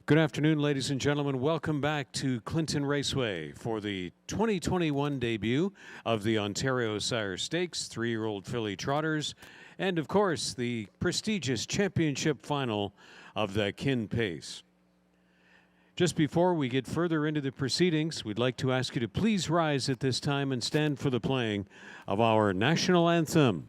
Good afternoon, ladies and gentlemen. Welcome back to Clinton Raceway for the 2021 debut of the Ontario Sire Stakes, 3-year-old filly trotters, and of course, the prestigious championship final of the Kin Pace. Just before we get further into the proceedings, we'd like to ask you to please rise at this time and stand for the playing of our national anthem.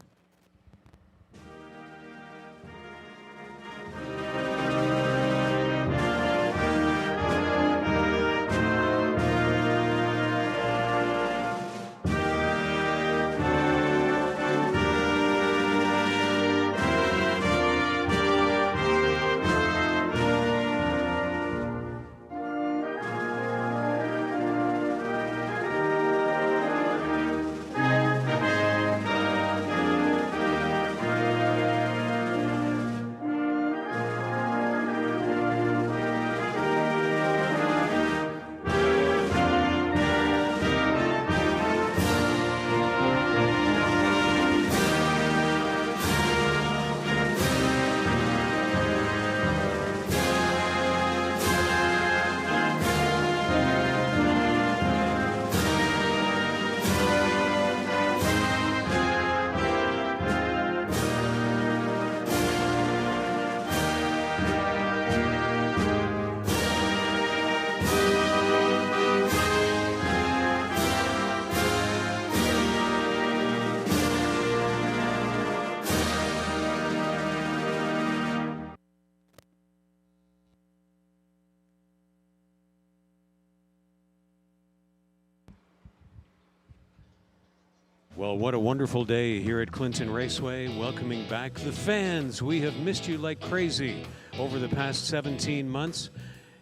Well, what a wonderful day here at Clinton Raceway, welcoming back the fans. We have missed you like crazy over the past 17 months.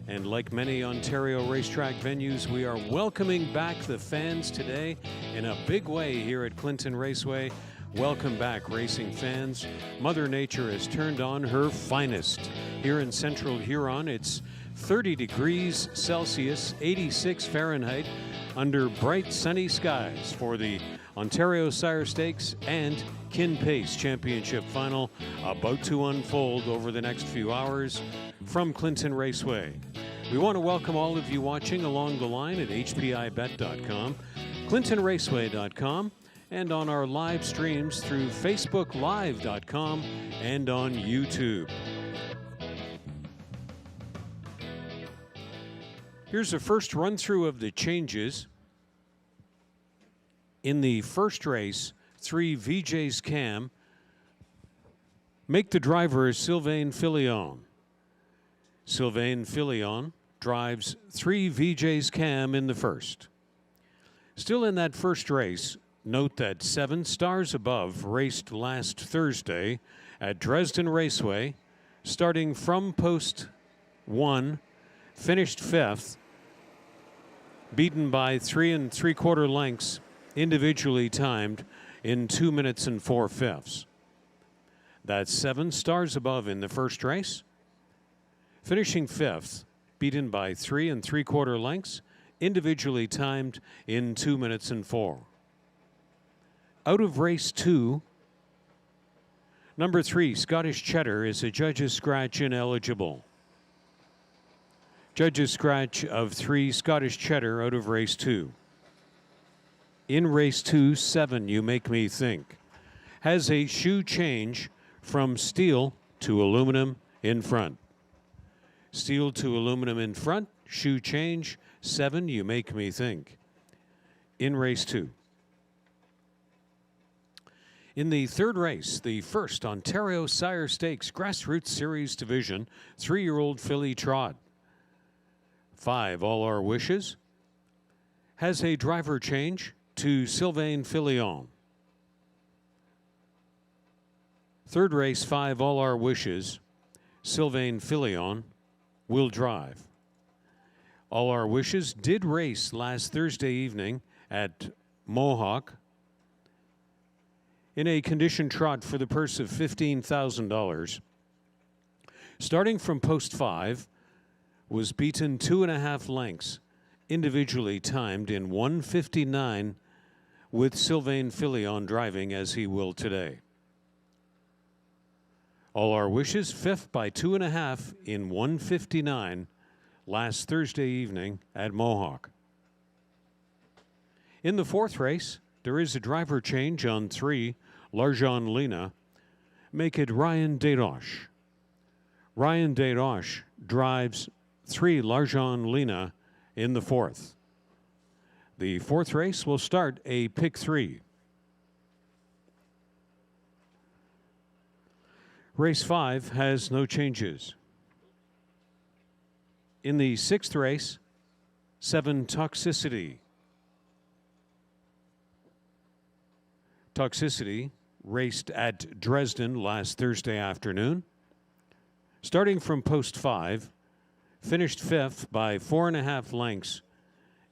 And like many Ontario racetrack venues, we are welcoming back the fans today in a big way here at Clinton Raceway. Welcome back, racing fans. Mother Nature has turned on her finest. Here in central Huron, it's 30 degrees Celsius, 86 Fahrenheit, under bright sunny skies for the Ontario Sire Stakes and Kin Pace Championship Final about to unfold over the next few hours from Clinton Raceway. We want to welcome all of you watching along the line at hpibet.com, clintonraceway.com, and on our live streams through facebooklive.com and on YouTube. Here's a first run-through of the changes. In the first race, 3 VJ's Cam make the driver Sylvain Filion. Sylvain Filion drives 3 VJ's Cam in the first. Still in that first race, note that 7 Stars Above raced last Thursday at Dresden Raceway, starting from post 1, finished 5th, beaten by 3 3/4 lengths, individually timed in 2 minutes and 4/5. That's 7 Stars Above in the first race, finishing 5th, beaten by 3 3/4 lengths, individually timed in 2 minutes and 4. Out of race 2, number 3, Scottish Cheddar, is a judge's scratch ineligible. Judge's scratch of 3 Scottish Cheddar out of race 2. In race 2, 7, You Make Me Think, has a shoe change from steel to aluminum in front. Steel to aluminum in front, shoe change, 7, You Make Me Think, in race 2. In the third race, the first Ontario Sire Stakes Grassroots Series Division, 3-year-old filly trot, 5, All Our Wishes, has a driver change to Sylvain Filion. Third race, 5, All Our Wishes, Sylvain Filion will drive. All Our Wishes did race last Thursday evening at Mohawk in a condition trot for the purse of $15,000. Starting from post 5, was beaten 2.5 lengths, individually timed in 1:59 with Sylvain Filion driving as he will today. All Our Wishes, 5th by 2.5 in 1:59 last Thursday evening at Mohawk. In the fourth race, there is a driver change on 3, Larjon Lena. Make it Ryan Dadosh. Ryan Dadosh drives 3, Larjon Lena in the fourth. The fourth race will start a pick 3. Race 5 has no changes. In the sixth race, 7, Toxicity. Toxicity raced at Dresden last Thursday afternoon. Starting from post 5, finished 5th by 4.5 lengths,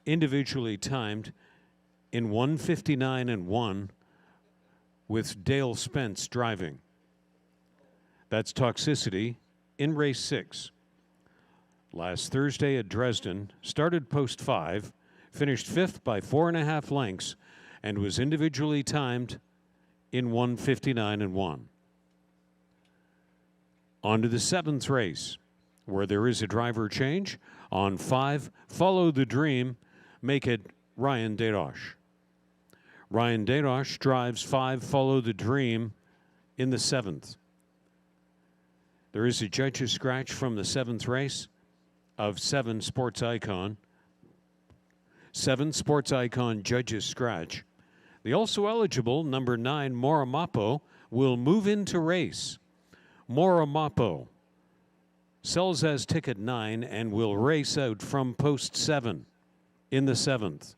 individually timed in 1:59.1 with Dale Spence driving. That's Toxicity in race 6. Last Thursday at Dresden, started post 5, finished 5th by 4.5 lengths, and was individually timed in 1:59.1. On to the 7th race, where there is a driver change. On 5, Follow the Dream, make it Ryan Dadosh. Ryan Dadosh drives 5, Follow the Dream in the 7th. There is a judge's scratch from the 7th race of 7, Sports Icon. 7, Sports Icon judge's scratch. The also eligible number 9, Moramapo, will move into race. Moramapo sells as ticket 9 and will race out from post 7 in the 7th.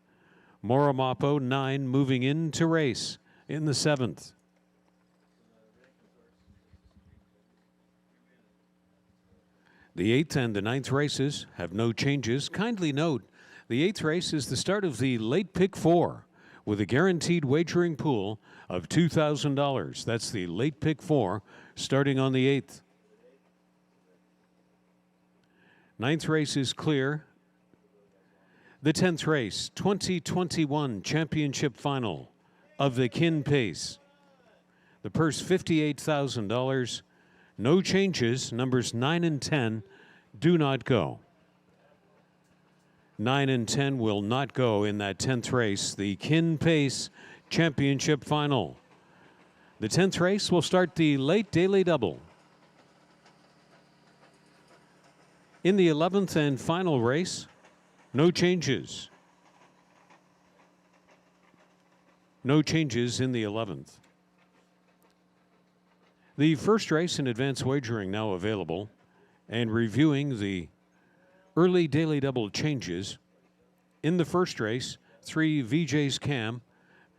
Moramapo 9 moving into race in the 7th. The 8th and the 9th races have no changes. Kindly note, the 8th race is the start of the late pick 4 with a guaranteed wagering pool of $2,000. That's the late pick 4 starting on the 8th. 9th race is clear. The 10th race, 2021 championship final of the Kin Pace. The purse $58,000. No changes. Numbers 9 and 10 do not go. 9 and 10 will not go in that 10th race, the Kin Pace Championship Final. The 10th race will start the late daily double. In the 11th and final race, no changes. No changes in the 11th. The first race in advance wagering now available, and reviewing the early daily double changes. In the first race, 3, VJ's Cam,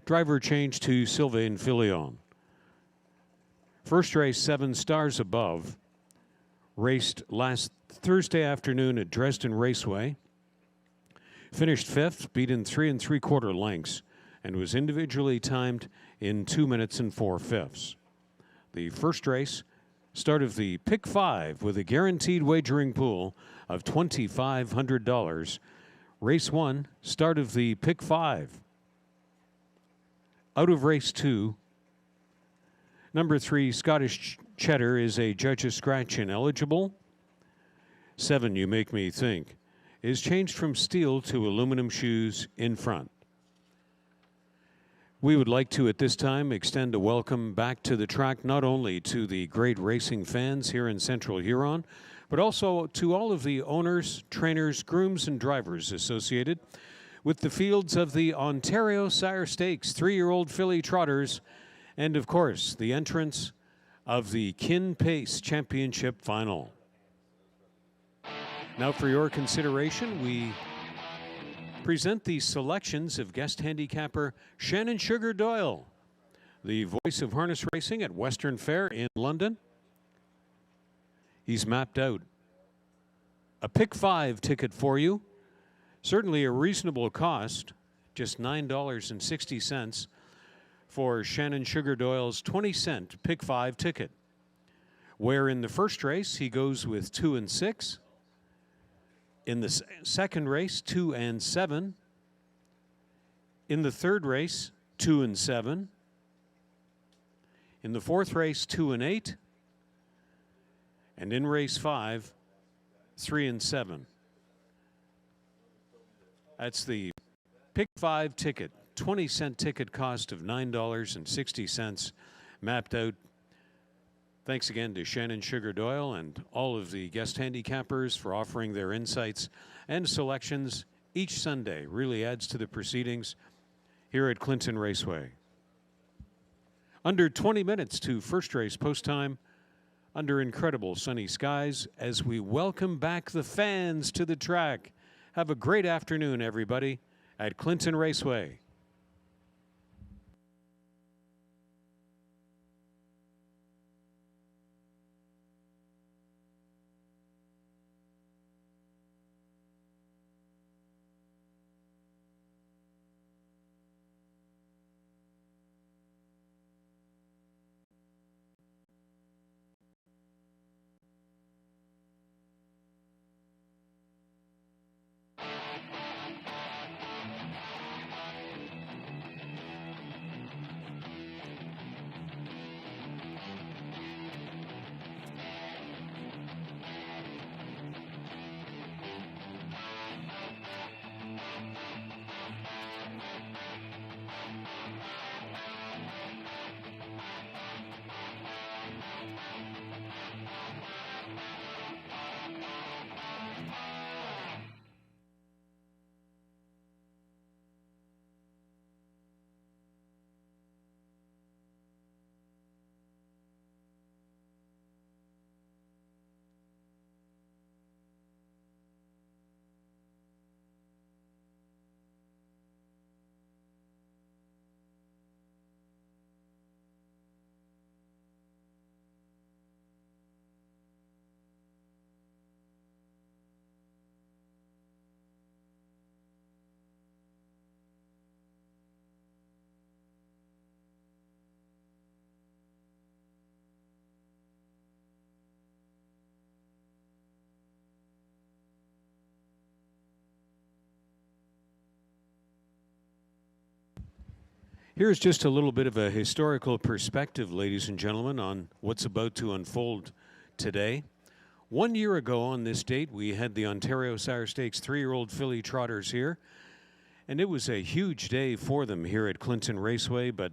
driver change to Sylvain Filion. First race, 7, Stars Above, raced last Thursday afternoon at Dresden Raceway. Finished 5th, beaten 3 3/4 lengths, and was individually timed in 2 minutes and 4/5. The first race, start of the pick 5 with a guaranteed wagering pool of $2,500. Race 1, start of the pick 5. Out of race 2, number 3, Scottish Cheddar, is a judge's scratch ineligible. 7, You Make Me Think, is changed from steel to aluminum shoes in front. We would like to, at this time, extend a welcome back to the track, not only to the great racing fans here in Central Huron, but also to all of the owners, trainers, grooms, and drivers associated with the fields of the Ontario Sire Stakes, 3-year-old filly trotters, and of course, the entrance of the Kin Pace Championship Final. Now for your consideration, we present the selections of guest handicapper Shannon Sugar Doyle, the voice of harness racing at Western Fair in London. He's mapped out a pick 5 ticket for you. Certainly a reasonable cost, just $9.60 for Shannon Sugar Doyle's 20-cent pick 5 ticket. Where in the first race he goes with 2 and 6. In the second race, 2 and 7. In the third race, 2 and 7. In the fourth race, 2 and 8. And in race 5, 3 and 7. That's the Pick 5 ticket, 20-cent ticket cost of $9.60 mapped out. Thanks again to Shannon Sugar Doyle and all of the guest handicappers for offering their insights and selections each Sunday. Really adds to the proceedings here at Clinton Raceway. Under 20 minutes to first race post time, under incredible sunny skies, as we welcome back the fans to the track. Have a great afternoon, everybody, at Clinton Raceway. Here's just a little bit of a historical perspective, ladies and gentlemen, on what's about to unfold today. 1 year ago on this date, we had the Ontario Sire Stakes 3-year-old filly trotters here, and it was a huge day for them here at Clinton Raceway. But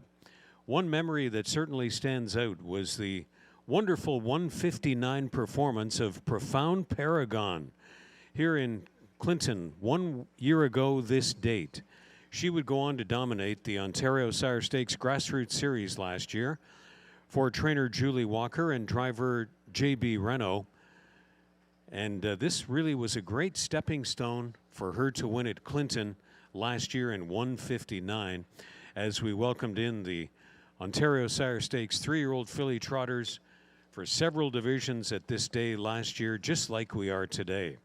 one memory that certainly stands out was the wonderful 159 performance of Profound Paragon here in Clinton 1 year ago this date. She would go on to dominate the Ontario Sire Stakes Grassroots Series last year for trainer Julie Walker and driver J.B. Renault. And this really was a great stepping stone for her to win at Clinton last year in 159 as we welcomed in the Ontario Sire Stakes 3-year-old filly trotters for several divisions at this day last year, just like we are today.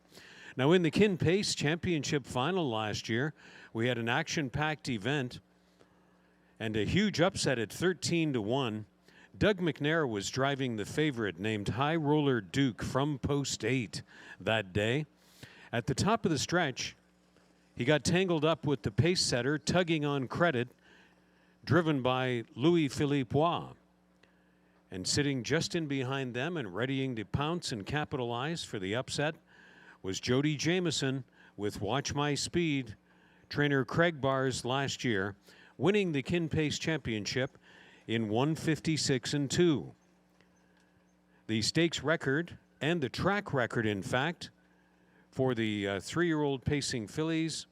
Now, in the Kin Pace Championship final last year, we had an action-packed event and a huge upset at 13-1. Doug McNair was driving the favorite named High Roller Duke from Post 8 that day. At the top of the stretch, he got tangled up with the pace setter, tugging on Credit, driven by Louis-Philippe Roy. And sitting just in behind them and readying to pounce and capitalize for the upset was Jody Jameson with Watch My Speed, trainer Craig Bars last year, winning the Kin Pace Championship in 156-2. The stakes record, and the track record, in fact, for the 3-year-old pacing fillies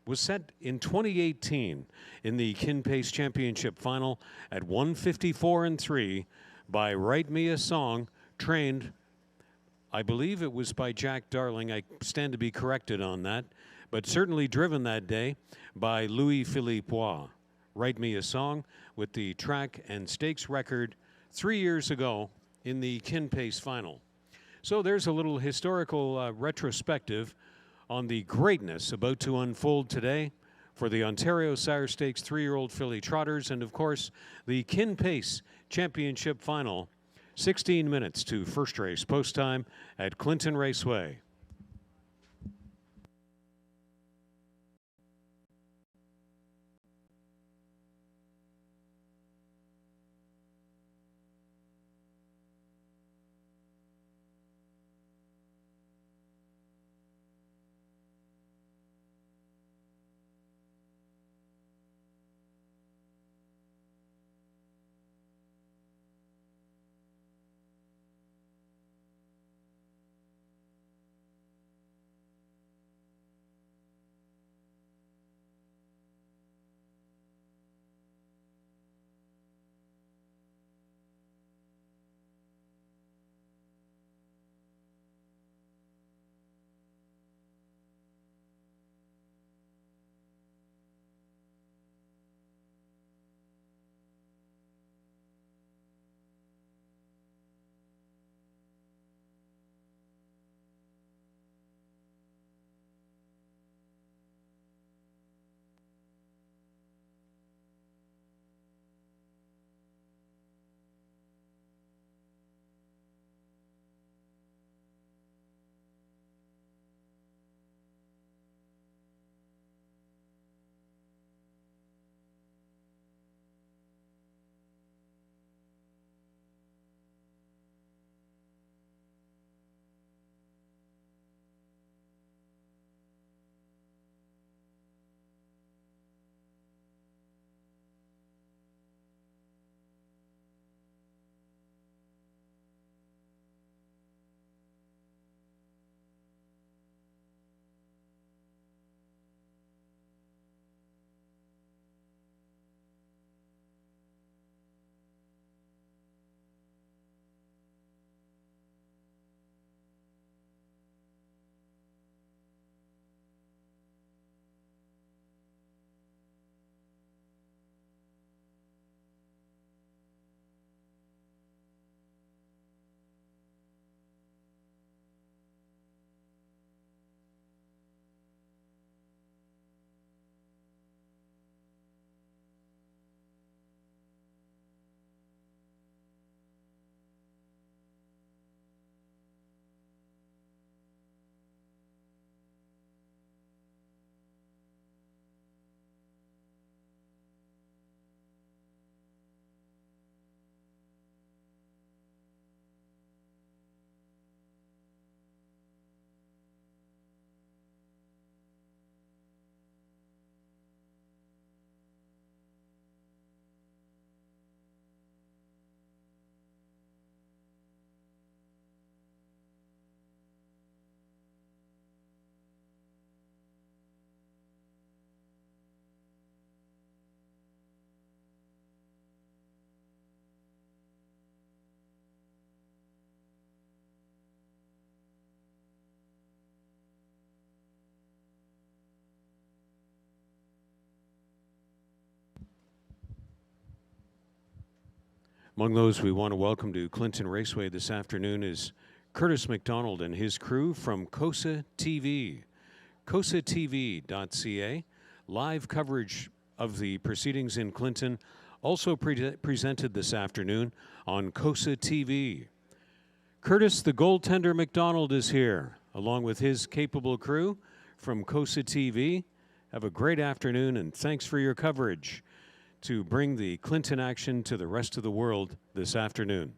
was set in 2018 in the Kin Pace Championship final at 154-3 by Write Me a Song, trained, I believe it was by Jack Darling. I stand to be corrected on that, but certainly driven that day by Louis-Philippe Roy. Write Me a Song with the track and stakes record 3 years ago in the Kin Pace final. So there's a little historical retrospective on the greatness about to unfold today for the Ontario Sire Stakes 3-year-old filly trotters, and of course the Kin Pace Championship final, 16 minutes to first race post time at Clinton Raceway. Among those we want to welcome to Clinton Raceway this afternoon is Curtis McDonald and his crew from COSA TV. COSATV.ca. Live coverage of the proceedings in Clinton, also presented this afternoon on COSA TV. Curtis the goaltender McDonald is here, along with his capable crew from COSA TV. Have a great afternoon, and thanks for your coverage to bring the Clinton action to the rest of the world this afternoon.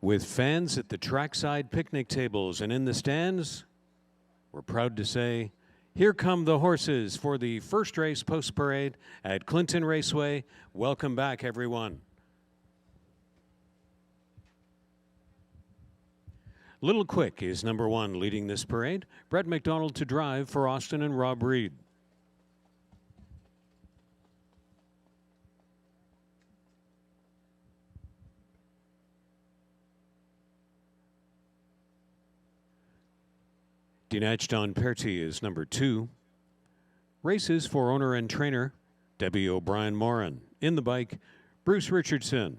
With fans at the trackside picnic tables and in the stands, we're proud to say, here come the horses for the first race post-parade at Clinton Raceway. Welcome back, everyone. Little Quick is number 1 leading this parade. Brett McDonald to drive for Austin and Rob Reed. Dinach Don Perty is number 2. Races for owner and trainer Debbie O'Brien Moran. In the bike, Bruce Richardson.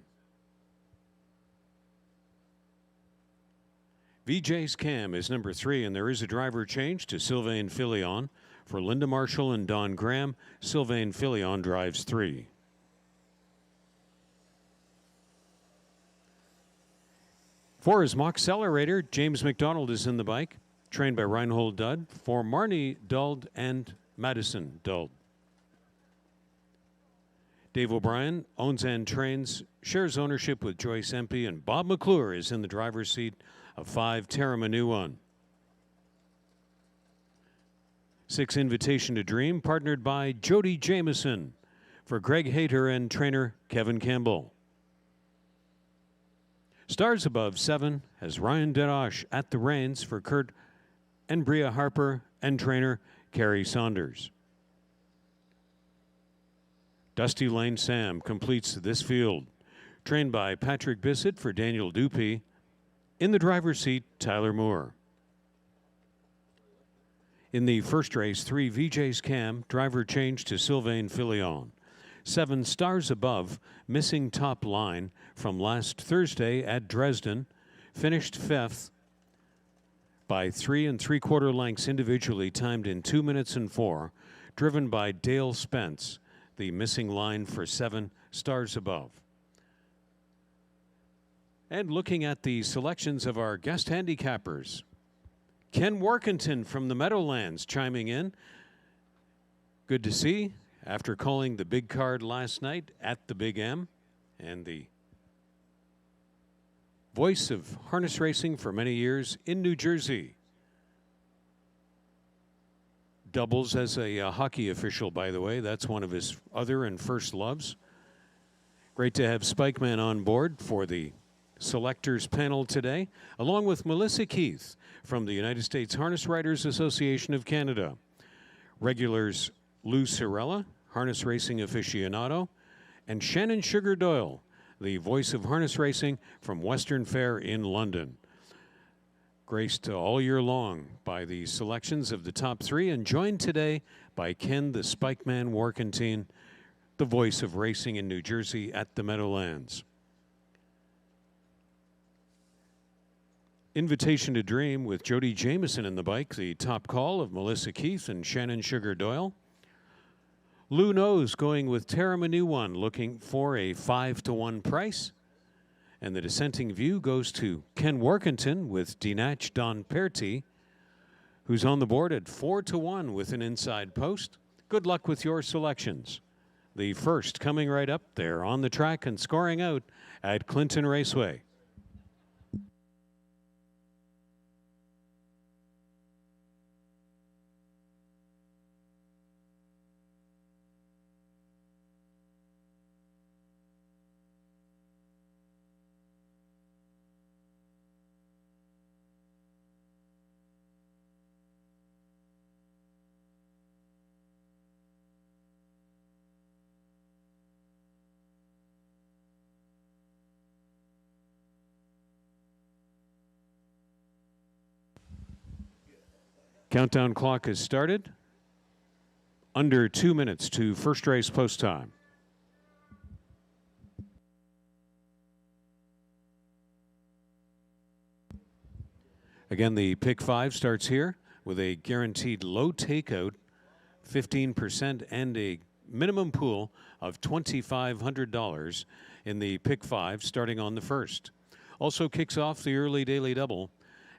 VJ's Cam is number 3, and there is a driver change to Sylvain Filion. For Linda Marshall and Don Graham, Sylvain Filion drives 3. For his mock accelerator, James McDonald is in the bike, trained by Reinhold Dudd, for Marnie Duld and Madison Duld. Dave O'Brien owns and trains, shares ownership with Joyce Empey, and Bob McClure is in the driver's seat of 5 Tera Manu. 6 Invitation to Dream, partnered by Jody Jameson, for Greg Hayter and trainer Kevin Campbell. Stars Above 7 has Ryan Deroche at the reins for Kurt and Bria Harper and trainer Carrie Saunders. Dusty Lane Sam completes this field, trained by Patrick Bissett for Daniel Dupy. In the driver's seat, Tyler Moore. In the first race, 3 VJ's Cam, driver change to Sylvain Filion. 7 Stars Above, missing top line from last Thursday at Dresden, finished 5th by 3 3/4 lengths individually, timed in 2 minutes and 4, driven by Dale Spence, the missing line for 7 Stars Above. And looking at the selections of our guest handicappers, Ken Workington from the Meadowlands chiming in. Good to see after calling the big card last night at the Big M, and the voice of harness racing for many years in New Jersey. Doubles as a hockey official, by the way. That's one of his other and first loves. Great to have Spikeman on board for the selectors panel today, along with Melissa Keith from the United States Harness Writers Association of Canada. Regulars Lou Cirella, harness racing aficionado, and Shannon Sugar Doyle, the voice of harness racing from Western Fair in London. Graced all year long by the selections of the top 3, and joined today by Ken the Spikeman Workington, the voice of racing in New Jersey at the Meadowlands. Invitation to Dream with Jody Jameson in the bike, the top call of Melissa Keith and Shannon Sugar Doyle. Lou Knows going with Tera Manu, looking for a 5-to-1 price. And the dissenting view goes to Ken Workington with Dinach Don Perty, who's on the board at 4-to-1 with an inside post. Good luck with your selections. The first coming right up there on the track and scoring out at Clinton Raceway. Countdown clock has started. Under 2 minutes to first race post time. Again, the pick 5 starts here with a guaranteed low takeout, 15%, and a minimum pool of $2,500 in the pick 5 starting on the first. Also kicks off the early daily double,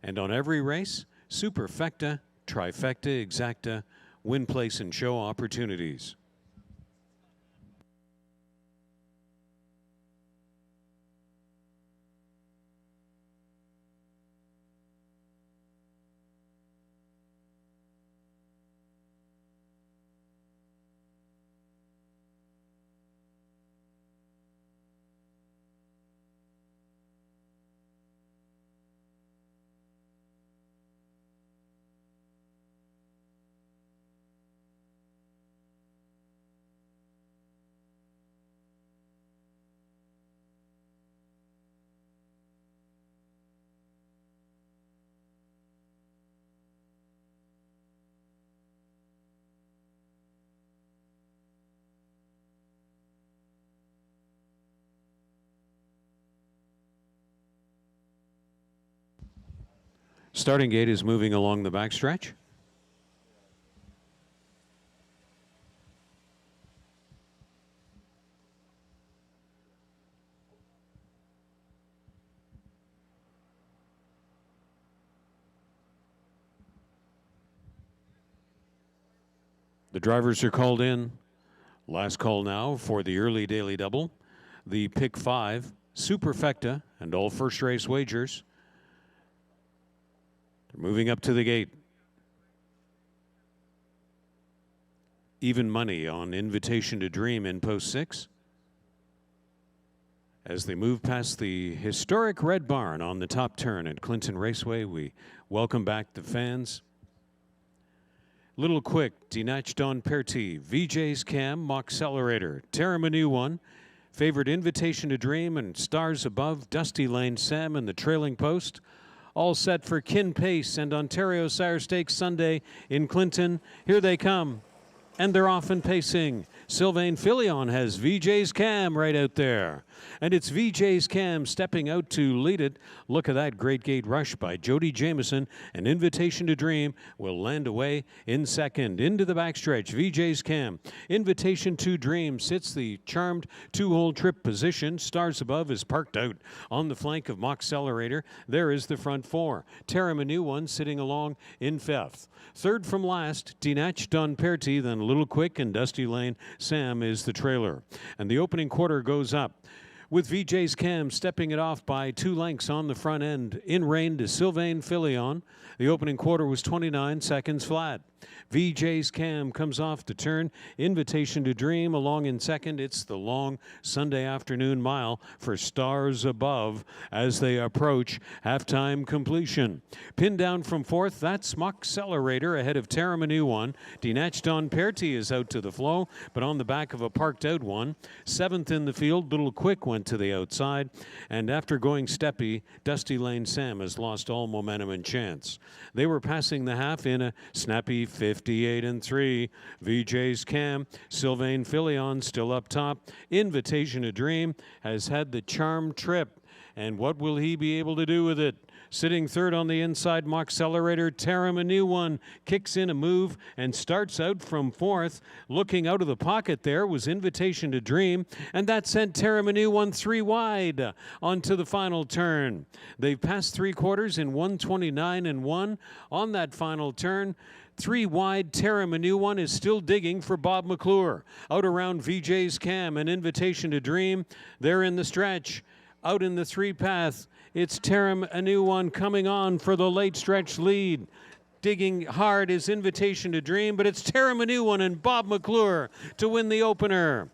and on every race, superfecta, trifecta, exacta, win, place, and show opportunities. Starting gate is moving along the backstretch. The drivers are called in. Last call now for the early daily double. The pick 5, Superfecta, and all first race wagers. They're moving up to the gate. Even money on Invitation to Dream in post 6. As they move past the historic Red Barn on the top turn at Clinton Raceway, we welcome back the fans. Little Quick, Dinach Don Perti, VJ's Cam, Mock Accelerator, Tera Manu 1, favored Invitation to Dream and Stars Above, Dusty Lane Sam in the trailing post. All set for Kin Pace and Ontario Sire Stakes Sunday in Clinton. Here they come, and they're off and pacing. Sylvain Filion has VJ's Cam right out there. And it's VJ's Cam stepping out to lead it. Look at that great gate rush by Jody Jameson. An Invitation to Dream will land away in second. Into the backstretch, VJ's Cam. Invitation to Dream sits the charmed two-hole trip position. Stars Above is parked out on the flank of Mock Accelerator. There is the front 4. Tera Manu 1 sitting along in 5th. Third from last, Dinach Don Perti, then Little Quick and Dusty Lane Sam is the trailer. And the opening quarter goes up, with VJ's Cam stepping it off by 2 lengths on the front end. In rein to Sylvain Filion. The opening quarter was 29 seconds flat. VJ's Cam comes off the turn. Invitation to Dream along in second. It's the long Sunday afternoon mile for Stars Above as they approach halftime completion. Pinned down from 4th, that's Mock Accelerator ahead of Tera Manu 1. Dinach Don Perti is out to the flow, but on the back of a parked out one. 7th in the field, Little Quick went to the outside, and after going steppy, Dusty Lane Sam has lost all momentum and chance. They were passing the half in a snappy 58-3. VJ's Cam, Sylvain Filion still up top. Invitation to Dream has had the charm trip, and what will he be able to do with it? Sitting third on the inside, Mock Accelerator, Tera Manu 1 kicks in a move and starts out from 4th. Looking out of the pocket there was Invitation to Dream, and that sent Tera Manu 1 3 wide onto the final turn. They've passed 3/4 in 1:29.1 on that final turn. 3 wide, Tera Manu 1 is still digging for Bob McClure. Out around VJ's Cam, an Invitation to Dream. They're in the stretch. Out in the 3 path, it's Tera Manu 1 coming on for the late stretch lead. Digging hard is Invitation to Dream, but it's Tera Manu 1 and Bob McClure to win the opener.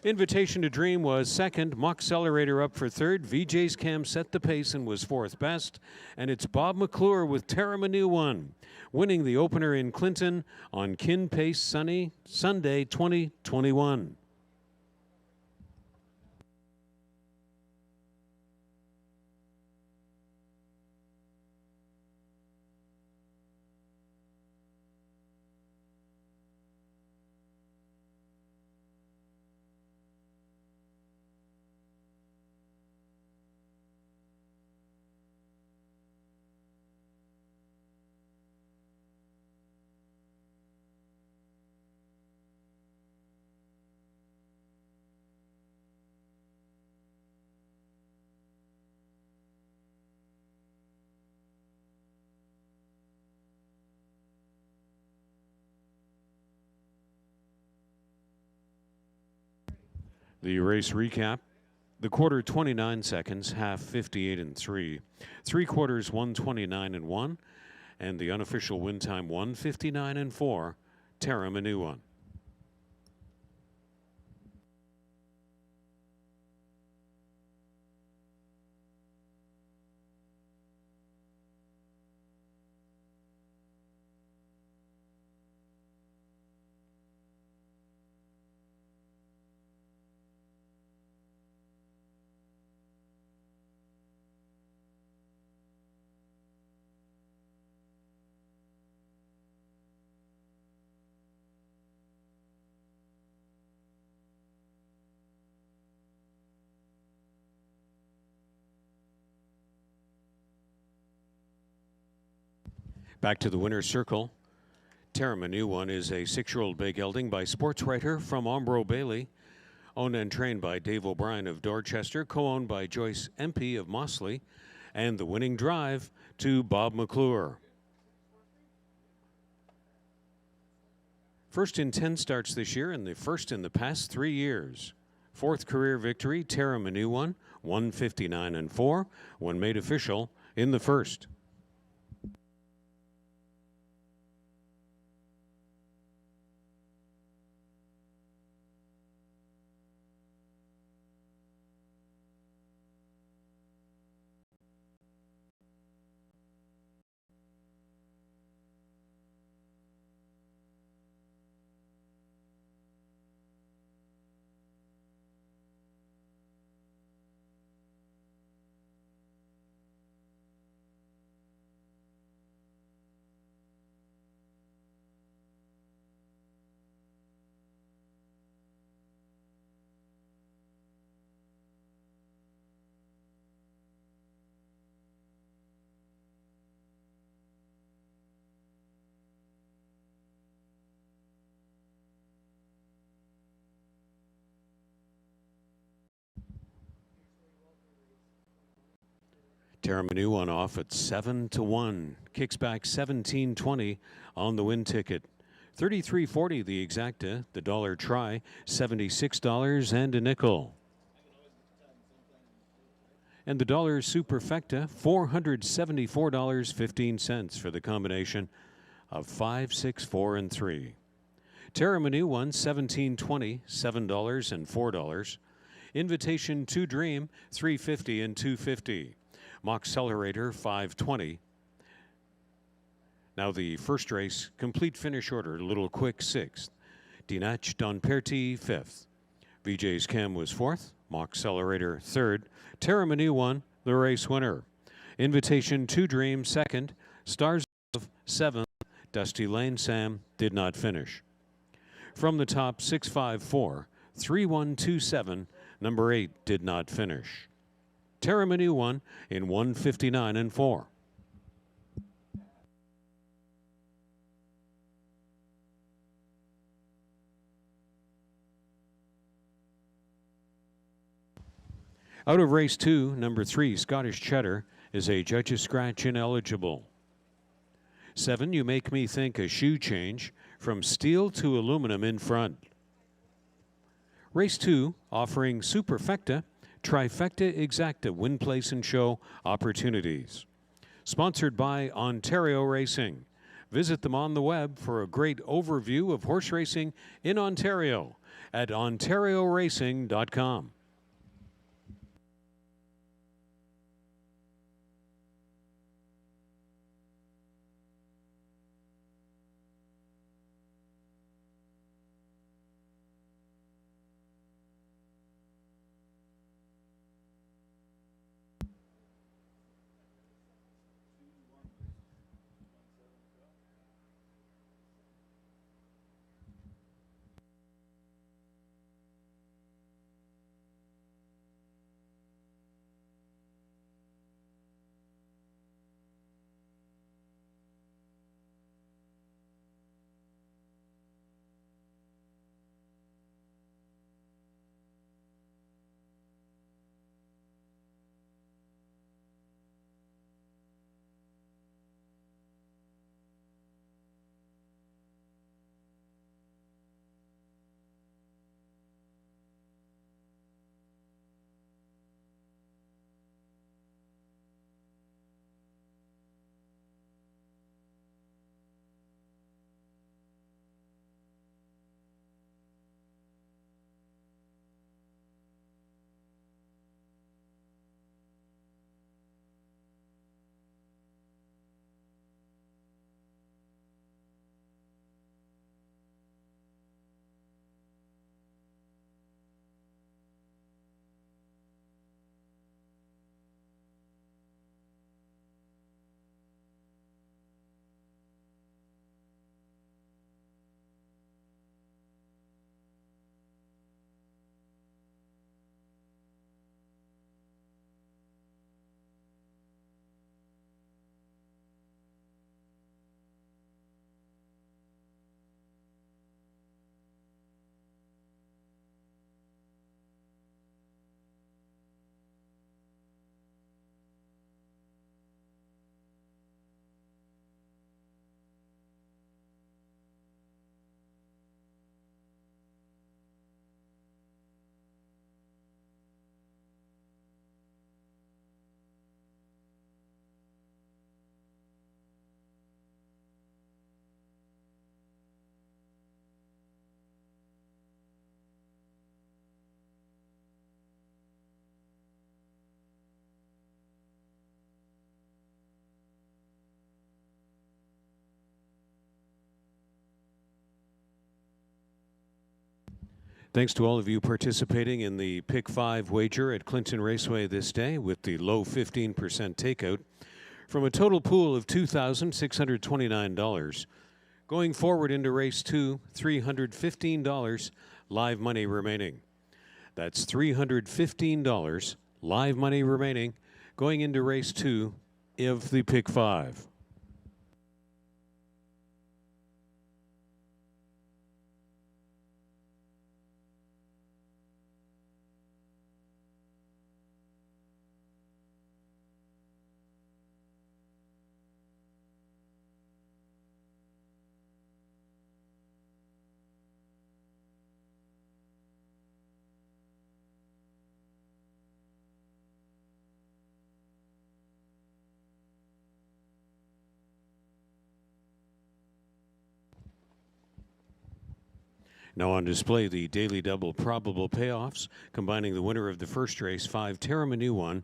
Invitation to Dream was second. Mock Accelerator up for third. VJ's Cam set the pace and was 4th best. And it's Bob McClure with Tera Manu 1 winning the opener in Clinton on Kin Pace Sunday 2021. The race recap. The quarter 29 seconds, half 58-3. 3/4 1:29.1, and the unofficial win time 1:59.4. Tera Manu 1. Back to the winner's circle. Tera Manu one is a 6-year-old bay gelding by sports writer from Ombro Bailey, owned and trained by Dave O'Brien of Dorchester, co-owned by Joyce MP of Mossley, and the winning drive to Bob McClure. First in 10 starts this year and the first in the past 3 years. Fourth career victory, Tera Manu one, 159-4, when made official in the first. Tera Manu one off at 7-1. Kicks back 17-20 on the win ticket. 33.40 the exacta. The dollar try, $76 and a nickel. And the dollar superfecta, $474.15 for the combination of 5, 6, 4, and 3. Tera Manu one, 17.20, $7 and $4. Invitation to Dream, $3.50 and $2.50. Mock Accelerator, $5.20. Now the first race, complete finish order, Little Quick 6th. Dinach Donperti 5th. VJ's Cam was 4th. Mock Accelerator 3rd. Tera Manu one, the race winner. Invitation to Dream 2nd. Stars of 7th. Dusty Lane Sam did not finish. From the top, 654, 3127, number 8 did not finish. Tera Manu one in 159-4. Out of race 2, number 3, Scottish Cheddar, is a judge's scratch ineligible. 7, You Make Me Think, a shoe change from steel to aluminum in front. Race 2, offering superfecta, trifecta exacta win, place, and show opportunities. Sponsored by Ontario Racing. Visit them on the web for a great overview of horse racing in Ontario at ontarioracing.com. Thanks to all of you participating in the Pick 5 wager at Clinton Raceway this day with the low 15% takeout from a total pool of $2,629. Going forward into race 2, $315 live money remaining. That's $315 live money remaining going into race 2 of the Pick 5. Now on display, the daily double probable payoffs, combining the winner of the first race, 5 Tera Manu,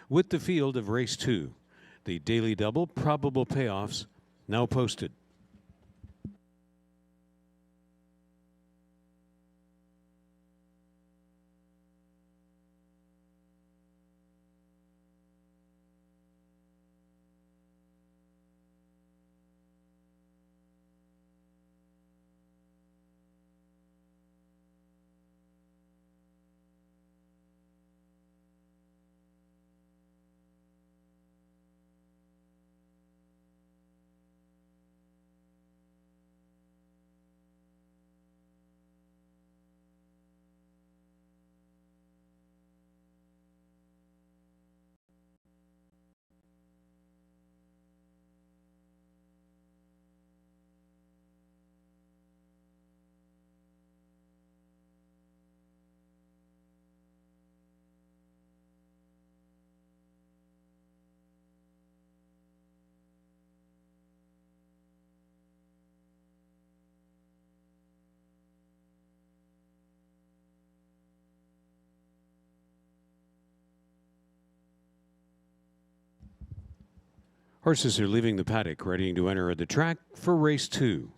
with the field of race 2. The daily double probable payoffs now posted. Horses are leaving the paddock, readying to enter the track for race 2.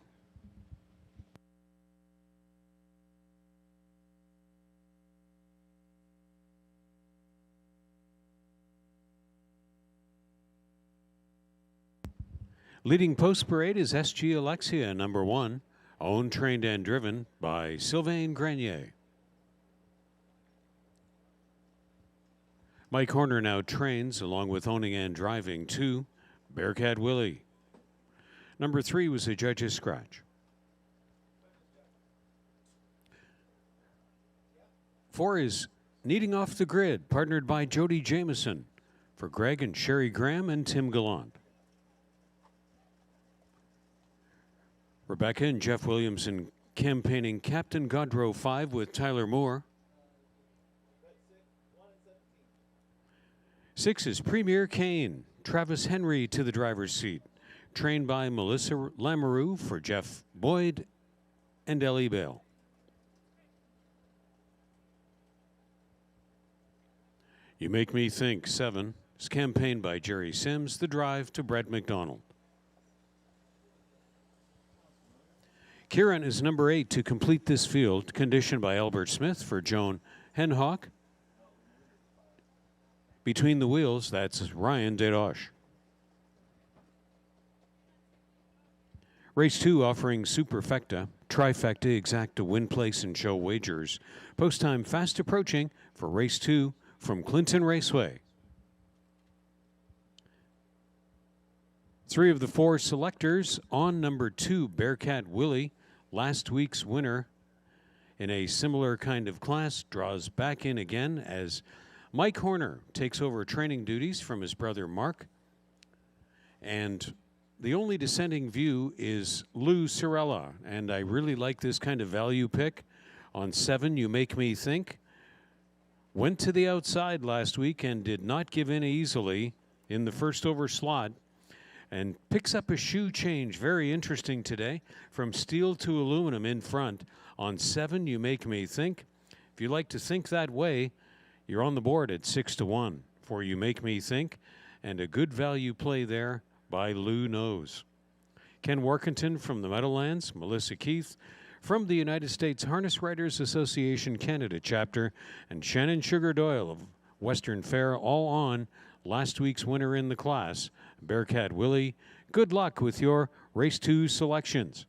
Leading post parade is SG Alexia, number 1, owned, trained, and driven by Sylvain Grenier. Mike Horner now trains, along with owning and driving 2, Bearcat Willie. Number 3 was a judge's scratch. 4 is Needing Off the Grid, partnered by Jody Jameson for Greg and Sherry Graham and Tim Gallant. Rebecca and Jeff Williamson campaigning Captain Godrow 5 with Tyler Moore. 6 is Premier Kane, Travis Henry to the driver's seat, trained by Melissa Lamoureux for Jeff Boyd and Ellie Bale. You Make Me Think, 7, is campaigned by Jerry Sims, the drive to Brett McDonald. Kieran is number 8 to complete this field, conditioned by Albert Smith for Joan Henhock. Between the wheels, that's Ryan Desroches. Race 2 offering Superfecta, Trifecta, Exacta, Win Place, and Show wagers. Post time fast approaching for race 2 from Clinton Raceway. 3 of the 4 selectors on number 2, Bearcat Willie, last week's winner in a similar kind of class, draws back in again as Mike Horner takes over training duties from his brother Mark. And the only descending view is Lou Cirella. And I really like this kind of value pick on 7, You Make Me Think. Went to the outside last week and did not give in easily in the first over slot. And picks up a shoe change, very interesting today, from steel to aluminum in front on 7, You Make Me Think. If you like to think that way, you're on the board at 6-1 for You Make Me Think, and a good value play there by Lou Knows. Ken Workington from the Meadowlands, Melissa Keith from the United States Harness Writers Association Canada chapter, and Shannon Sugar Doyle of Western Fair, all on last week's winner in the class, Bearcat Willie. Good luck with your Race 2 selections.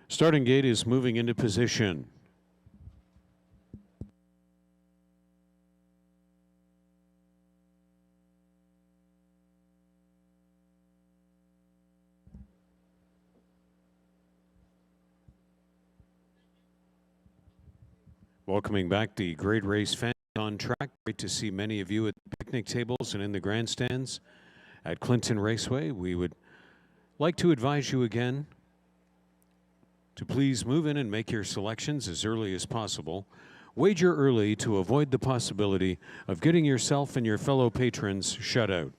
Starting gate is moving into position. Welcoming back the great race fans on track. Great to see many of you at the picnic tables and in the grandstands at Clinton Raceway. We would like to advise you again to please move in and make your selections as early as possible. Wager early to avoid the possibility of getting yourself and your fellow patrons shut out.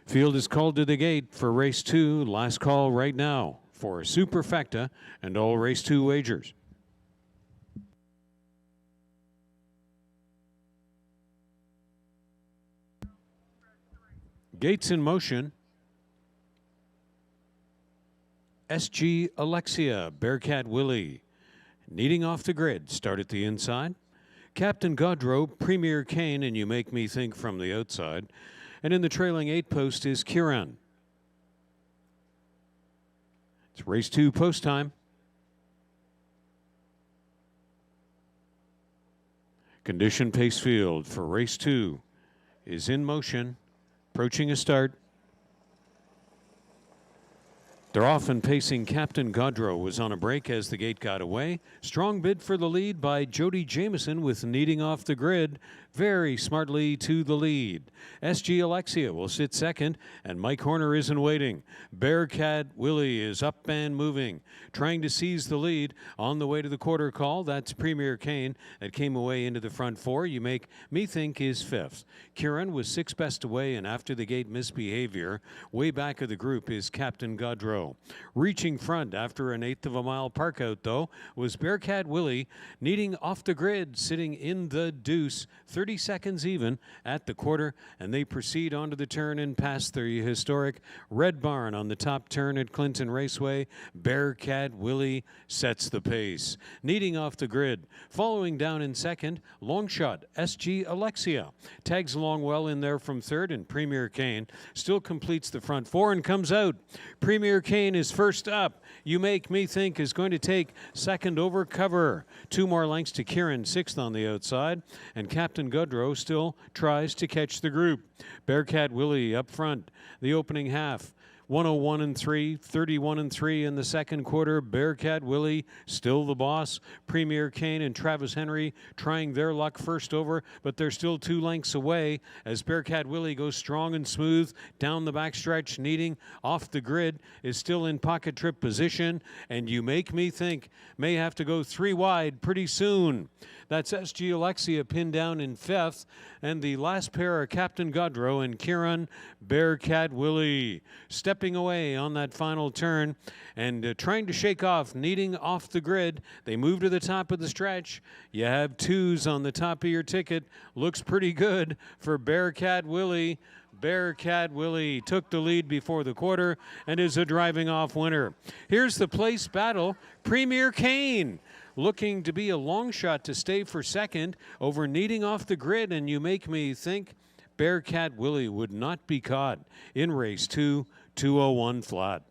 Field is called to the gate for race 2. Last call right now for Superfecta and all race 2 wagers. Gates in motion. SG Alexia, Bearcat Willie. Needing off the grid, start at the inside. Captain Gaudreau, Premier Kane, and You Make Me Think from the outside. And in the trailing 8 post is Kieran. It's race 2 post time. Condition pace field for race 2 is in motion, approaching a start. They're off and pacing. Captain Gaudreau was on a break as the gate got away. Strong bid for the lead by Jody Jameson with Needing off the grid very smartly to the lead. SG Alexia will sit second, and Mike Horner isn't waiting. Bearcat Willie is up and moving, trying to seize the lead on the way to the quarter call. That's Premier Kane that came away into the front 4. You make me think is 5th. Kieran was 6 best away, and after the gate misbehavior, way back of the group is Captain Gaudreau. Reaching front after an 1/8 of a mile park out, though, was Bearcat Willie, Needing off the grid, sitting in the deuce, 30 seconds even at the quarter, and they proceed onto the turn and past the historic Red Barn on the top turn at Clinton Raceway. Bearcat Willie sets the pace. Needing off the grid. Following down in second, Longshot SG Alexia tags along well in there from third, and Premier Kane still completes the front 4 and comes out. Premier Kane is first up. You Make Me Think is going to take second over cover. 2 more lengths to Kieran, 6th on the outside, and Captain Gaudreau still tries to catch the group. Bearcat Willie up front, the opening half. 101 and 3, 31 and 3 in the second quarter. Bearcat Willie still the boss. Premier Kane and Travis Henry trying their luck first over, but they're still 2 lengths away as Bearcat Willie goes strong and smooth down the backstretch. Needing off the grid is still in pocket trip position, and You Make Me Think may have to go 3 wide pretty soon. That's SG Alexia pinned down in 5th, and the last pair are Captain Gaudreau and Kieran. Bearcat Willie stepping away on that final turn and trying to shake off Needing off the grid. They move to the top of the stretch. You have 2s on the top of your ticket. Looks pretty good for Bearcat Willie. Bearcat Willie took the lead before the quarter and is a driving off winner. Here's the place battle. Premier Kane looking to be a long shot to stay for second over Needing off the grid, and You Make Me Think Bearcat Willie would not be caught in race 2, 201 flat.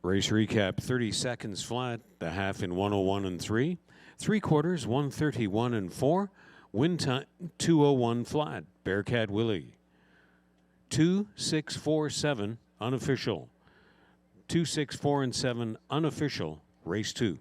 Race recap, 30 seconds flat, the half in 101 and 3, 3 quarters 131 and 4, win time 201 flat. Bearcat Willie 2-6-4-7 unofficial, 2-6-4 and 7 unofficial. Race 2.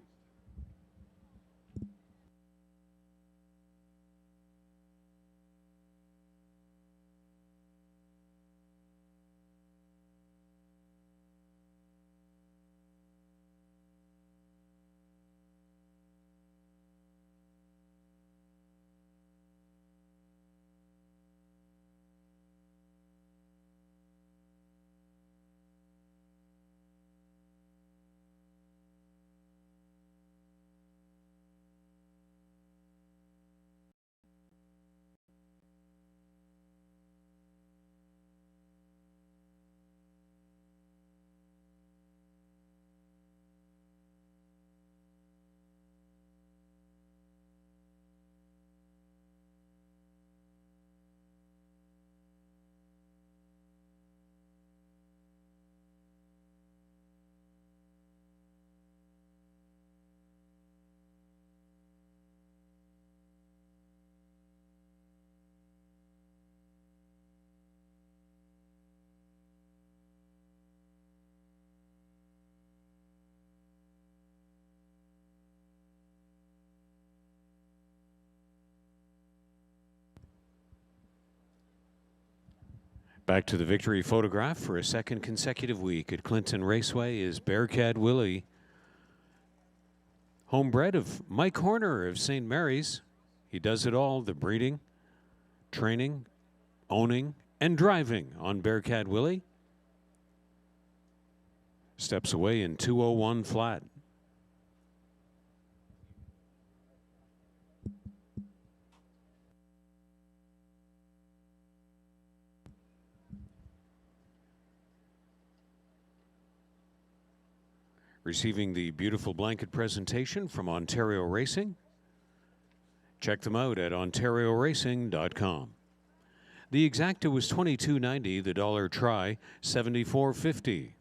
Back to the victory photograph for a second consecutive week at Clinton Raceway is Bearcat Willie, homebred of Mike Horner of St. Mary's. He does it all, the breeding, training, owning, and driving on Bearcat Willie. Steps away in 2:01 flat. Receiving the beautiful blanket presentation from Ontario Racing. Check them out at OntarioRacing.com. The exacta was $22.90, the dollar try $74.50.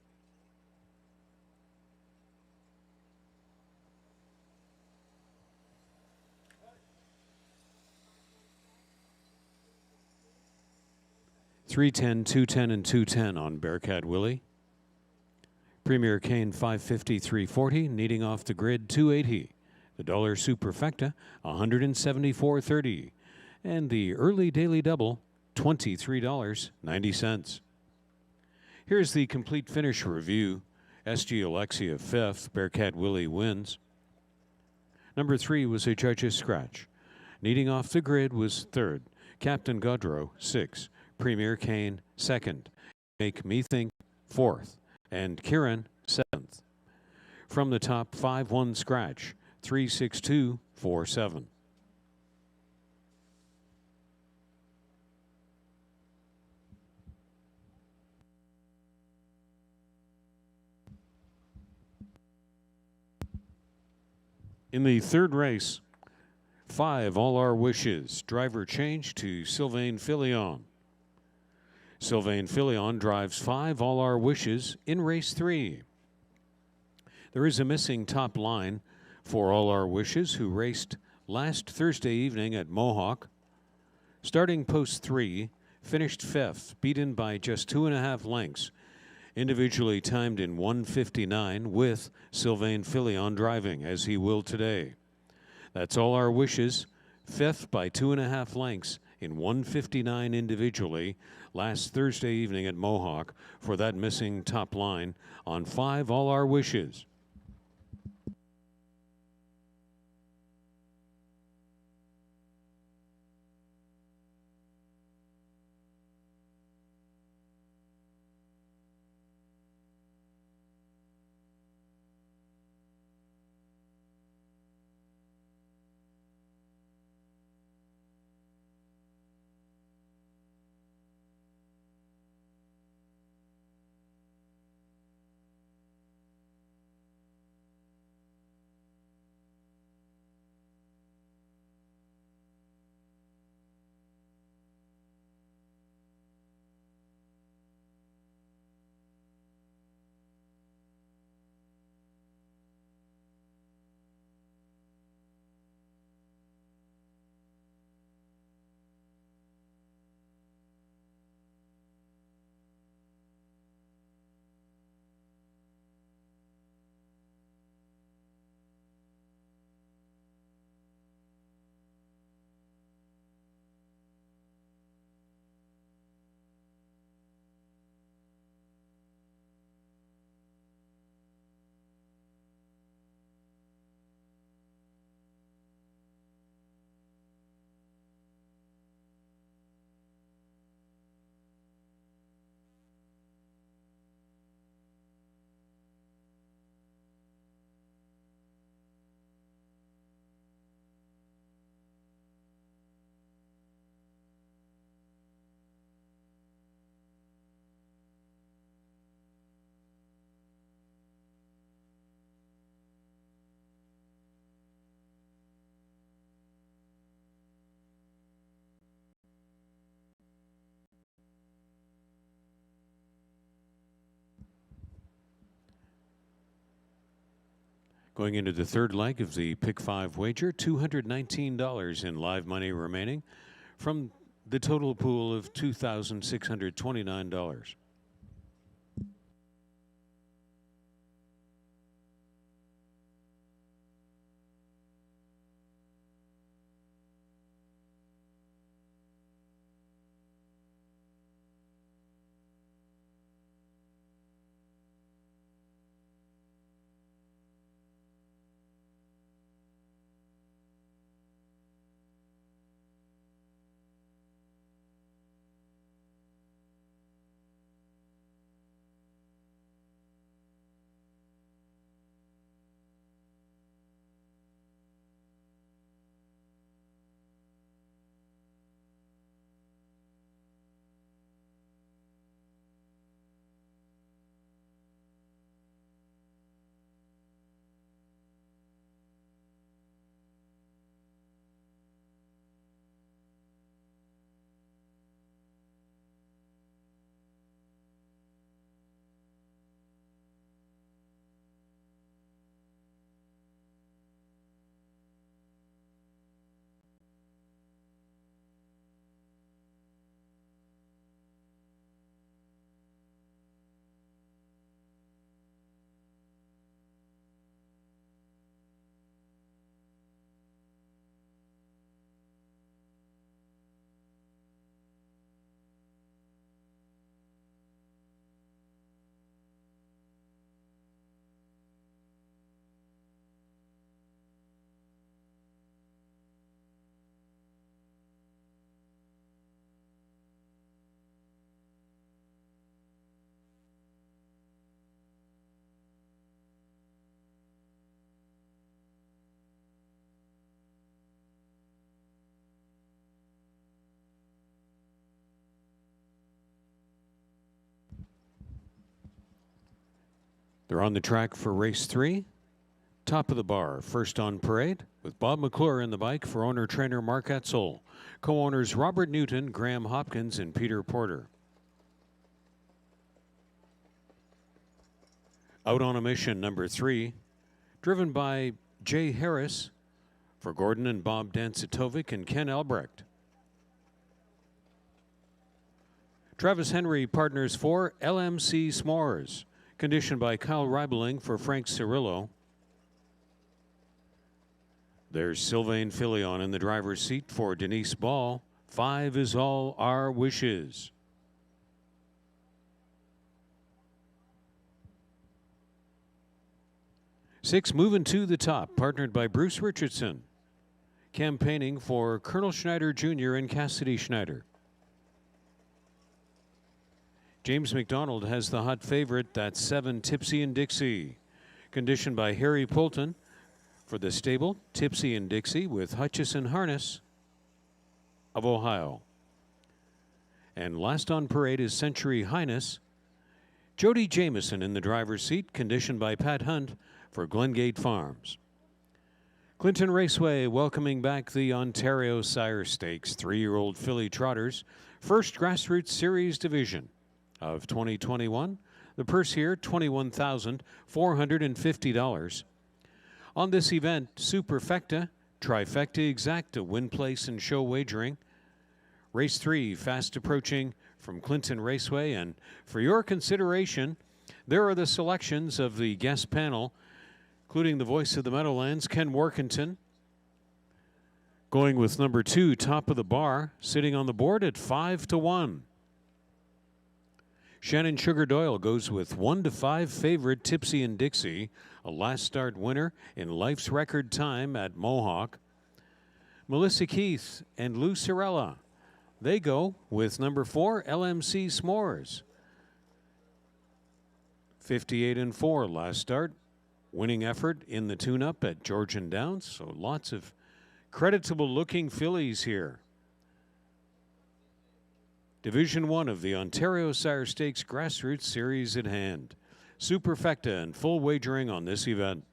$3.10, $2.10, and $2.10 on Bearcat Willie. Premier Cane $5.50, $3.40, needing off the grid $2.80. The dollar superfecta $174.30, and the early daily double $23.90. Here's the complete finish review. SG Alexia 5th, Bearcat Willie wins. Number 3 was a judge's scratch. Needing off the grid was 3rd, Captain Godreau 6th, Premier Cane 2nd, Make Me Think 4th, and Kieran 7th. From the top, 5-1 scratch, 3-6-2-4-7. In the third race, 5 All Our Wishes. Driver change to Sylvain Filion. Sylvain Filion drives 5 All Our Wishes in race 3. There is a missing top line for All Our Wishes, who raced last Thursday evening at Mohawk. Starting post 3, finished 5th, beaten by just 2.5 lengths. Individually timed in 1:59 with Sylvain Filion driving, as he will today. That's All Our Wishes, 5th by 2.5 lengths in 1:59 individually last Thursday evening at Mohawk for that missing top line on 5 All Our Wishes. Going into the third leg of the Pick 5 wager, $219 in live money remaining from the total pool of $2,629. They're on the track for race 3. Top of the bar, first on parade, with Bob McClure in the bike for owner-trainer Mark Etzel. Co-owners Robert Newton, Graham Hopkins, and Peter Porter. Out on a mission, number 3, driven by Jay Harris for Gordon and Bob Dancitovic and Ken Albrecht. Travis Henry partners for LMC S'mores, conditioned by Kyle Reibeling for Frank Cirillo. There's Sylvain Filion in the driver's seat for Denise Ball. 5 is all our wishes. Six moving to the top, partnered by Bruce Richardson, campaigning for Colonel Schneider Jr. and Cassidy Schneider. James McDonald has the hot favorite, that's 7, Tipsy and Dixie, conditioned by Harry Poulton for the stable, Tipsy and Dixie with Hutchison Harness of Ohio. And last on parade is Century Highness, Jody Jameson in the driver's seat, conditioned by Pat Hunt for Glengate Farms. Clinton Raceway welcoming back the Ontario Sire Stakes 3-year-old filly trotters, first grassroots series division of 2021. The purse here, $21,450. On this event, Superfecta, Trifecta Exacta, win place and show wagering. Race 3 fast approaching from Clinton Raceway, and for your consideration, there are the selections of the guest panel, including the voice of the Meadowlands, Ken Workington, going with number 2, Top of the Bar, sitting on the board at 5-1. Shannon Sugar Doyle goes with 1-5 favorite Tipsy and Dixie, a last start winner in life's record time at Mohawk. Melissa Keith and Lou Cirella, they go with number 4, LMC S'mores. 58-4 last start. Winning effort in the tune-up at Georgian Downs, so lots of creditable-looking fillies here. Division 1 of the Ontario Sire Stakes Grassroots Series at hand. Superfecta and full wagering on this event.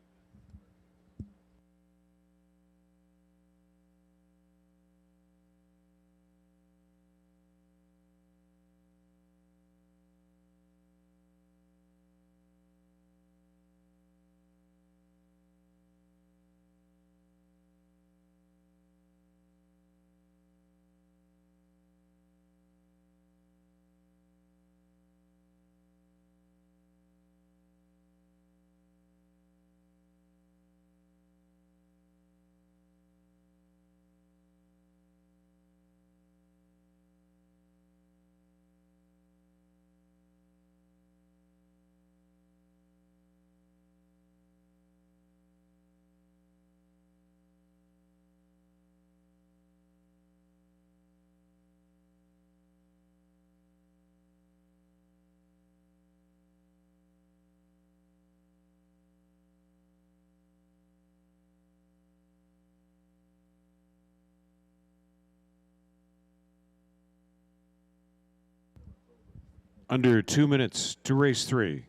Under 2 minutes to race 3.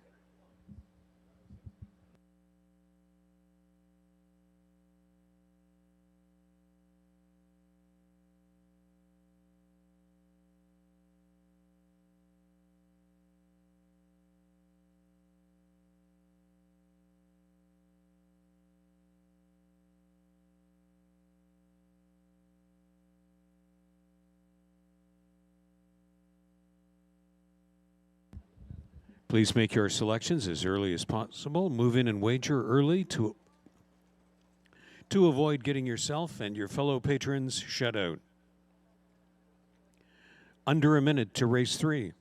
Please make your selections as early as possible. Move in and wager early to avoid getting yourself and your fellow patrons shut out. Under a minute to race 3.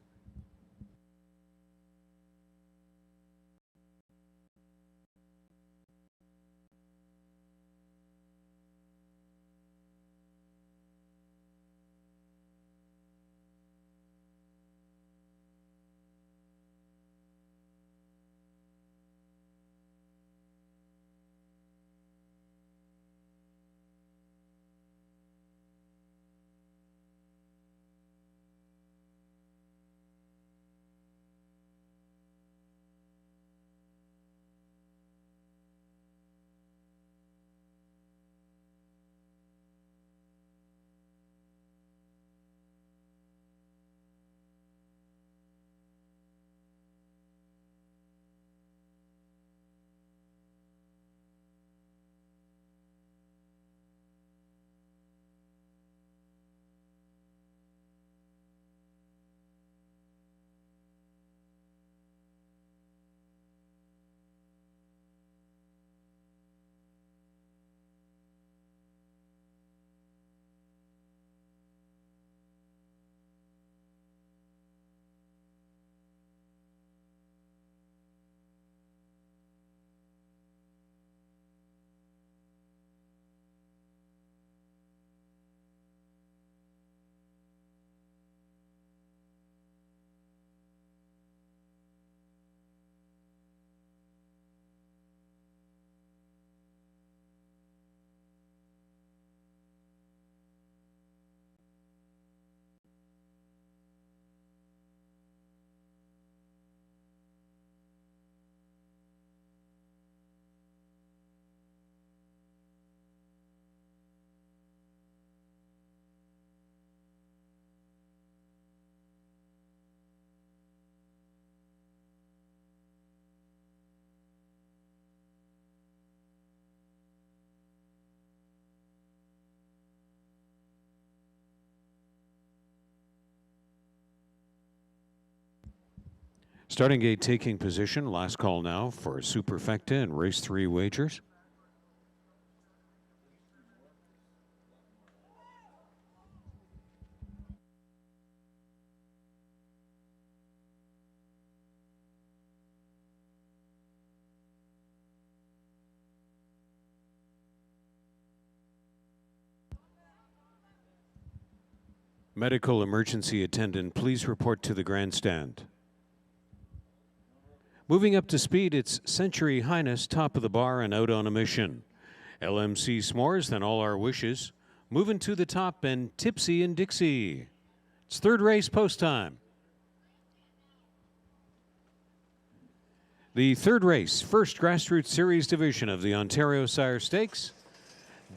Starting gate taking position. Last call now for Superfecta and race 3 wagers. Medical emergency attendant, please report to the grandstand. Moving up to speed, it's Century Highness, top of the bar and out on a mission. LMC S'mores, then All Our Wishes. Moving to the top and Tipsy and Dixie. It's third race post time. The third race, first grassroots series division of the Ontario Sire Stakes.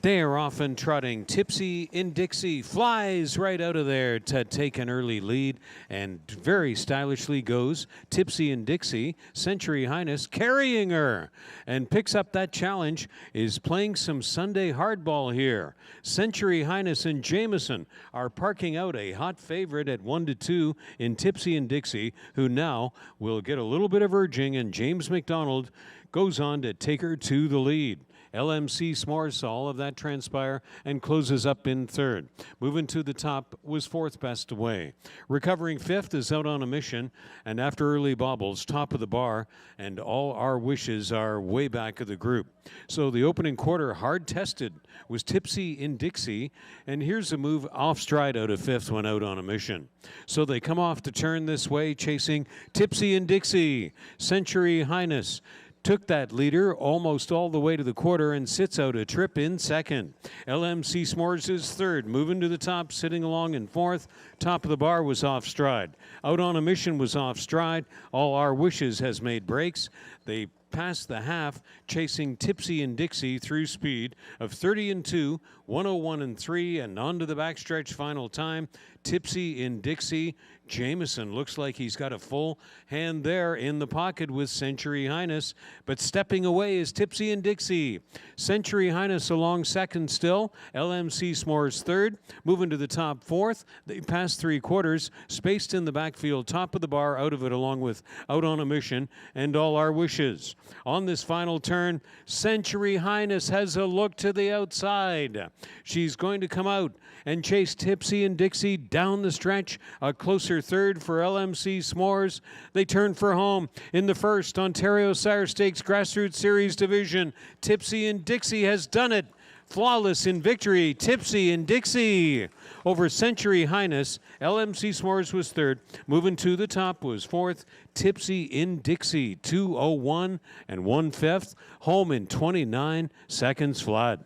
They are off and trotting. Tipsy in Dixie flies right out of there to take an early lead and very stylishly goes Tipsy in Dixie. Century Highness carrying her and picks up that challenge, is playing some Sunday hardball here. Century Highness and Jameson are parking out a hot favorite at 1-2 in Tipsy and Dixie, who now will get a little bit of urging, and James McDonald goes on to take her to the lead. LMC S'mores saw all of that transpire and closes up in third. Moving to the top was fourth best away. Recovering fifth is out on a mission, and after early bobbles, top of the bar, and All Our Wishes are way back of the group. So the opening quarter, hard tested, was Tipsy in Dixie, and here's a move off stride out of fifth when out on a mission. So they come off to turn this way, chasing Tipsy in Dixie. Century Highness took that leader almost all the way to the quarter and sits out a trip in second. LMC S'mores is third, moving to the top, sitting along in fourth. Top of the bar was off stride. Out on a mission was off stride. All Our Wishes has made breaks. They passed the half, chasing Tipsy and Dixie through speed of 30-2, 101-3, and on to the backstretch final time. Tipsy in Dixie. Jameson looks like he's got a full hand there in the pocket with Century Highness, but stepping away is Tipsy and Dixie. Century Highness along second still. LMC S'mores third, moving to the top fourth. They passed three quarters, spaced in the backfield, top of the bar, out of it along with Out on a Mission and All Our Wishes. On this final turn, Century Highness has a look to the outside. She's going to come out and chase Tipsy and Dixie down the stretch. A closer third for LMC S'mores. They turn for home in the first Ontario Sire Stakes Grassroots Series Division. Tipsy and Dixie has done it. Flawless in victory, Tipsy and Dixie over Century Highness. LMC S'mores was third. Moving to the top was fourth, Tipsy in Dixie, 2:01 and 1/5. Home in 29 seconds flat.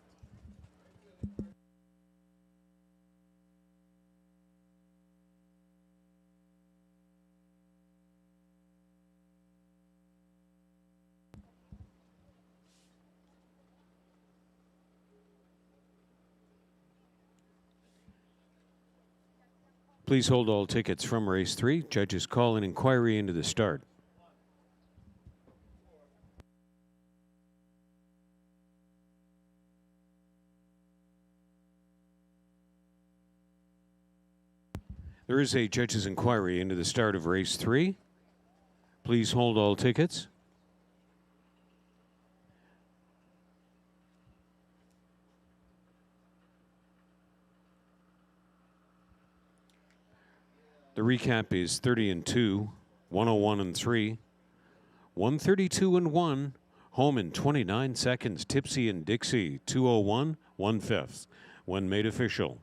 Please hold all tickets from race 3. Judges call an inquiry into the start. There is a judge's inquiry into the start of race 3. Please hold all tickets. The recap is 30-2, 101-3, 132-1, home in 29 seconds. Tipsy and Dixie, 2:01, 1/5, when made official.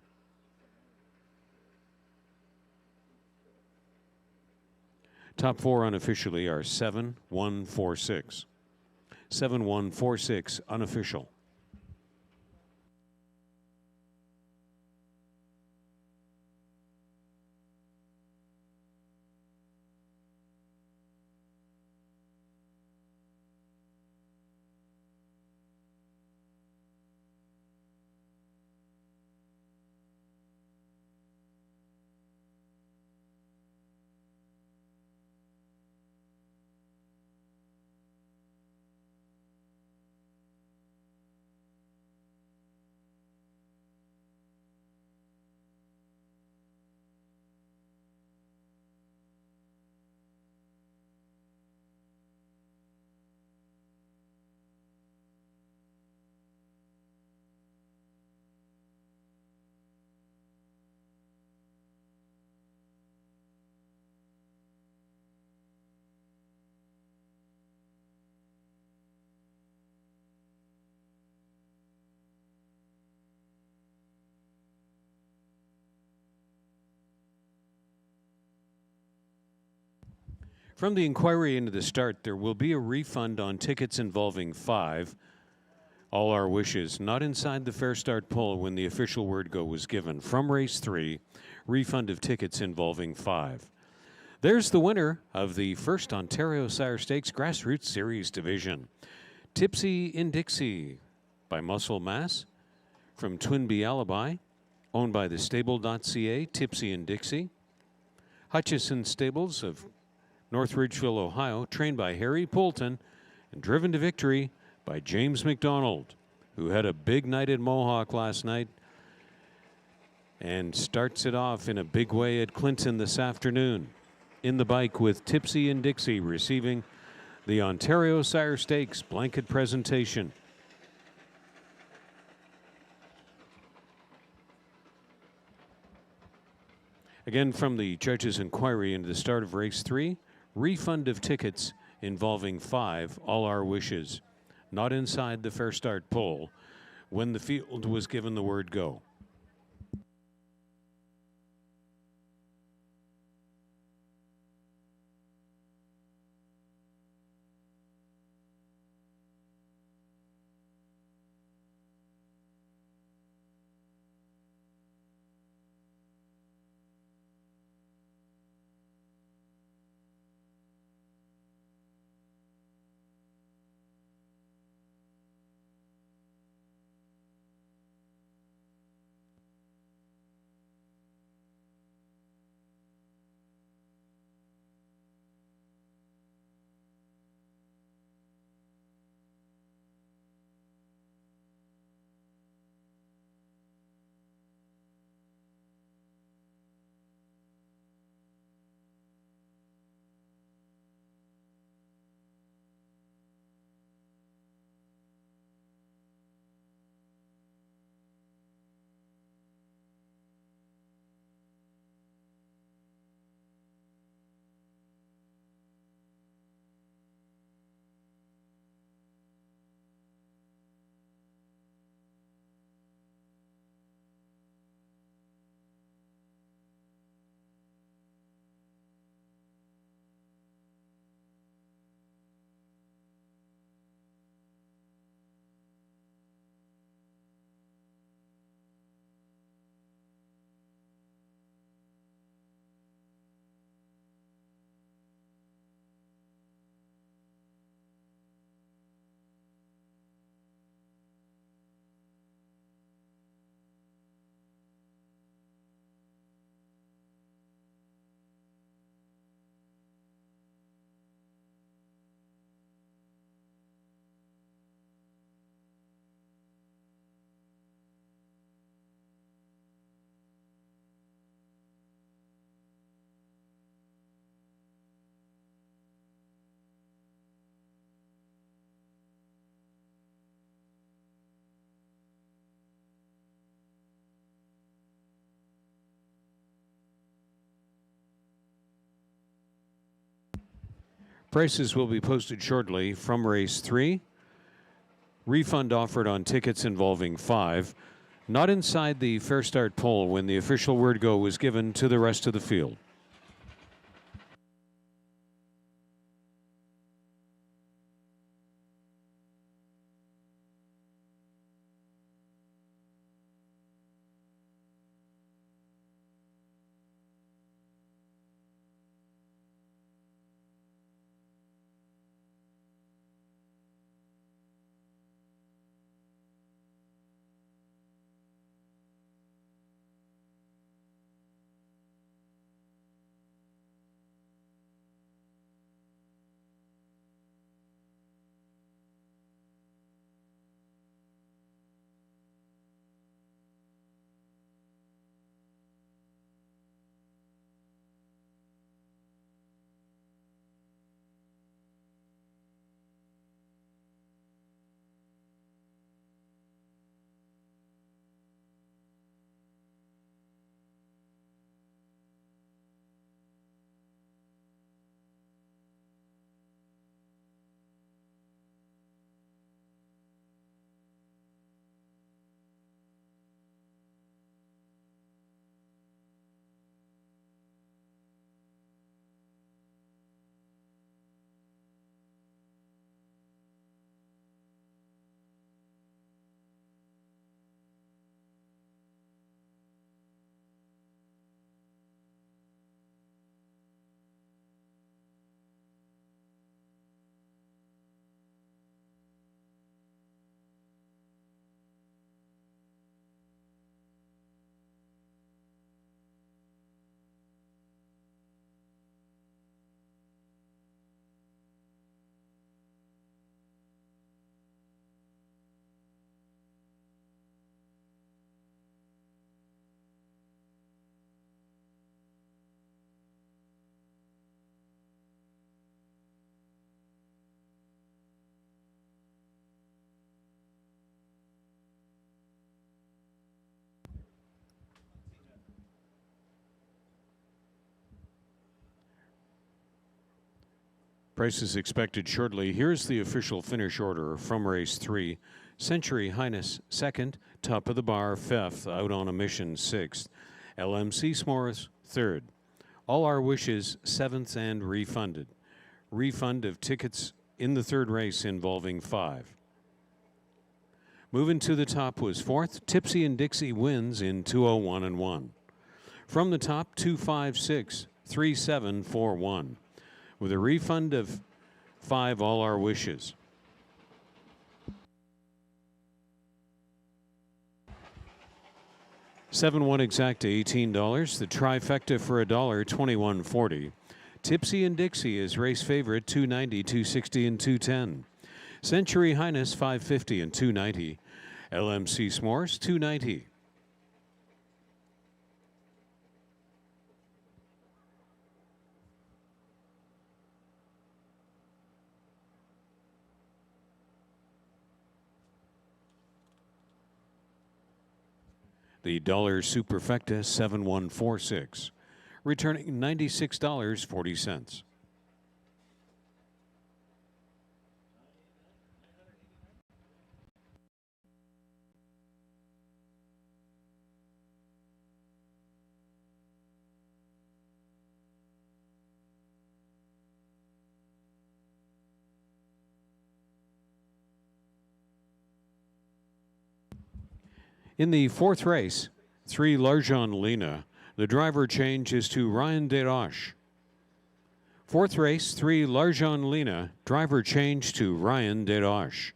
Top four unofficially are 7-1-4-6. 7-1-4-6 unofficial. From the inquiry into the start, there will be a refund on tickets involving 5. All Our Wishes, not inside the fair start pole when the official word go was given. From race 3, refund of tickets involving 5. There's the winner of the first Ontario Sire Stakes Grassroots Series division. Tipsy in Dixie by Muscle Mass from Twinbee Alibi, owned by the Stable.ca, Tipsy in Dixie. Hutchison Stables of North Ridgeville, Ohio, trained by Harry Poulton and driven to victory by James McDonald, who had a big night at Mohawk last night and starts it off in a big way at Clinton this afternoon. In the bike with Tipsy and Dixie receiving the Ontario Sire Stakes blanket presentation. Again, from the judge's inquiry into the start of race 3, refund of tickets involving 5, All Our Wishes, not inside the fair start pole when the field was given the word go. Prices will be posted shortly from race 3. Refund offered on tickets involving 5. Not inside the fair start pole when the official word go was given to the rest of the field. Price is expected shortly. Here's the official finish order from race 3. Century Highness, 2nd. Top of the Bar, 5th. Out on a Mission, 6th. LMC S'mores, 3rd. All Our Wishes, 7th and refunded. Refund of tickets in the 3rd race involving 5. Moving to the top was 4th. Tipsy and Dixie wins in 2:01 and 1. From the top, 256, 3741. With a refund of 5, All Our Wishes. $7-1 exact to $18. The trifecta for $1, $21.40. Tipsy and Dixie is race favorite, $2.90, $2.60, and $2.10. Century Highness, $5.50 and $2.90. LMC S'mores, $2.90. The dollar superfecta, 7146, returning $96.40. In the 4th race, 3 L'Argent Lena, the driver change is to Ryan Desroches. 4th race, 3 L'Argent Lena, driver change to Ryan Desroches.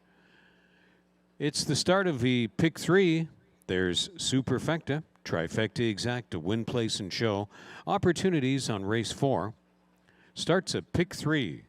It's the start of the pick 3. There's superfecta, trifecta exacta, win, place, and show. Opportunities on race 4. Starts at pick 3.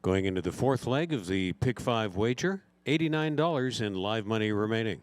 Going into the fourth leg of the Pick 5 wager, $89 in live money remaining.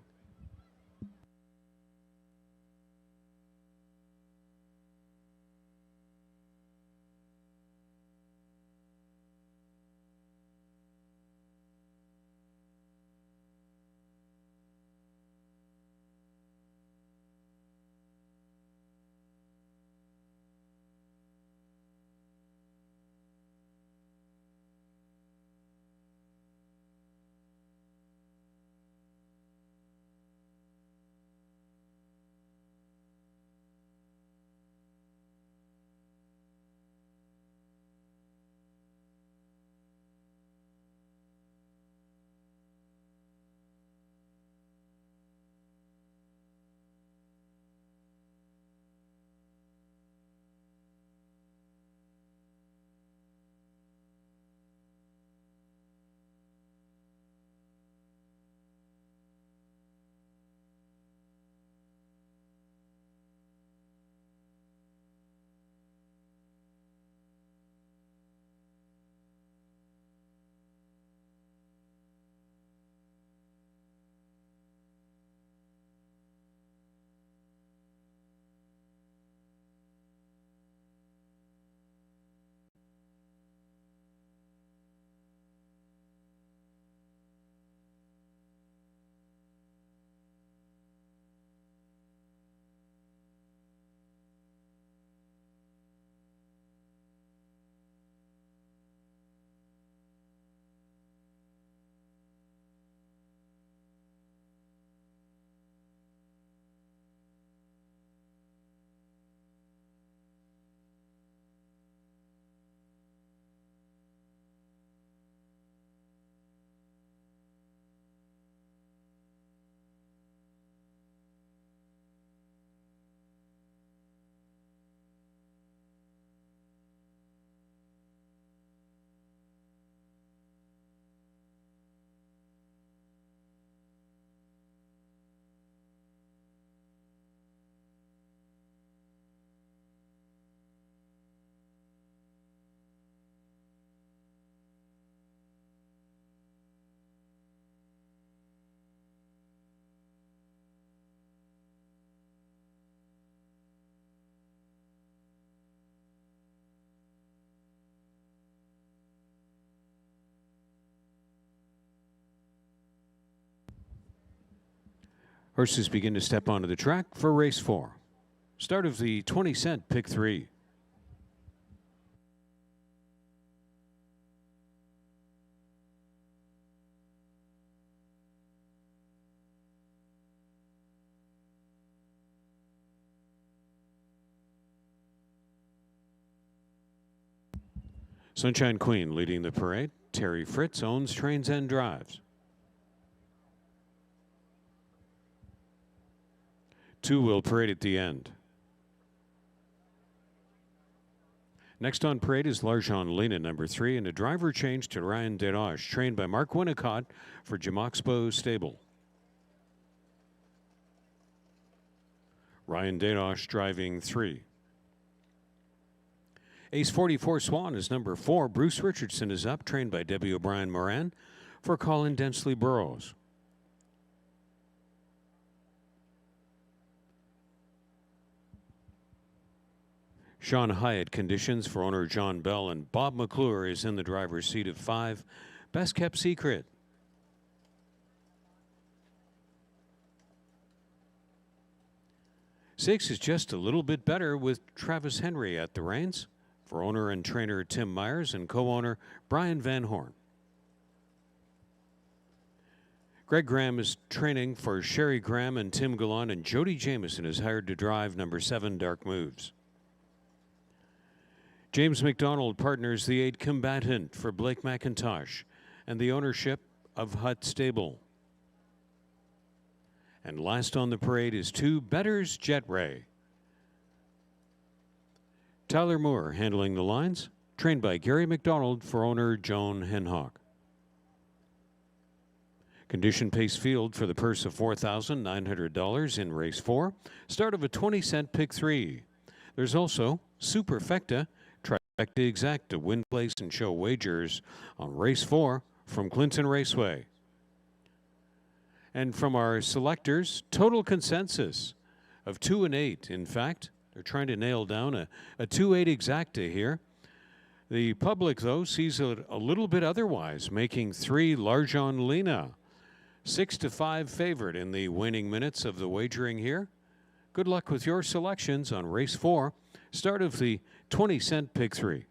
Horses begin to step onto the track for race 4. Start of the 20-cent Pick 3. Sunshine Queen leading the parade. Terry Fritz owns, trains, and drives. 2 will parade at the end. Next on parade is Larjon Lena, number 3, and a driver change to Ryan Dedosh, trained by Mark Winnicott for Jamoxpo Stable. Ryan Dedosh driving 3. Ace 44 Swan is number 4. Bruce Richardson is up, trained by Debbie O'Brien Moran for Colin Densley Burrows. Sean Hyatt conditions for owner John Bell, and Bob McClure is in the driver's seat of 5. Best Kept Secret. Six is just a little bit better with Travis Henry at the reins for owner and trainer Tim Myers and co-owner Brian Van Horn. Greg Graham is training for Sherry Graham and Tim Gallant, and Jody Jamieson is hired to drive number 7 Dark Moves. James McDonald partners the 8 Combatant for Blake McIntosh and the ownership of Hutt Stable. And last on the parade is 2 Better's Jet Ray. Tyler Moore handling the lines, trained by Gary McDonald for owner Joan Henhock. Condition pace field for the purse of $4,900 in race 4. Start of a 20-cent Pick 3. There's also Superfecta. exact to win, place, and show wagers on race 4 from Clinton Raceway. And from our selectors, total consensus of 2 and 8. In fact, they're trying to nail down a 2-8 exacta here. The public, though, sees it a little bit otherwise, making 3 Larjon Lena 6-5 favorite in the waning minutes of the wagering here. Good luck with your selections on race 4, start of the 20-cent pick 3.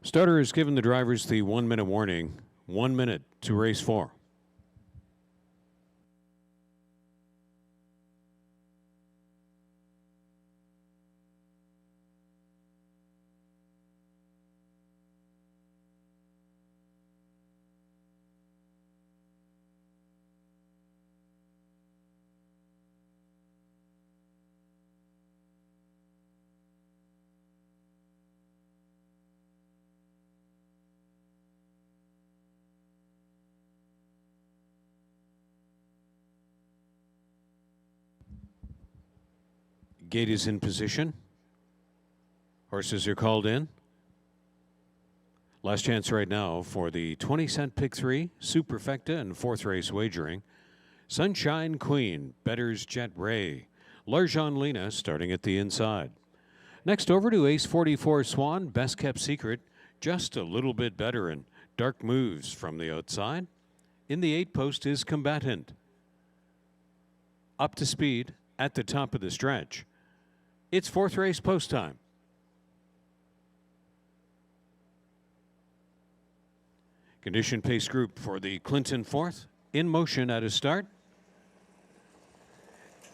Starter has given the drivers the 1-minute warning. 1 minute to race 4. Gate is in position. Horses are called in. Last chance right now for the 20-cent pick 3, Superfecta and 4th race wagering. Sunshine Queen, Better's Jet Ray, Larjon Lena starting at the inside. Next over to Ace 44 Swan, Best Kept Secret, just a little bit better and dark moves from the outside. In the 8 post is Combatant. Up to speed at the top of the stretch. It's 4th race post time. Condition pace group for the Clinton 4th in motion at a start.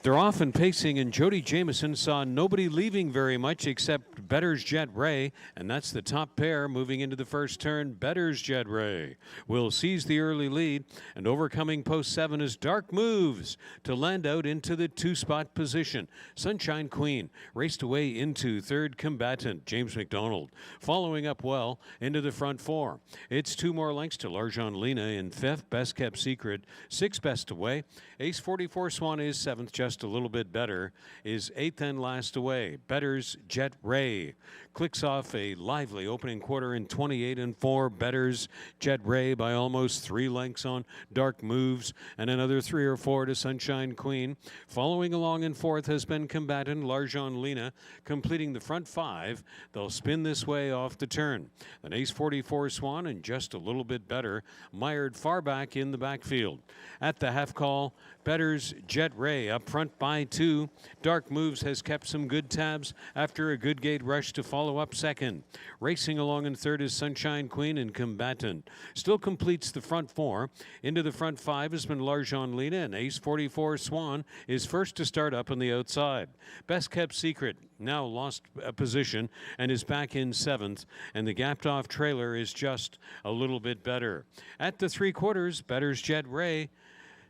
They're off and pacing, and Jody Jameson saw nobody leaving very much except Better's Jet Ray, and that's the top pair moving into the first turn. Better's Jet Ray will seize the early lead, and overcoming post 7 is Dark Moves to land out into the 2-spot position. Sunshine Queen raced away into third. Combatant, James McDonald, following up well into the front 4. It's 2 more lengths to Larjon Lena in 5th. Best Kept Secret 6th best away. Ace 44 Swan is 7th, just a little bit better, is 8th and last away. Better's Jet Ray clicks off a lively opening quarter in 28 and 4. Better's Jet Ray by almost 3 lengths on Dark Moves, and another 3 or 4 to Sunshine Queen. Following along in 4th has been Combatant, Larjon Lena, completing the front 5. They'll spin this way off the turn. An Ace 44 Swan and just a little bit better, mired far back in the backfield. At the half call, Better's Jet Ray up front by 2. Dark Moves has kept some good tabs after a good gate rush to follow up second. Racing along in 3rd is Sunshine Queen, and Combatant still completes the front 4. Into the front 5 has been Larjon Lena, and Ace 44 Swan is first to start up on the outside. Best Kept Secret now lost a position and is back in 7th, and the gapped off trailer is just a little bit better. At the 3/4, Better's Jet Ray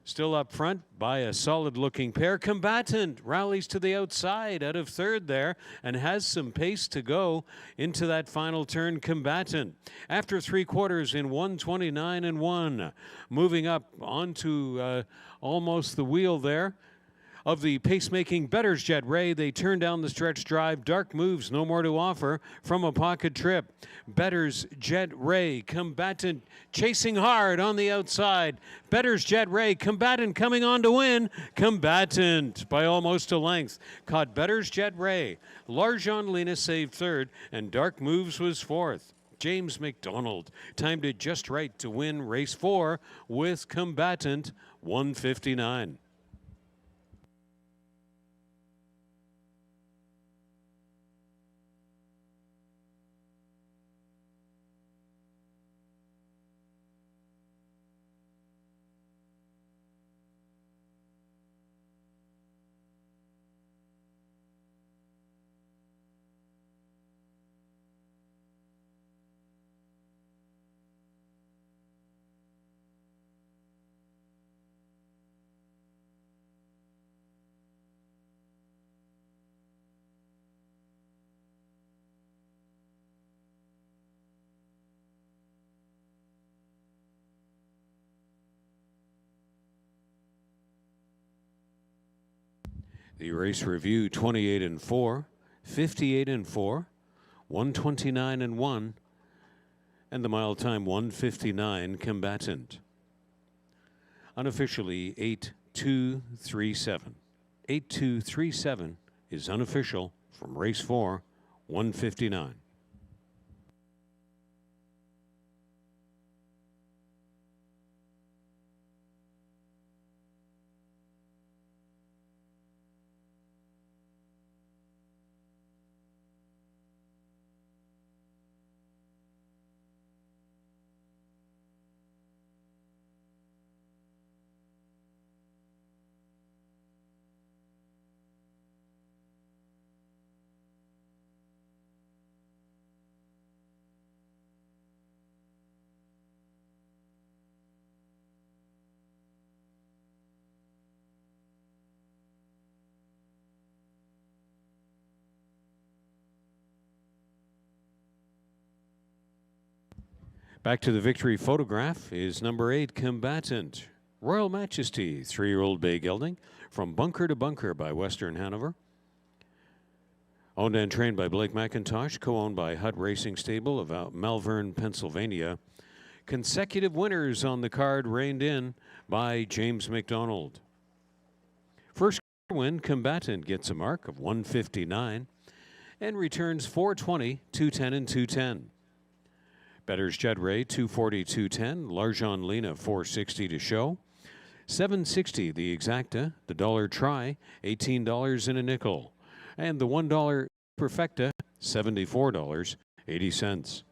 still up front by a solid-looking pair. Combatant rallies to the outside out of 3rd there and has some pace to go into that final turn. Combatant, after 3/4 in 1:29 and 1, moving up onto almost the wheel there of the pacemaking Better's Jet Ray. They turn down the stretch drive. Dark Moves, no more to offer from a pocket trip. Better's Jet Ray, Combatant chasing hard on the outside. Better's Jet Ray, Combatant coming on to win. Combatant by almost a length caught Better's Jet Ray. Larjon Lena saved 3rd, and Dark Moves was 4th. James McDonald timed it just right to win race 4 with Combatant 159. The race review: 28 and 4, 58 and 4, 129 and 1, and the mile time 1:59. Combatant. Unofficially 8-2-3-7. 8-2-3-7 is unofficial from race 4, 1:59. Back to the victory photograph is number 8, Combatant. Royal Majesty, 3-year-old bay gelding from Bunker to Bunker by Western Hanover. Owned and trained by Blake McIntosh, co-owned by Hutt Racing Stable of Malvern, Pennsylvania. Consecutive winners on the card reined in by James McDonald. First win, Combatant gets a mark of 159 and returns 420, 210, and 210. Better's Jet Ray, 240, 210. Larjon Lena, 460 to show. 760 the exacta, the dollar try, $18 and a nickel. And the $1 perfecta, $74.80.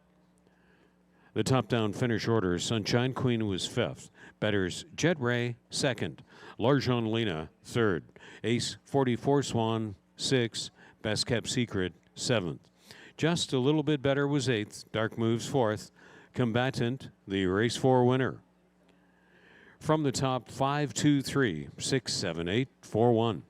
The top-down finish order: Sunshine Queen was 5th. Better's Jet Ray, second. Larjon Lena, third. Ace 44 Swan, sixth. Best Kept Secret, seventh. Just a little bit better was eighth. Dark Moves, fourth. Combatant, the race 4 winner. From the top, 5, 2, 3, 6, 7, 8, 4, 1.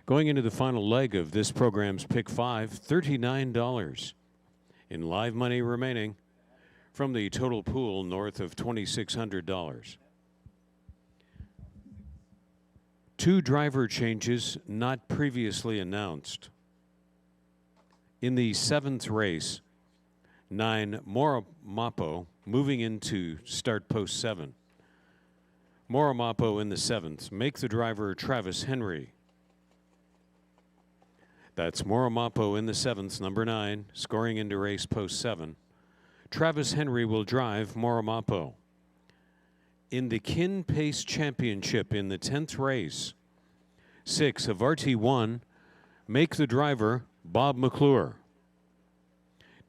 Going into the final leg of this program's Pick 5, $39 in live money remaining from the total pool north of $2,600. 2 driver changes not previously announced. In the 7th race, 9 Moramapo moving into start post 7. Moramapo in the 7th. Make the driver Travis Henry. That's Moramapo in the 7th, number 9, scoring into race post 7. Travis Henry will drive Moramapo. In the Kin Pace Championship in the 10th race, 6 of RT1, make the driver Bob McClure.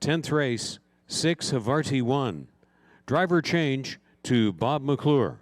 10th race, 6 of RT1, driver change to Bob McClure.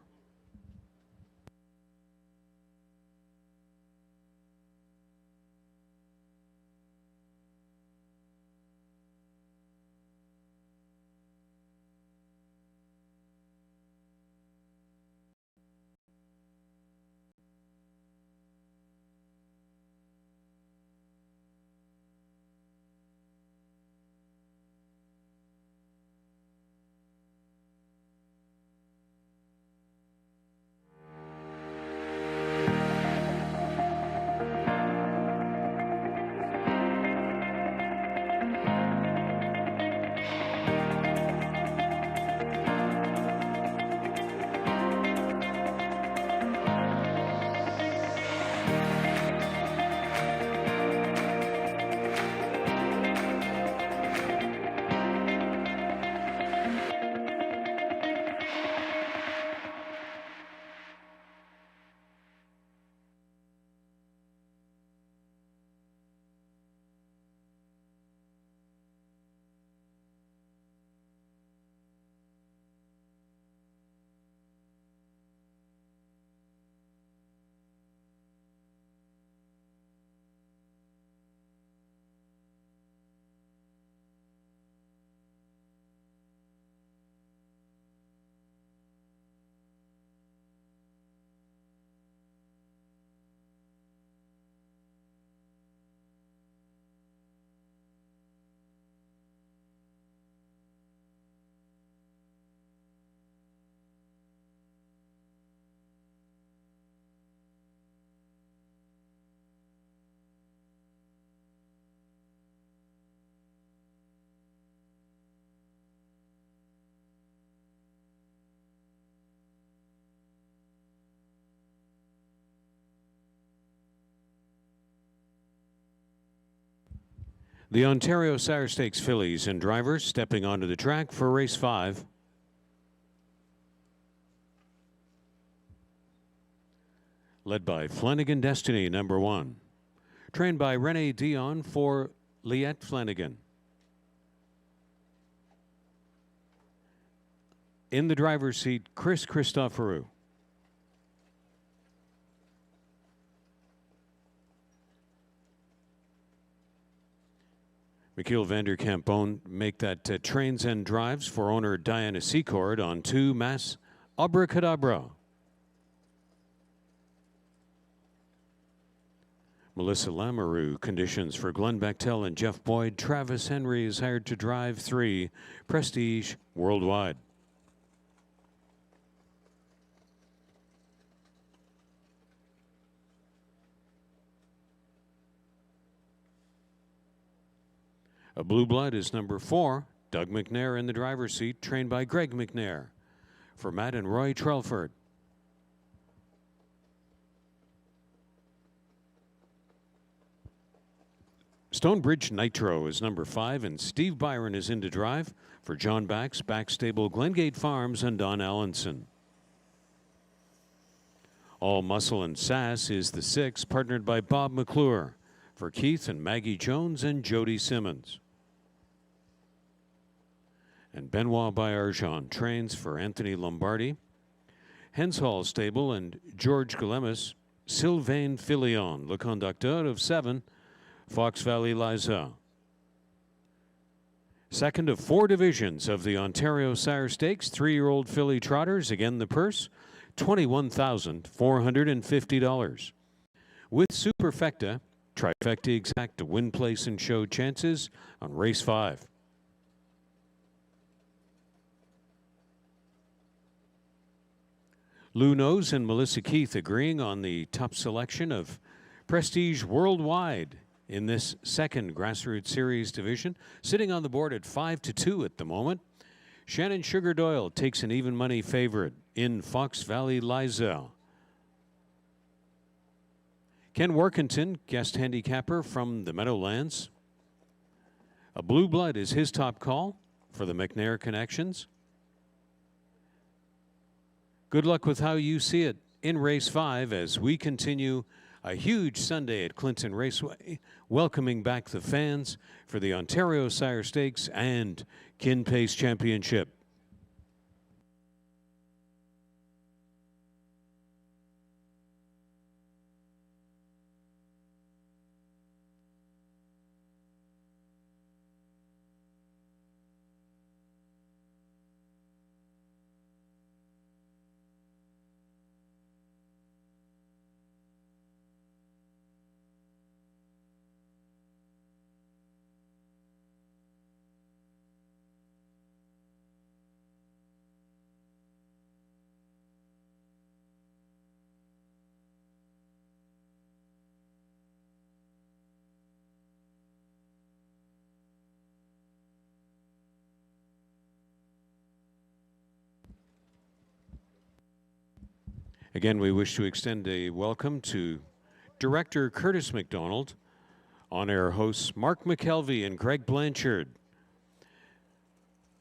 The Ontario Sire Stakes fillies and drivers stepping onto the track for race 5. Led by Flanagan Destiny, number 1. Trained by Rene Dion for Liette Flanagan. In the driver's seat, Chris Christoforou. Michiel van der Kampon make that trains and drives for owner Diana Secord on 2 Mass Abracadabra. Melissa Lamoureux conditions for Glenn Bechtel and Jeff Boyd. Travis Henry is hired to drive 3 Prestige Worldwide. A Blue Blood is number 4, Doug McNair in the driver's seat, trained by Greg McNair for Matt and Roy Trelford. Stonebridge Nitro is number 5, and Steve Byron is in to drive for John Bax, Backstable, Glengate Farms, and Don Allenson. All Muscle and Sass is the 6, partnered by Bob McClure for Keith and Maggie Jones and Jody Simmons. And Benoit Bayarjon trains for Anthony Lombardi. Henshaw Stable and George Galemis, Sylvain Filion, le conducteur of 7, Fox Valley Liza. Second of 4 divisions of the Ontario Sire Stakes, 3-year-old filly trotters. Again, the purse, $21,450. With Superfecta, Trifecta Exact to win, place, and show chances on race 5. Lou Nose and Melissa Keith agreeing on the top selection of Prestige Worldwide in this second Grassroots Series division, sitting on the board at 5-2 at the moment. Shannon Sugar Doyle takes an even money favorite in Fox Valley Liza. Ken Workington, guest handicapper from the Meadowlands. A Blue Blood is his top call for the McNair Connections. Good luck with how you see it in race 5 as we continue a huge Sunday at Clinton Raceway, welcoming back the fans for the Ontario Sire Stakes and Kin Pace Championship. Again, we wish to extend a welcome to Director Curtis McDonald, on-air hosts Mark McKelvey and Greg Blanchard,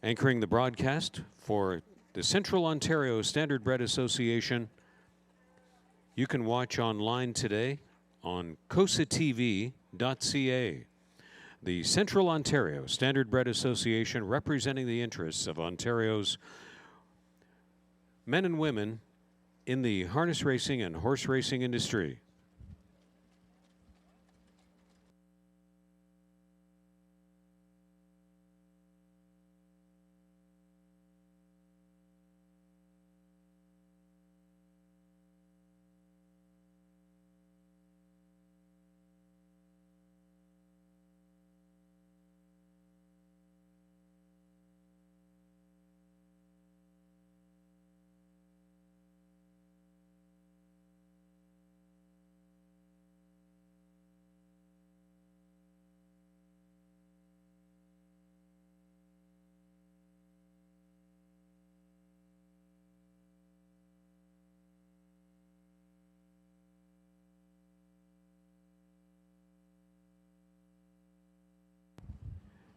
anchoring the broadcast for the Central Ontario Standardbred Association. You can watch online today on cosatv.ca. The Central Ontario Standardbred Association, representing the interests of Ontario's men and women in the harness racing and horse racing industry.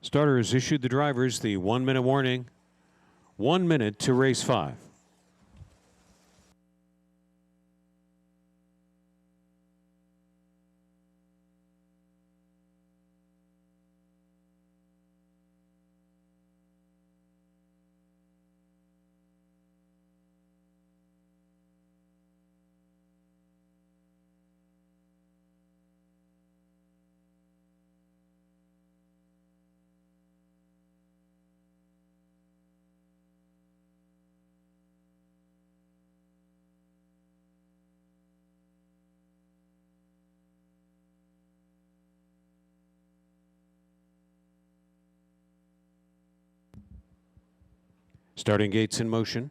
Starter has issued the drivers the 1 minute warning. 1 minute to race 5. Starting gates in motion.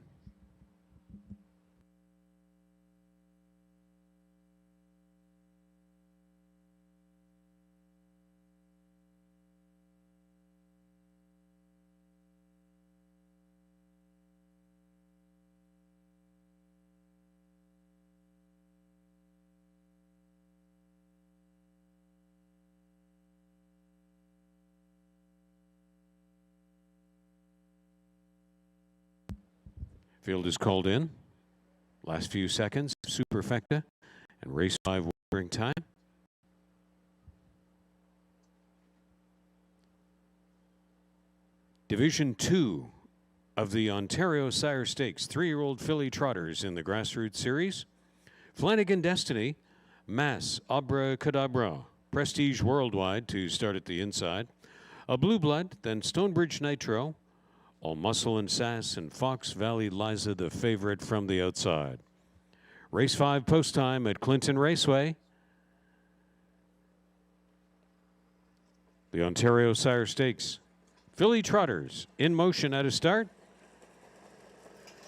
Field is called in. Last few seconds, superfecta, and race 5 watering time. Division 2 of the Ontario Sire Stakes, 3-year-old filly trotters in the Grassroots Series. Flanagan Destiny, Mass Abracadabra, Prestige Worldwide to start at the inside. A Blue Blood, then Stonebridge Nitro, All Muscle and Sass, and Fox Valley Liza, the favorite from the outside. Race 5 post time at Clinton Raceway. The Ontario Sire Stakes. Filly trotters in motion at a start.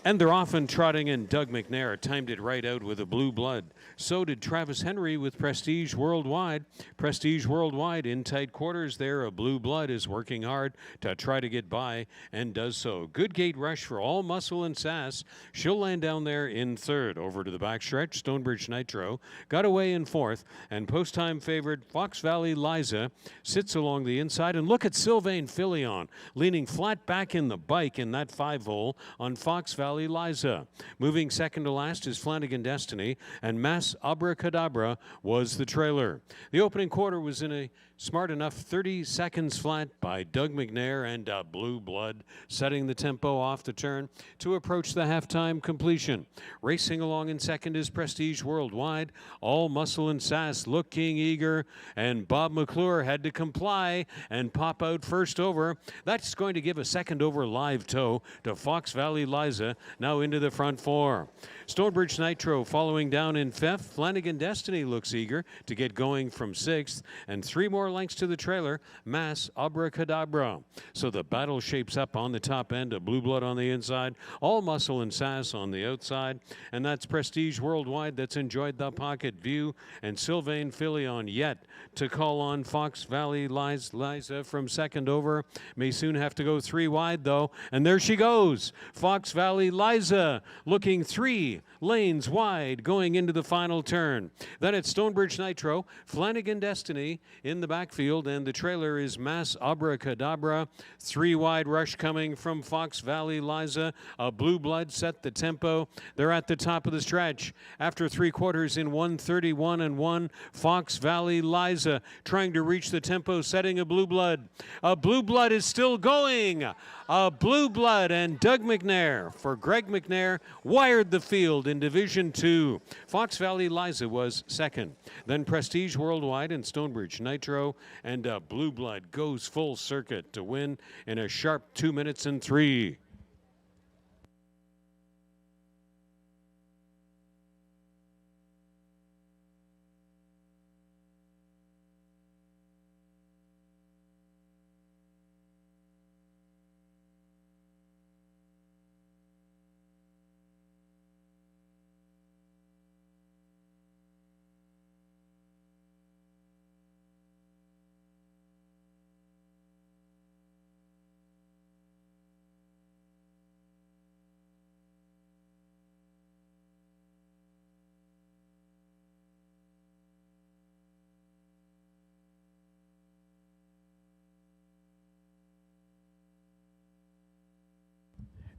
And they're often trotting, and Doug McNair timed it right out with a Blue Blood. So did Travis Henry with Prestige Worldwide. Prestige Worldwide in tight quarters there. A Blue Blood is working hard to try to get by and does so. Good gate rush for All Muscle and Sass. She'll land down there in third. Over to the backstretch, Stonebridge Nitro got away in fourth, and post-time favorite Fox Valley Liza sits along the inside. And look at Sylvain Filion leaning flat back in the bike in that 5-hole on Fox Valley Liza. Moving second to last is Flanagan Destiny, and Mass Abracadabra was the trailer. The opening quarter was in a smart enough 30 seconds flat by Doug McNair, and Blue Blood setting the tempo off the turn to approach the halftime completion. Racing along in second is Prestige Worldwide. All Muscle and Sass looking eager, and Bob McClure had to comply and pop out first over. That's going to give a second over live toe to Fox Valley Liza, now into the front 4. Stonebridge Nitro following down in 5th. Flanagan Destiny looks eager to get going from 6th, and 3 more lengths to the trailer, Mass Abracadabra. So the battle shapes up on the top end. A Blue Blood on the inside, All Muscle and Sass on the outside, and that's Prestige Worldwide that's enjoyed the pocket view, and Sylvain Filion yet to call on Fox Valley Liza from second over. May soon have to go 3 wide though, and there she goes. Fox Valley Liza looking 3 lanes wide going into the final turn. Then it's Stonebridge Nitro, Flanagan Destiny in the backfield, and the trailer is Mass Abracadabra. 3 wide rush coming from Fox Valley Liza. A Blue Blood set the tempo. They're at the top of the stretch. After 3 quarters in 1:31 and 1, Fox Valley Liza trying to reach the tempo, setting a Blue Blood. A Blue Blood is still going. A Blue Blood, and Doug McNair for Greg McNair wired the field in Division 2. Fox Valley Liza was second. Then Prestige Worldwide and Stonebridge Nitro, and Blue Blood goes full circuit to win in a sharp 2 minutes and 3.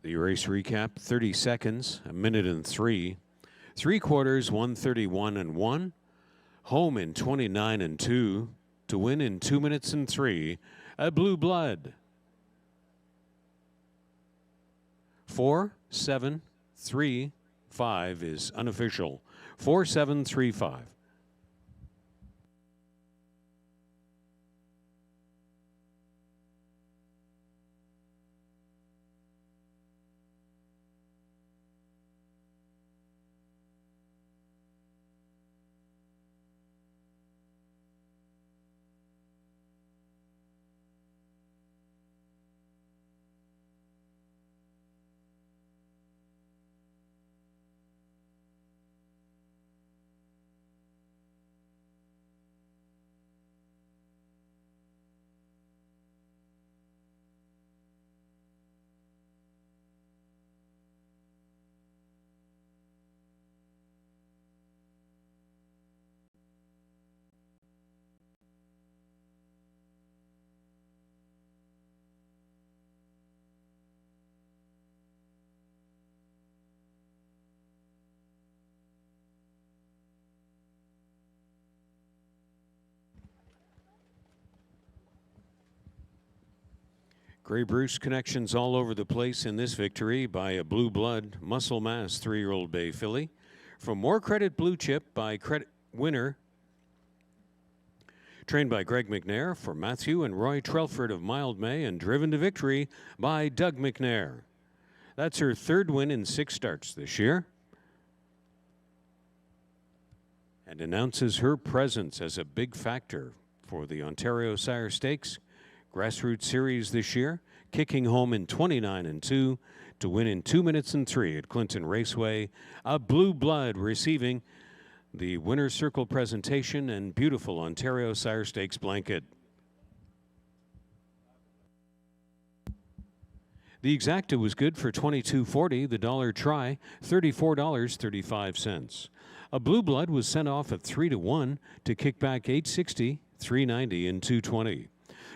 The race recap, 30 seconds, a minute and 3. 3/4, 131 and 1. Home in 29 and 2. To win in 2 minutes and 3. A Blue Blood. 4-7-3-5 is unofficial. 4-7-3-5. Grey Bruce connections all over the place in this victory by a Blue Blood Muscle Mass 3-year-old bay filly. From More Credit Blue Chip by Credit Winner, trained by Greg McNair, for Matthew and Roy Trelford of Mild May, and driven to victory by Doug McNair. That's her 3rd win in 6 starts this year, and announces her presence as a big factor for the Ontario Sire Stakes Grassroots Series this year, kicking home in 29 and 2 to win in 2 minutes and 3 at Clinton Raceway. A Blue Blood receiving the Winner's Circle presentation and beautiful Ontario Sire Stakes blanket. The exacta was good for $22.40. The dollar try, $34.35. A Blue Blood was sent off at 3-1 to kick back $8.60, $3.90, and $2.20.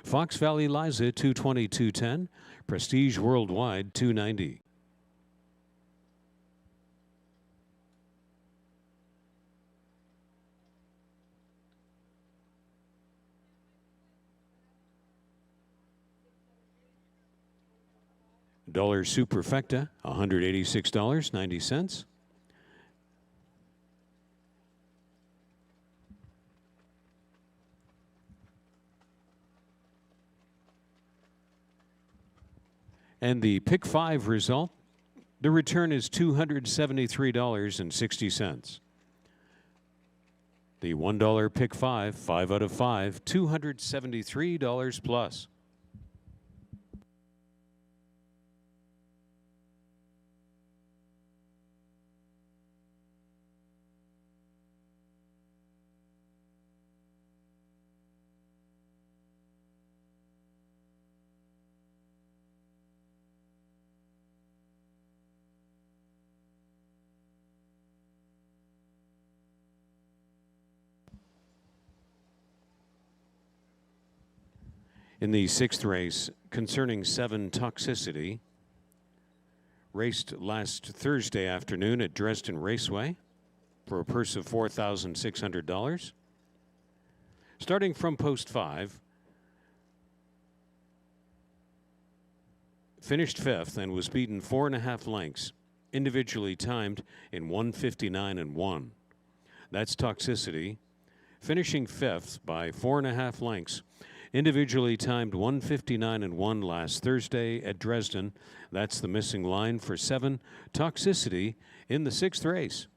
Fox Valley Liza, $2.20, $2.10. Prestige Worldwide, $2.90. Dollar Superfecta, $186.90. And the pick 5 result, the return is $273.60. The $1 pick 5, 5 out of 5, $273 plus. In the 6th race, concerning 7 Toxicity, raced last Thursday afternoon at Dresden Raceway for a purse of $4,600. Starting from post 5, finished 5th and was beaten 4.5 lengths, individually timed in 1:59 and 1. That's Toxicity, finishing 5th by 4.5 lengths. Individually timed 1:59 and 1 last Thursday at Dresden. That's the missing line for 7 Toxicity in the 6th race.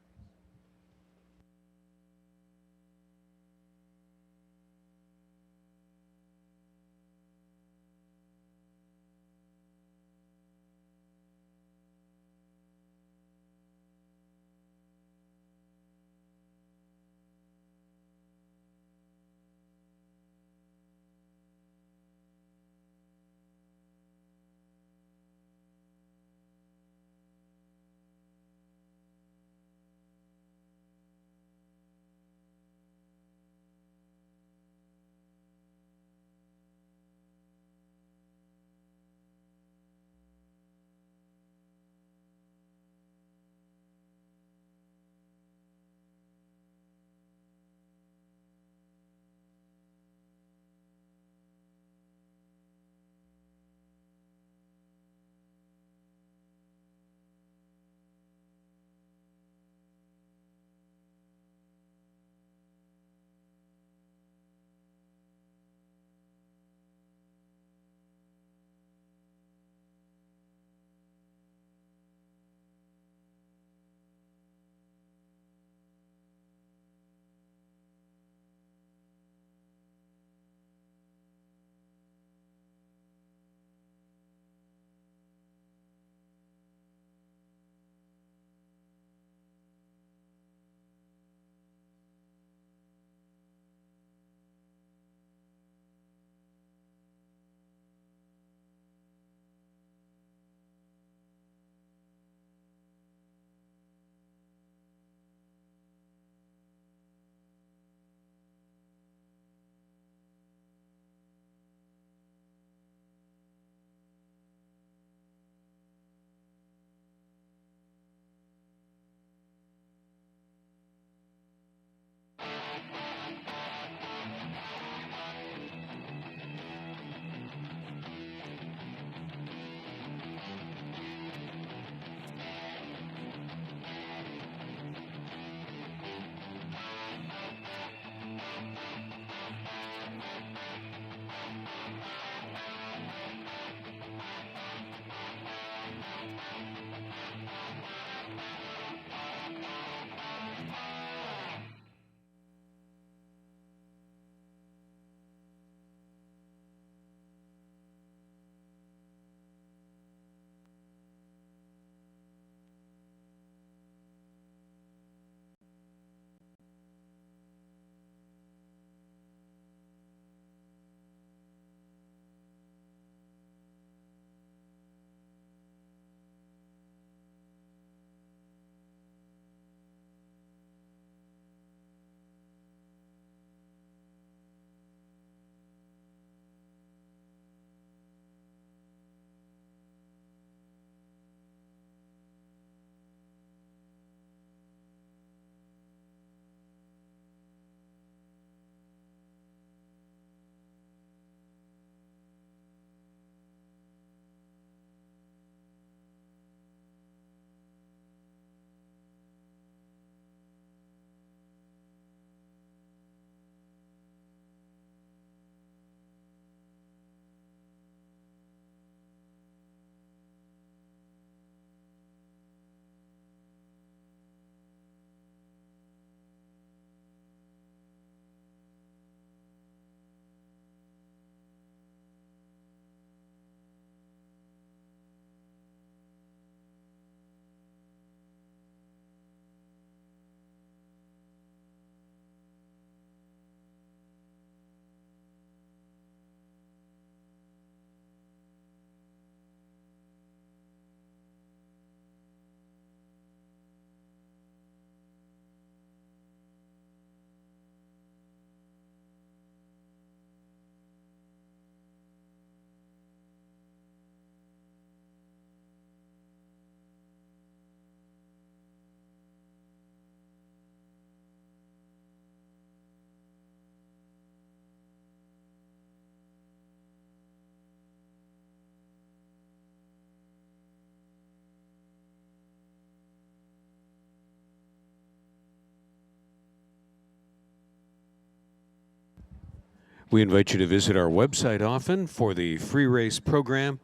We invite you to visit our website often for the free race program,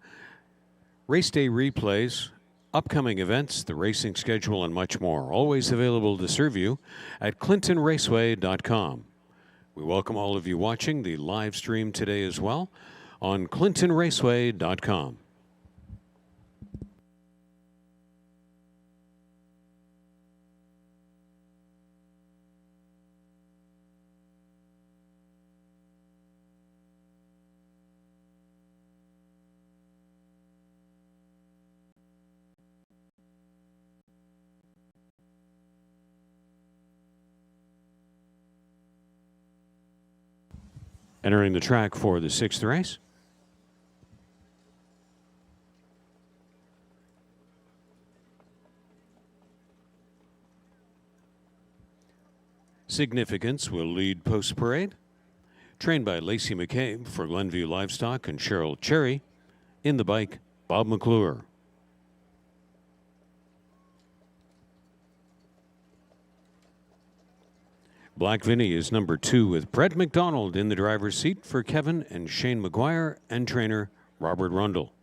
race day replays, upcoming events, the racing schedule, and much more. Always available to serve you at clintonraceway.com. We welcome all of you watching the live stream today as well on clintonraceway.com. Entering the track for the 6th race. Significance will lead post-parade. Trained by Lacey McCabe for Glenview Livestock and Cheryl Cherry. In the bike, Bob McClure. Black Vinny is number 2 with Brett McDonald in the driver's seat for Kevin and Shane McGuire and trainer Robert Rundle.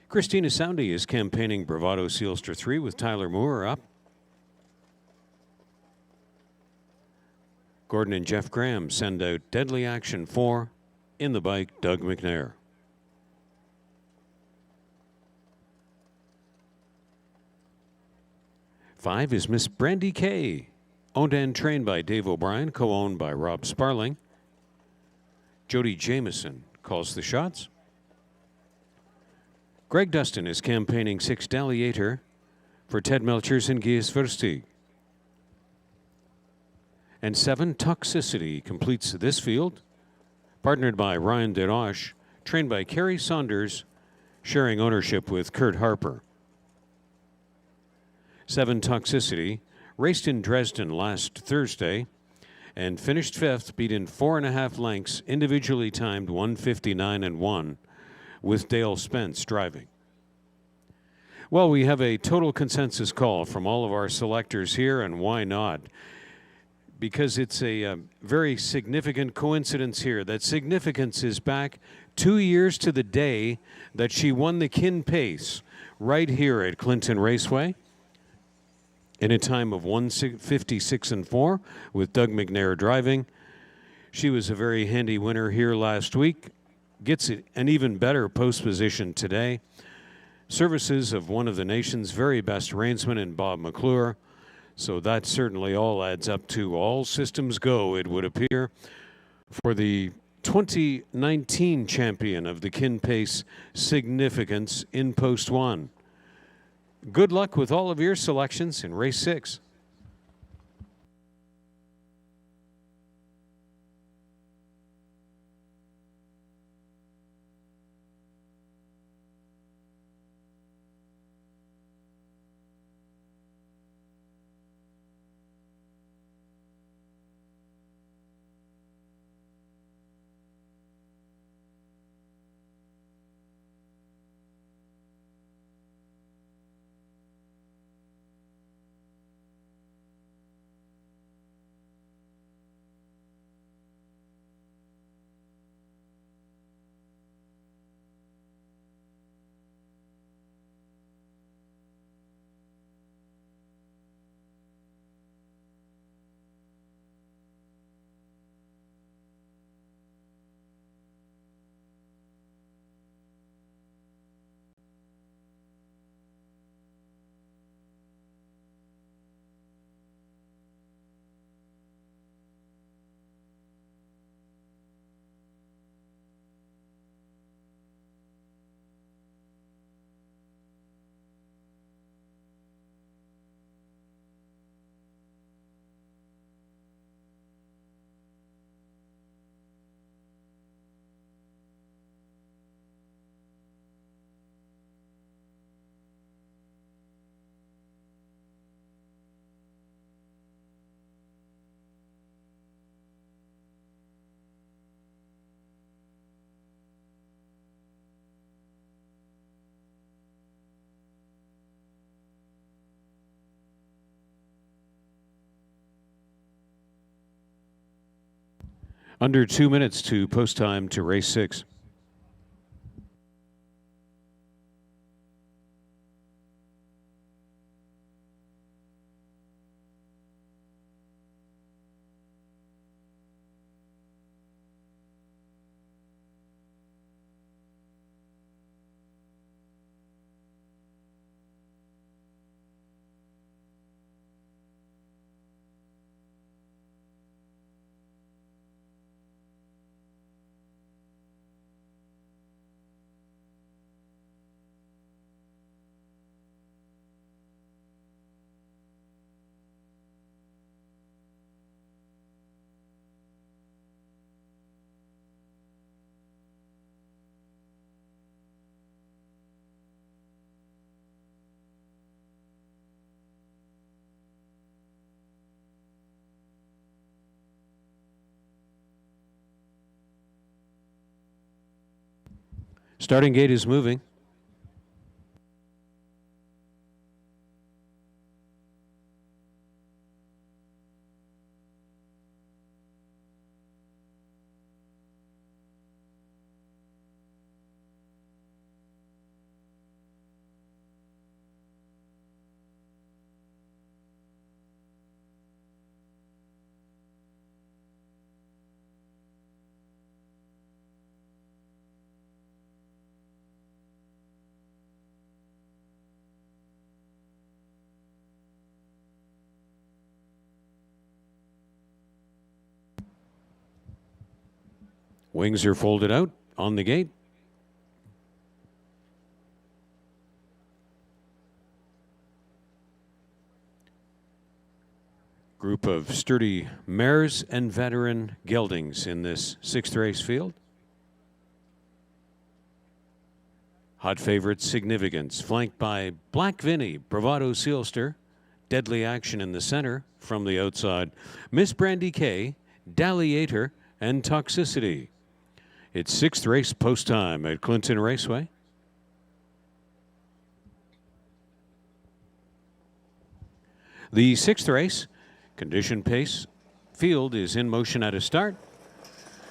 Christina Soundy is campaigning Bravado Sealster 3 with Tyler Moore up. Gordon and Jeff Graham send out Deadly Action 4. In the bike, Doug McNair. Five is Miss Brandy Kay, owned and trained by Dave O'Brien, co-owned by Rob Sparling. Jody Jameson calls the shots. Greg Dustin is campaigning 6 Dalliator for Ted Melchers and Gies Versteeg. And 7 Toxicity completes this field, partnered by Ryan DeRoche, trained by Kerry Saunders, sharing ownership with Kurt Harper. 7 Toxicity raced in Dresden last Thursday and finished 5th, beat in 4.5 lengths, individually timed 1:59.1, with Dale Spence driving. Well, we have a total consensus call from all of our selectors here, and why not? Because it's a very significant coincidence here. That significance is back 2 years to the day that she won the Kin Pace right here at Clinton Raceway in a time of 1:56.4 with Doug McNair driving. She was a very handy winner here last week. Gets an even better post position today. Services of one of the nation's very best reinsmen in Bob McClure. So that certainly all adds up to all systems go, it would appear, for the 2019 champion of the Kin Pace Significance in Post 1. Good luck with all of your selections in race 6. Under 2 minutes to post time to race 6. Starting gate is moving. Wings are folded out on the gate. Group of sturdy mares and veteran geldings in this 6th race field. Hot favorite Significance, flanked by Black Vinny, Bravado Sealster, Deadly Action in the center from the outside, Miss Brandy K, Dalliator, and Toxicity. It's 6th race post time at Clinton Raceway. The 6th race, condition pace field is in motion at a start.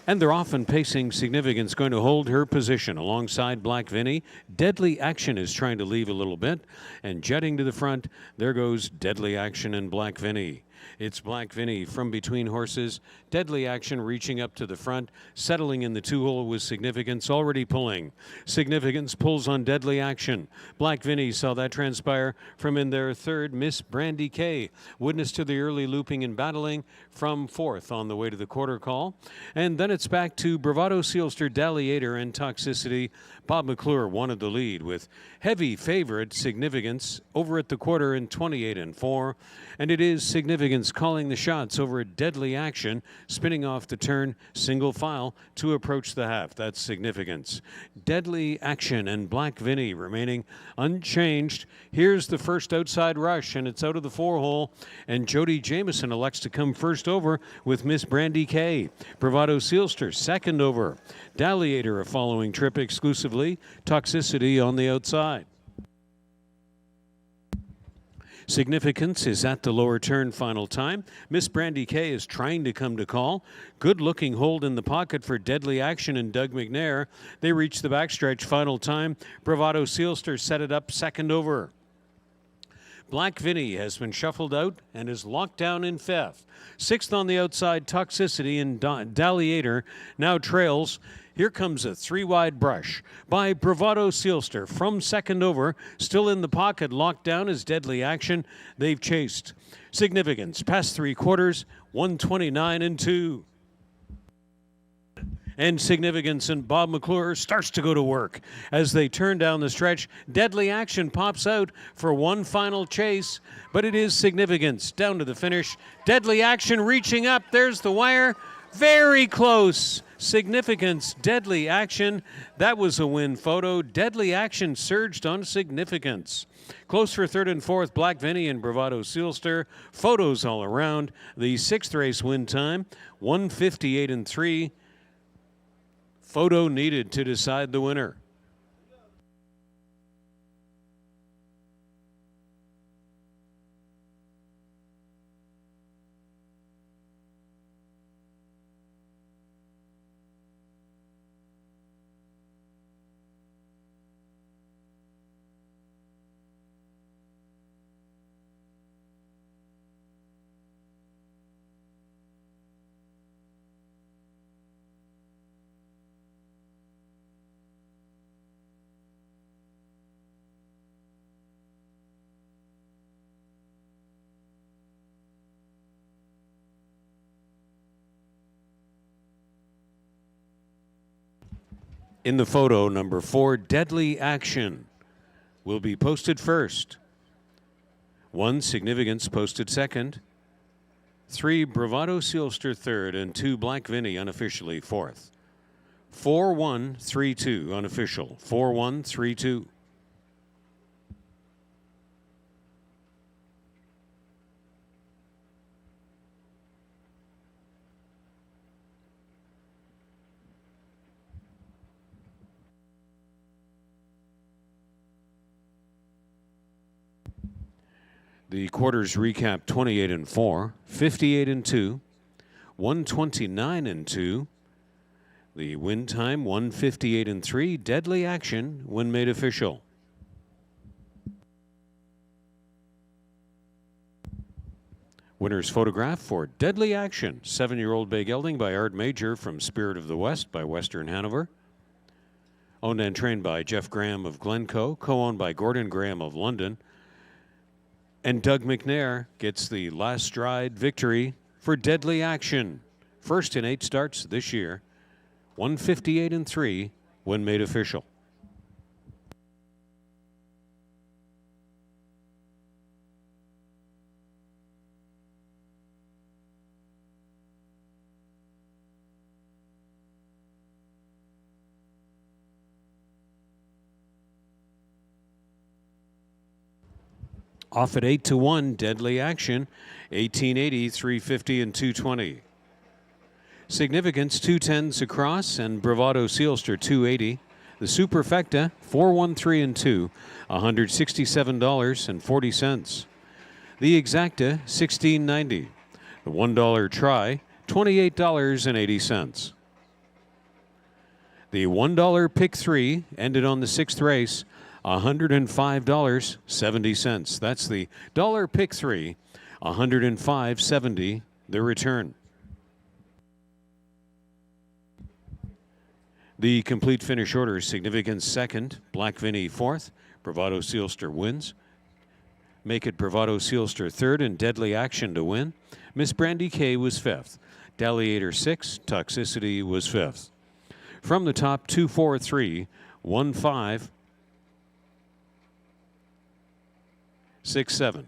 And they're often pacing Significance, going to hold her position alongside Black Vinny. Deadly Action is trying to leave a little bit. And jetting to the front, there goes Deadly Action and Black Vinny. It's Black Vinny from between horses. Deadly Action reaching up to the front, settling in the 2-hole with Significance, already pulling. Significance pulls on Deadly Action. Black Vinny saw that transpire from in their 3rd, Miss Brandy K. Witness to the early looping and battling from 4th on the way to the quarter call. And then it's back to Bravado Sealster, Dalliator, and Toxicity. Bob McClure wanted the lead with heavy favorite Significance over at the quarter in 28-4. And it is Significance calling the shots over a Deadly Action, spinning off the turn, single file to approach the half. That's Significance. Deadly Action and Black Vinny remaining unchanged. Here's the first outside rush, and it's out of the 4-hole. And Jody Jameson elects to come first over with Miss Brandy K. Bravado Sealster second over. Dalliator a following trip exclusively. Toxicity on the outside. Significance is at the lower turn final time. Miss Brandy K is trying to come to call. Good looking hold in the pocket for Deadly Action and Doug McNair. They reach the backstretch final time. Bravado Sealster set it up second over. Black Vinny has been shuffled out and is locked down in 5th. 6th on the outside, Toxicity, and Dalliator now trails. Here comes a 3-wide brush by Bravado Sealster from second over. Still in the pocket, locked down is Deadly Action. They've chased Significance past 3/4, 129-2. And Significance and Bob McClure starts to go to work. As they turn down the stretch, Deadly Action pops out for one final chase, but it is Significance down to the finish. Deadly Action reaching up. There's the wire. Very close. Significance, Deadly Action. That was a win photo. Deadly Action surged on Significance. Close for 3rd and 4th, Black Vinny and Bravado Sealster. Photos all around. The 6th race win time, 1:58-3. Photo needed to decide the winner. In the photo, number 4, Deadly Action, will be posted first. 1, Significance, posted second. 3, Bravado Sealster third, and 2, Black Vinny unofficially fourth. 4-1-3-2 unofficial. 4-1-3-2. The quarters recap: 28-4, 58-2, 129-2. The win time 158-3. Deadly Action when made official. Winner's photograph for Deadly Action, 7-year-old bay gelding by Art Major from Spirit of the West by Western Hanover. Owned and trained by Jeff Graham of Glencoe, co-owned by Gordon Graham of London. And Doug McNair gets the last stride victory for Deadly Action. First in 8 starts this year. 158-3 when made official. Off at 8-1, Deadly Action, 1880, 350, and 220. Significance, 210s across, and Bravado Sealster, 280. The Superfecta, 4-1-3-2, $167.40. The Exacta, $16.90. The $1 try, $28.80. The $1 pick 3 ended on the 6th race, $105.70. That's the dollar pick 3, $105.70, the return. The complete finish order: Significance second, Black Vinny fourth, Bravado Sealster wins. Make It Bravado Sealster third, and Deadly Action to win. Miss Brandy K was fifth. Dalliator 6, Toxicity was fifth. From the top, 2-4-3, 1-5, 6-7.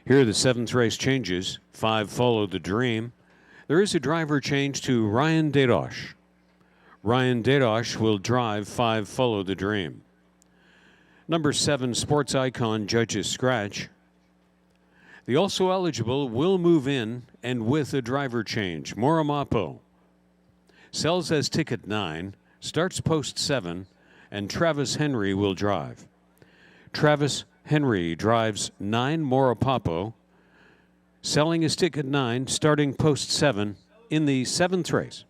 Here are the 7th race changes. 5 Follow the Dream. There is a driver change to Ryan Dadosh. Ryan Dadosh will drive 5 Follow the Dream. Number 7 Sports Icon Judges Scratch. The also eligible will move in and with a driver change. Moramapo sells as ticket 9, starts post 7, and Travis Henry will drive. Travis Henry drives 9 Morapapo, selling his ticket 9, starting post 7 in the 7th race.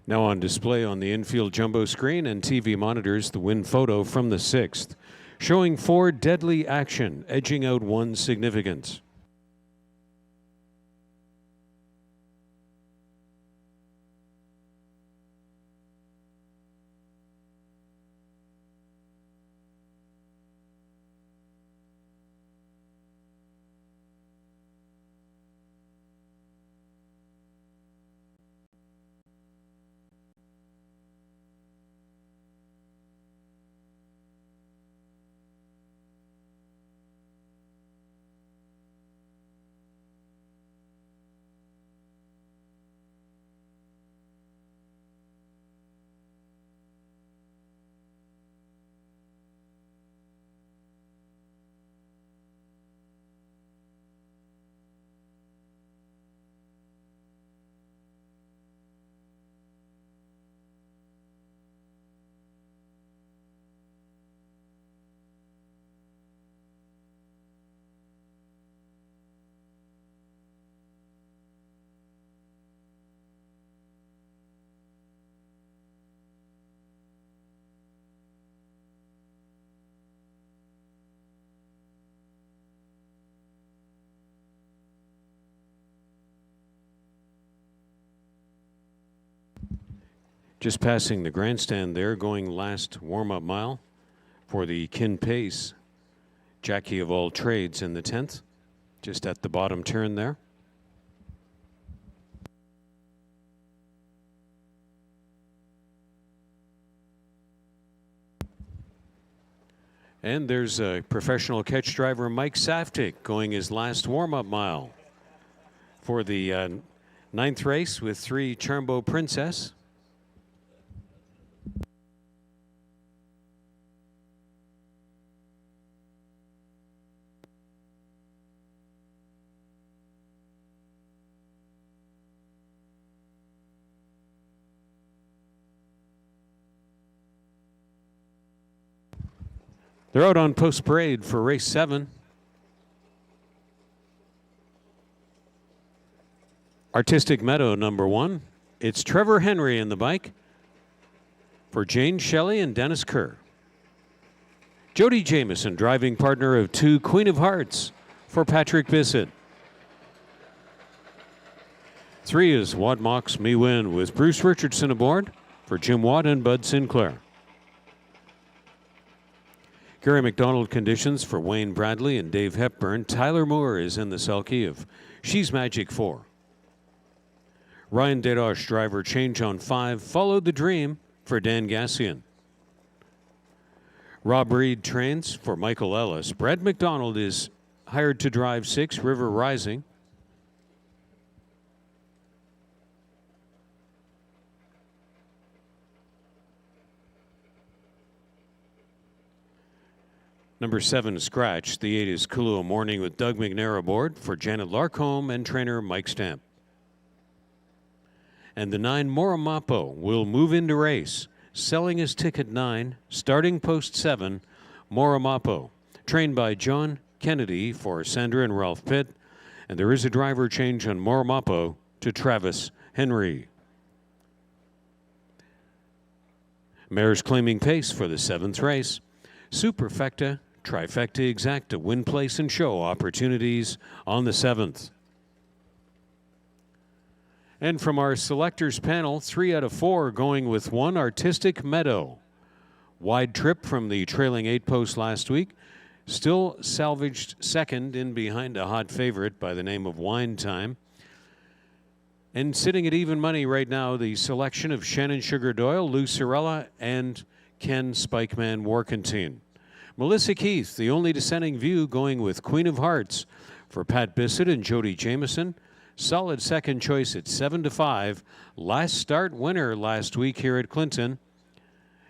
Now on display on the infield jumbo screen and TV monitors, the win photo from the 6th, showing 4 deadly action, edging out 1 significance. Just passing the grandstand there, going last warm-up mile for the Kin Pace, Jackie of all trades in the 10th, just at the bottom turn there. And there's a professional catch driver, Mike Saftik, going his last warm-up mile for the 9th race with 3 Charmbo Princess. They're out on post parade for race 7. Artistic Meadow, number 1. It's Trevor Henry in the bike for Jane Shelley and Dennis Kerr. Jody Jameson, driving partner of 2 Queen of Hearts for Patrick Bissett. 3 is Watt Mox Me Win with Bruce Richardson aboard for Jim Watt and Bud Sinclair. Gary McDonald conditions for Wayne Bradley and Dave Hepburn. Tyler Moore is in the sulky of She's Magic 4. Ryan Dedosh, driver change on 5, Followed the Dream for Dan Gassian. Rob Reed trains for Michael Ellis. Brad McDonald is hired to drive 6, River Rising. Number 7, Scratch. The 8 is Kulua Morning with Doug McNair aboard for Janet Larcombe and trainer Mike Stamp. And the 9, Moramapo, will move into race. Selling his ticket 9, starting post 7, Moramapo. Trained by John Kennedy for Sandra and Ralph Pitt. And there is a driver change on Moramapo to Travis Henry. Mares claiming pace for the 7th race. Superfecta, Trifecta Exacta, win, place, and show opportunities on the 7th. And from our selectors panel, 3 out of 4 going with 1, Artistic Meadow. Wide trip from the trailing 8 post last week. Still salvaged second in behind a hot favorite by the name of Wine Time. And sitting at even money right now, the selection of Shannon Sugar Doyle, Lou Cirella, and Ken Spikeman Warkentine. Melissa Keith, the only dissenting view, going with Queen of Hearts for Pat Bissett and Jody Jameson. Solid second choice at 7-5. Last start winner last week here at Clinton,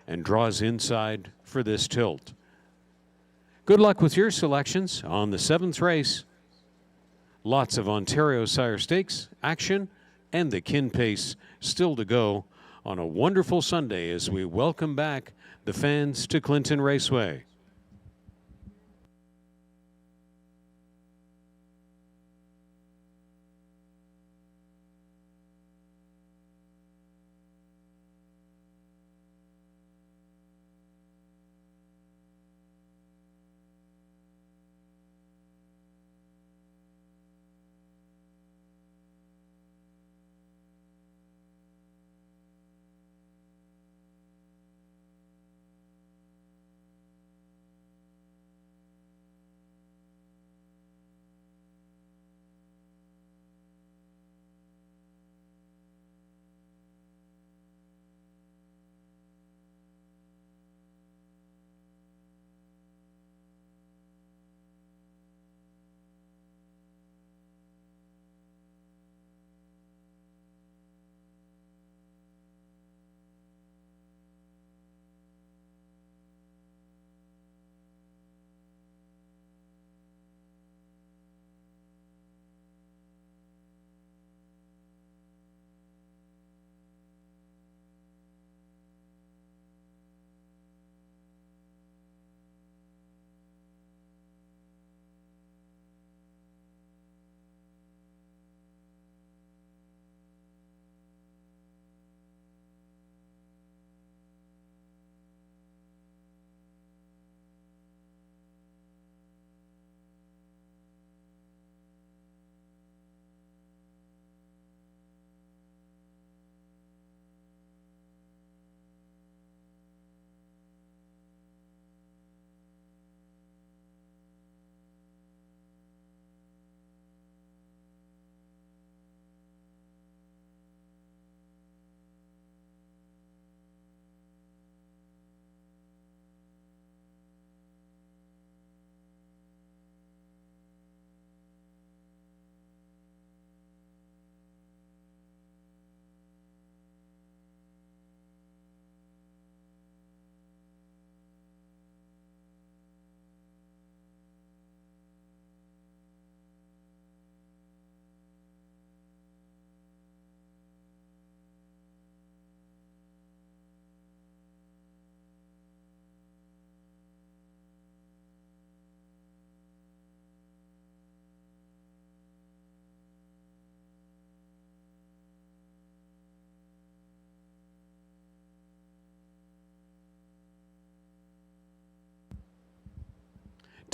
and draws inside for this tilt. Good luck with your selections on the 7th race. Lots of Ontario Sire Stakes action and the Kin Pace still to go on a wonderful Sunday as we welcome back the fans to Clinton Raceway.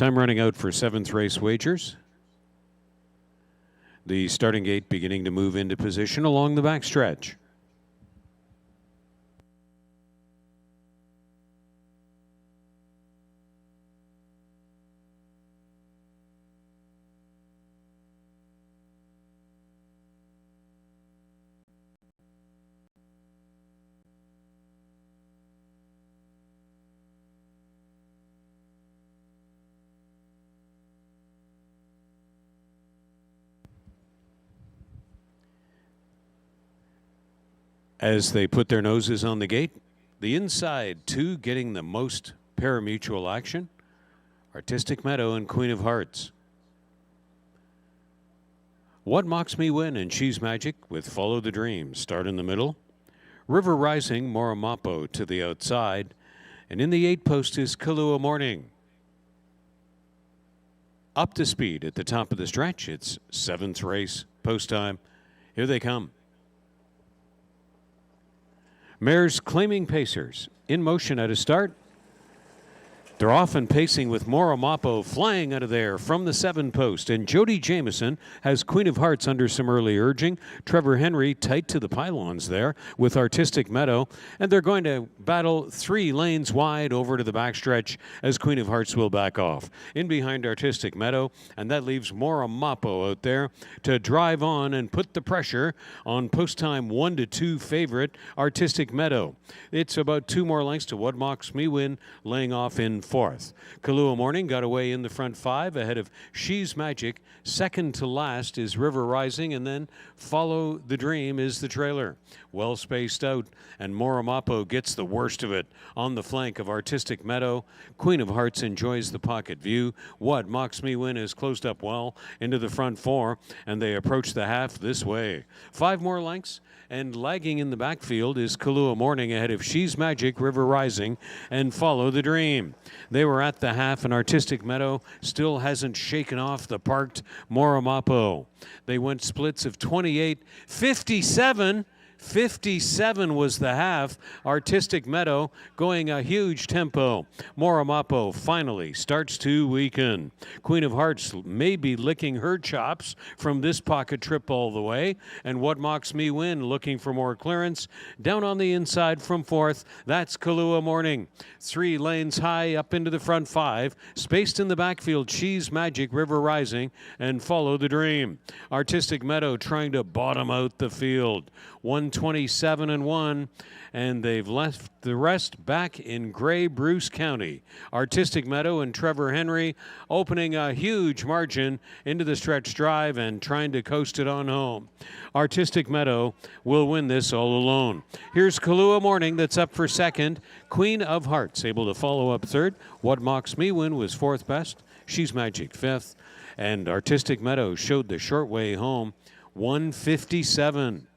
Time running out for 7th race wagers. The starting gate beginning to move into position along the backstretch. As they put their noses on the gate, the inside two getting the most parimutuel action, Artistic Meadow and Queen of Hearts. What Mocks Me Win and She's Magic with Follow the Dream start in the middle. River Rising, Moramapo to the outside, and in the 8 post is Kahlua Morning. Up to speed at the top of the stretch. It's 7th race post time. Here they come. Mares claiming pacers. In motion at a start. They're off and pacing with Moramapo flying out of there from the 7 post. And Jody Jameson has Queen of Hearts under some early urging. Trevor Henry tight to the pylons there with Artistic Meadow. And they're going to battle 3 lanes wide over to the backstretch as Queen of Hearts will back off. In behind Artistic Meadow. And that leaves Moramapo out there to drive on and put the pressure on post time 1-2 favorite Artistic Meadow. It's about 2 more lengths to What Mocks Me Win, laying off in 4th. Kahlua Morning got away in the front 5 ahead of She's Magic. Second to last is River Rising, and then Follow the Dream is the trailer. Well spaced out, and Moramapo gets the worst of it on the flank of Artistic Meadow. Queen of Hearts enjoys the pocket view. What Mocks Me Win is closed up well into the front 4, and they approach the half this way. 5 more lengths, and lagging in the backfield is Kahlua Morning ahead of She's Magic, River Rising, and Follow the Dream. They were at the half, and Artistic Meadow still hasn't shaken off the parked Moramapo. They went splits of 28, 57. 57 was the half. Artistic Meadow going a huge tempo. Moramapo finally starts to weaken. Queen of Hearts may be licking her chops from this pocket trip all the way. And What Mocks Me Win looking for more clearance. Down on the inside from 4th, that's Kahlua Morning. 3 lanes high up into the front 5. Spaced in the backfield, She's Magic, River Rising, and Follow the Dream. Artistic Meadow trying to bottom out the field. 127-1, and they've left the rest back in Grey Bruce County. Artistic Meadow and Trevor Henry opening a huge margin into the stretch drive and trying to coast it on home. Artistic Meadow will win this all alone. Here's Kahlua Morning that's up for 2nd. Queen of Hearts able to follow up 3rd. What Mocks Me Win was 4th best. She's Magic 5th. And Artistic Meadow showed the short way home. 157.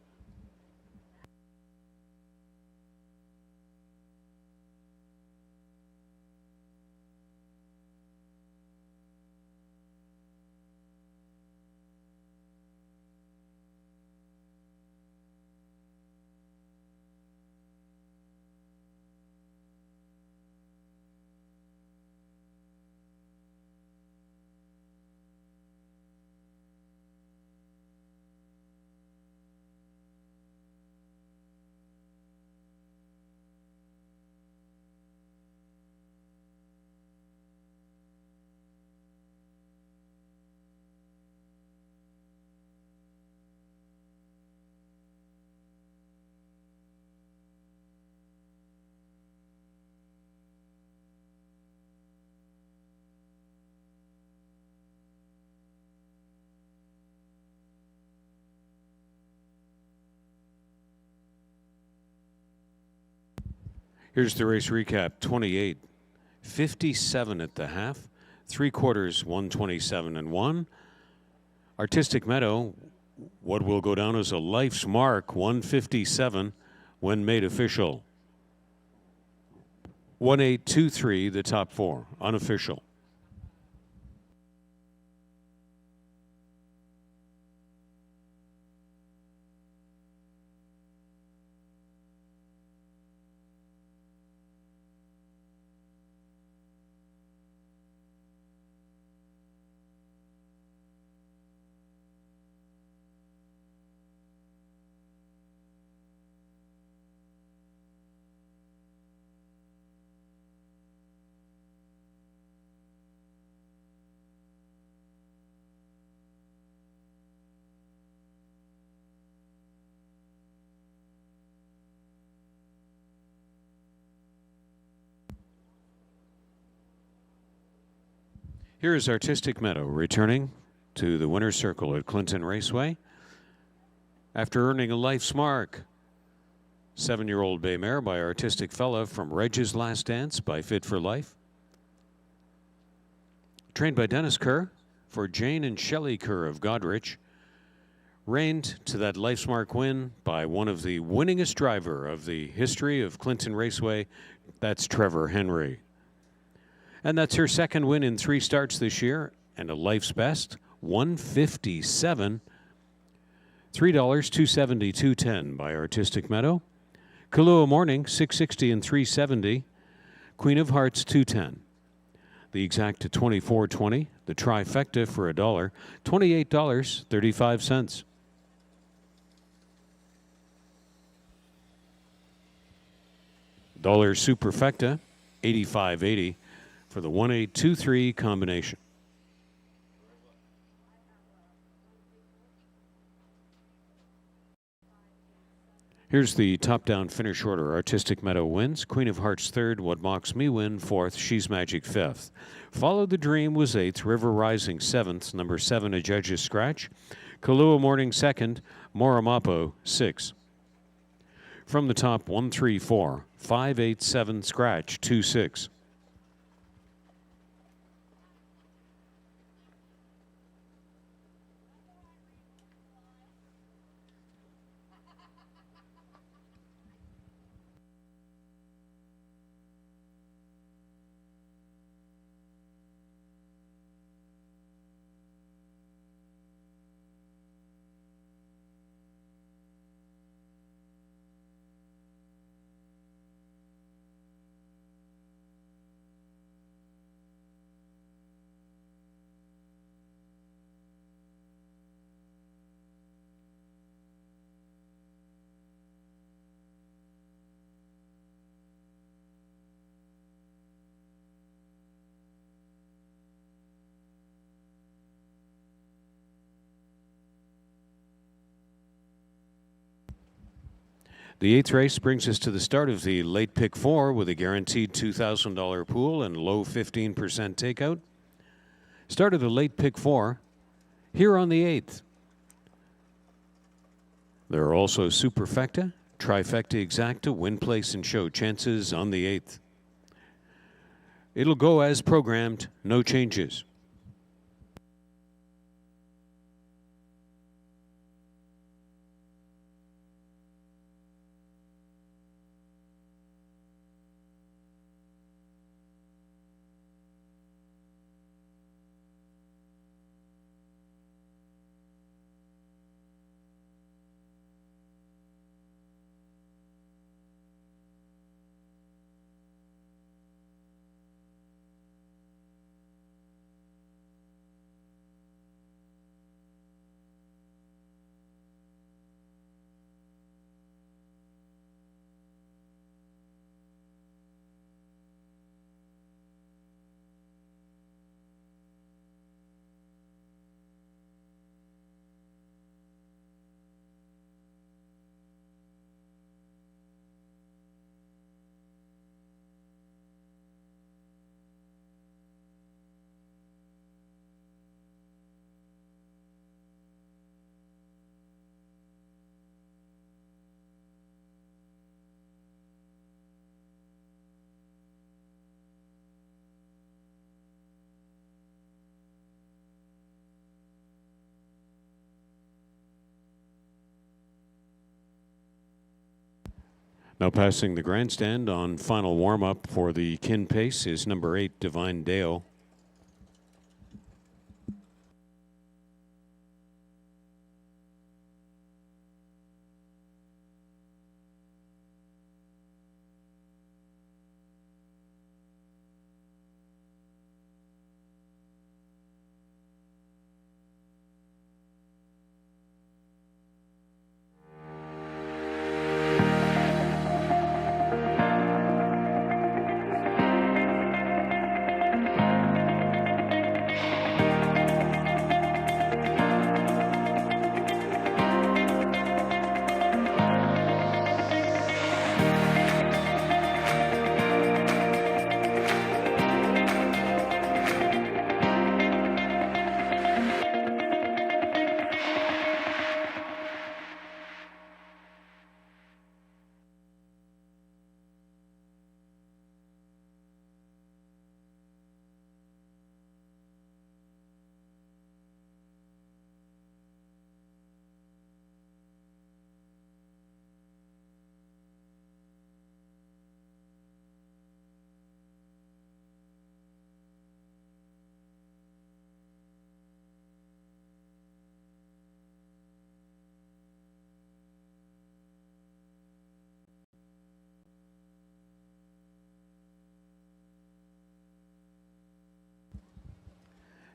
Here's the race recap. 28, 57 at the half. 3/4, 127-1. Artistic Meadow, what will go down as a life's mark, 157 when made official. 1823, the top 4, unofficial. Here is Artistic Meadow returning to the winner's circle at Clinton Raceway after earning a life's mark. 7-year-old bay mare by Artistic Fella from Reg's Last Dance by Fit for Life. Trained by Dennis Kerr for Jane and Shelley Kerr of Godrich. Reigned to that life's mark win by one of the winningest driver of the history of Clinton Raceway. That's Trevor Henry. And that's her second win in 3 starts this year and a life's best, 157. $3, 270, 210 by Artistic Meadow. Kahlua Morning, 660 and 370. Queen of Hearts, 210. The exact 24.20. The trifecta for $1, $28.35. Dollar Superfecta, 85.80 for the 1823 combination. Here's the top-down finish order. Artistic Meadow wins. Queen of Hearts 3rd. What Mocks Me win 4th. She's Magic 5th. Follow the Dream was 8th. River Rising 7th. Number 7, A Judge's Scratch. Kahlua Morning 2nd. Moramapo 6. From the top, 1, 3, 4, 5, 8, 7, scratch, 2, 6. The 8th race brings us to the start of the late pick 4 with a guaranteed $2,000 pool and low 15% takeout. Start of the late pick 4 here on the 8th. There are also Superfecta, Trifecta Exacta, Win Place and Show chances on the 8th. It'll go as programmed, no changes. Now passing the grandstand on final warm-up for the Kin Pace is number 8, Divine Dale.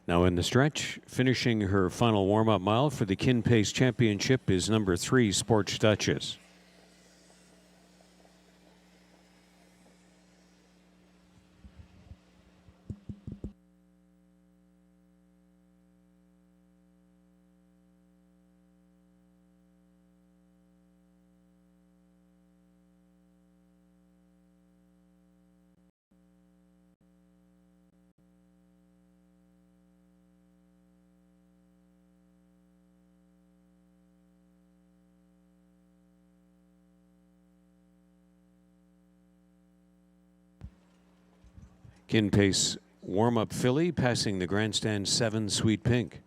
Now in the stretch, finishing her final warm-up mile for the Kin Pace Championship is number 3, Sports Duchess. Kin Pace warm-up filly passing the grandstand 7, Sweet Pink.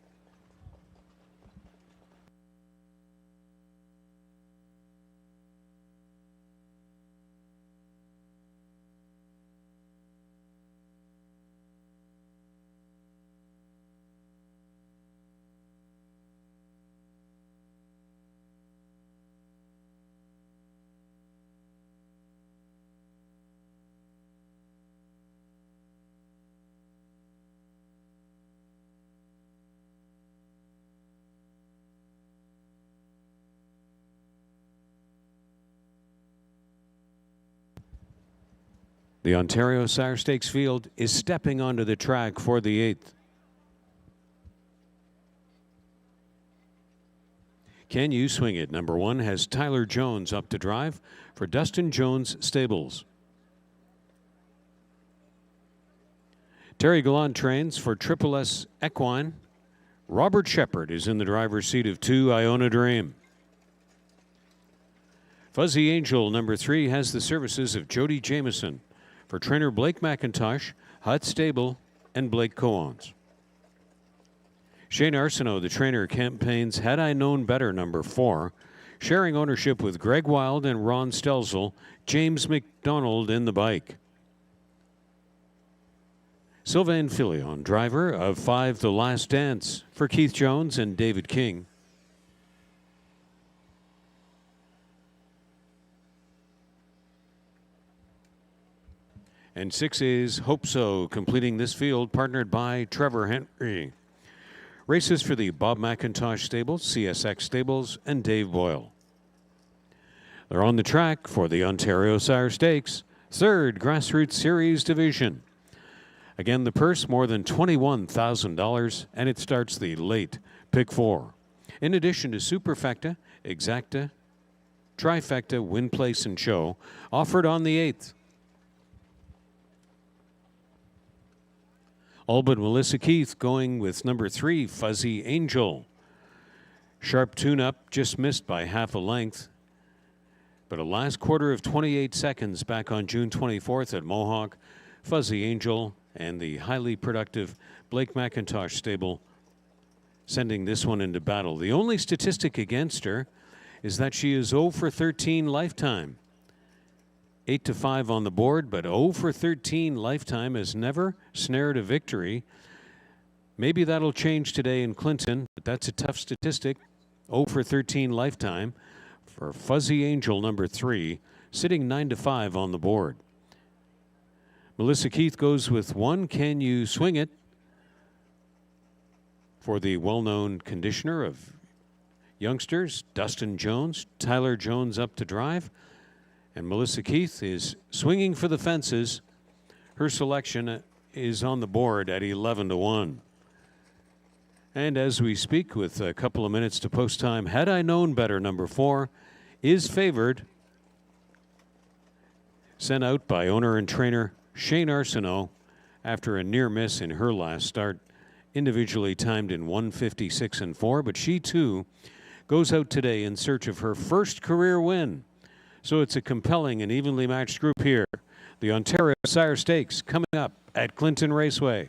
The Ontario Sire Stakes field is stepping onto the track for the 8th. Can You Swing It? Number 1 has Tyler Jones up to drive for Dustin Jones Stables. Terry Gallant trains for Triple S Equine. Robert Shepard is in the driver's seat of 2, Iona Dream. Fuzzy Angel, number 3, has the services of Jody Jameson for trainer Blake McIntosh, Hut Stable, and Blake Coons. Shane Arsenault, the trainer, campaigns Had I Known Better, number 4, sharing ownership with Greg Wild and Ron Stelzel, James McDonald in the bike. Sylvain Filion, driver of 5 The Last Dance for Keith Jones and David King. And 6 is Hope So, completing this field, partnered by Trevor Henry. Races for the Bob McIntosh Stables, CSX Stables, and Dave Boyle. They're on the track for the Ontario Sire Stakes, 3rd Grassroots Series Division. Again, the purse more than $21,000, and it starts the late pick 4. In addition to Superfecta, Exacta, Trifecta, Win Place, and Show, offered on the 8th. All but Melissa Keith going with number 3, Fuzzy Angel. Sharp tune-up, just missed by half a length. But a last quarter of 28 seconds back on June 24th at Mohawk. Fuzzy Angel and the highly productive Blake McIntosh stable sending this one into battle. The only statistic against her is that she is 0 for 13 lifetime. 8-5 on the board, but 0 for 13 lifetime has never snared a victory. Maybe that'll change today in Clinton, but that's a tough statistic. 0 for 13 lifetime for Fuzzy Angel, number 3, sitting 9-5 on the board. Melissa Keith goes with 1, Can You Swing It? For the well-known conditioner of youngsters, Dustin Jones, Tyler Jones up to drive. And Melissa Keith is swinging for the fences. Her selection is on the board at 11-1. And as we speak, with a couple of minutes to post time, Had I Known Better, number 4, is favored. Sent out by owner and trainer Shane Arsenault after a near miss in her last start, individually timed in 1:56.4. But she too goes out today in search of her first career win. So it's a compelling and evenly matched group here. The Ontario Sire Stakes coming up at Clinton Raceway.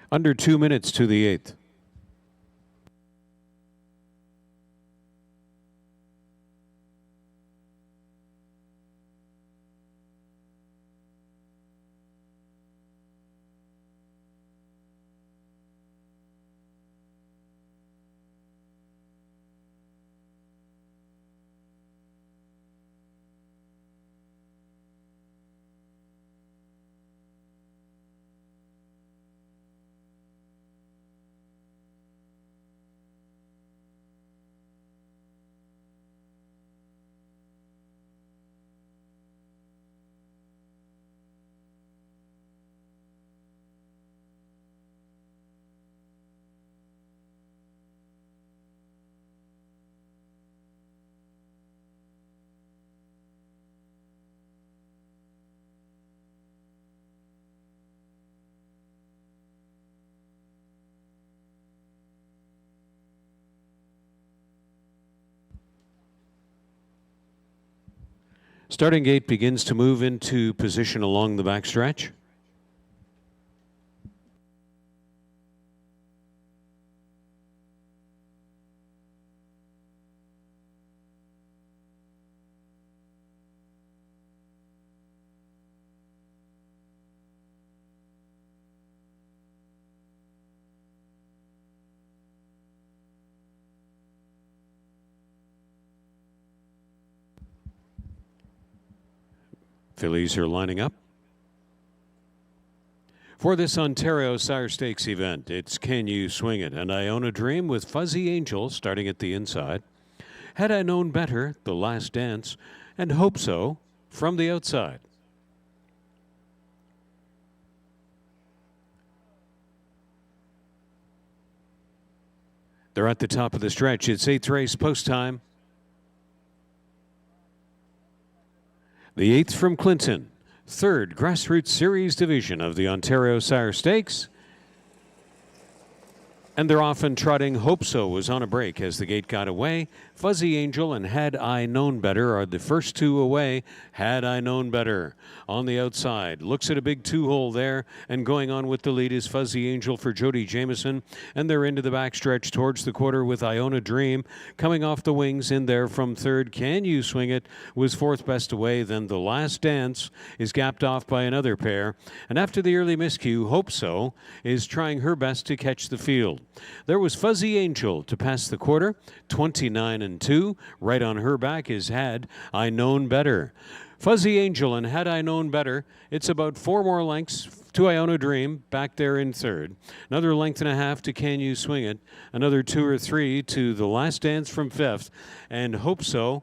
Under 2 minutes to the 8th. Starting gate begins to move into position along the backstretch. Fillies are lining up. For this Ontario Sire Stakes event, it's Can You Swing It? And I Own a Dream with Fuzzy Angel starting at the inside. Had I Known Better, The Last Dance, and Hope So from the outside. They're at the top of the stretch. It's 8th race post time. The 8th from Clinton, 3rd Grassroots Series division of the Ontario Sire Stakes. And they're off and trotting. Hope So was on a break as the gate got away. Fuzzy Angel and Had I Known Better are the first two away. Had I Known Better on the outside. Looks at a big 2-hole there. And going on with the lead is Fuzzy Angel for Jody Jameson. And they're into the backstretch towards the quarter with I Own a Dream. Coming off the wings in there from 3rd. Can You Swing It? Was 4th best away. Then The Last Dance is gapped off by another pair. And after the early miscue, Hope So is trying her best to catch the field. There was Fuzzy Angel to pass the quarter, 29-2. Right on her back is Had I Known Better. Fuzzy Angel and Had I Known Better, it's about 4 more lengths to I Own a Dream, back there in 3rd. Another length and a half to Can You Swing It? Another 2 or 3 to The Last Dance from 5th. And Hope So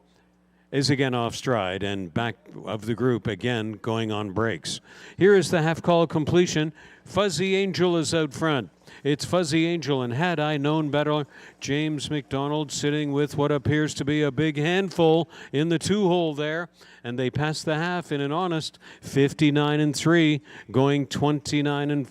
is again off stride and back of the group again going on breaks. Here is the half call completion. Fuzzy Angel is out front. It's Fuzzy Angel and Had I Known Better. James McDonald sitting with what appears to be a big handful in the 2-hole there. And they pass the half in an honest 59-3, going 29-4.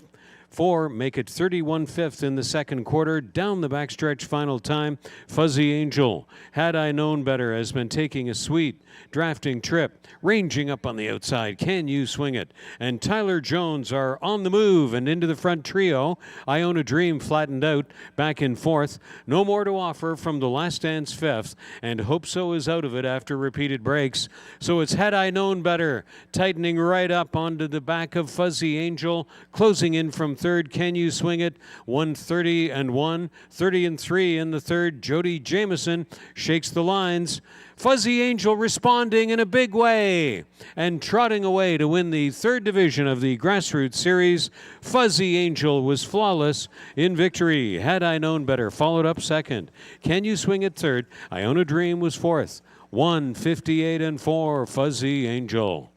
Make it 31/5 in the second quarter. Down the backstretch final time. Fuzzy Angel, Had I Known Better, has been taking a sweet drafting trip, ranging up on the outside. Can You Swing It? And Tyler Jones are on the move and into the front trio. I Own a Dream flattened out back in 4th. No more to offer from The Last Dance 5th. And Hope So is out of it after repeated breaks. So it's Had I Known Better, tightening right up onto the back of Fuzzy Angel, closing in from 3rd. Can You Swing It? 130-1, 30-3 in the 3rd. Jody Jameson shakes the lines. Fuzzy Angel responding in a big way and trotting away to win the 3rd division of the Grassroots Series. Fuzzy Angel was flawless in victory. Had I Known Better followed up 2nd. Can You Swing It? 3rd. I Own a Dream was 4th. 158-4, Fuzzy Angel.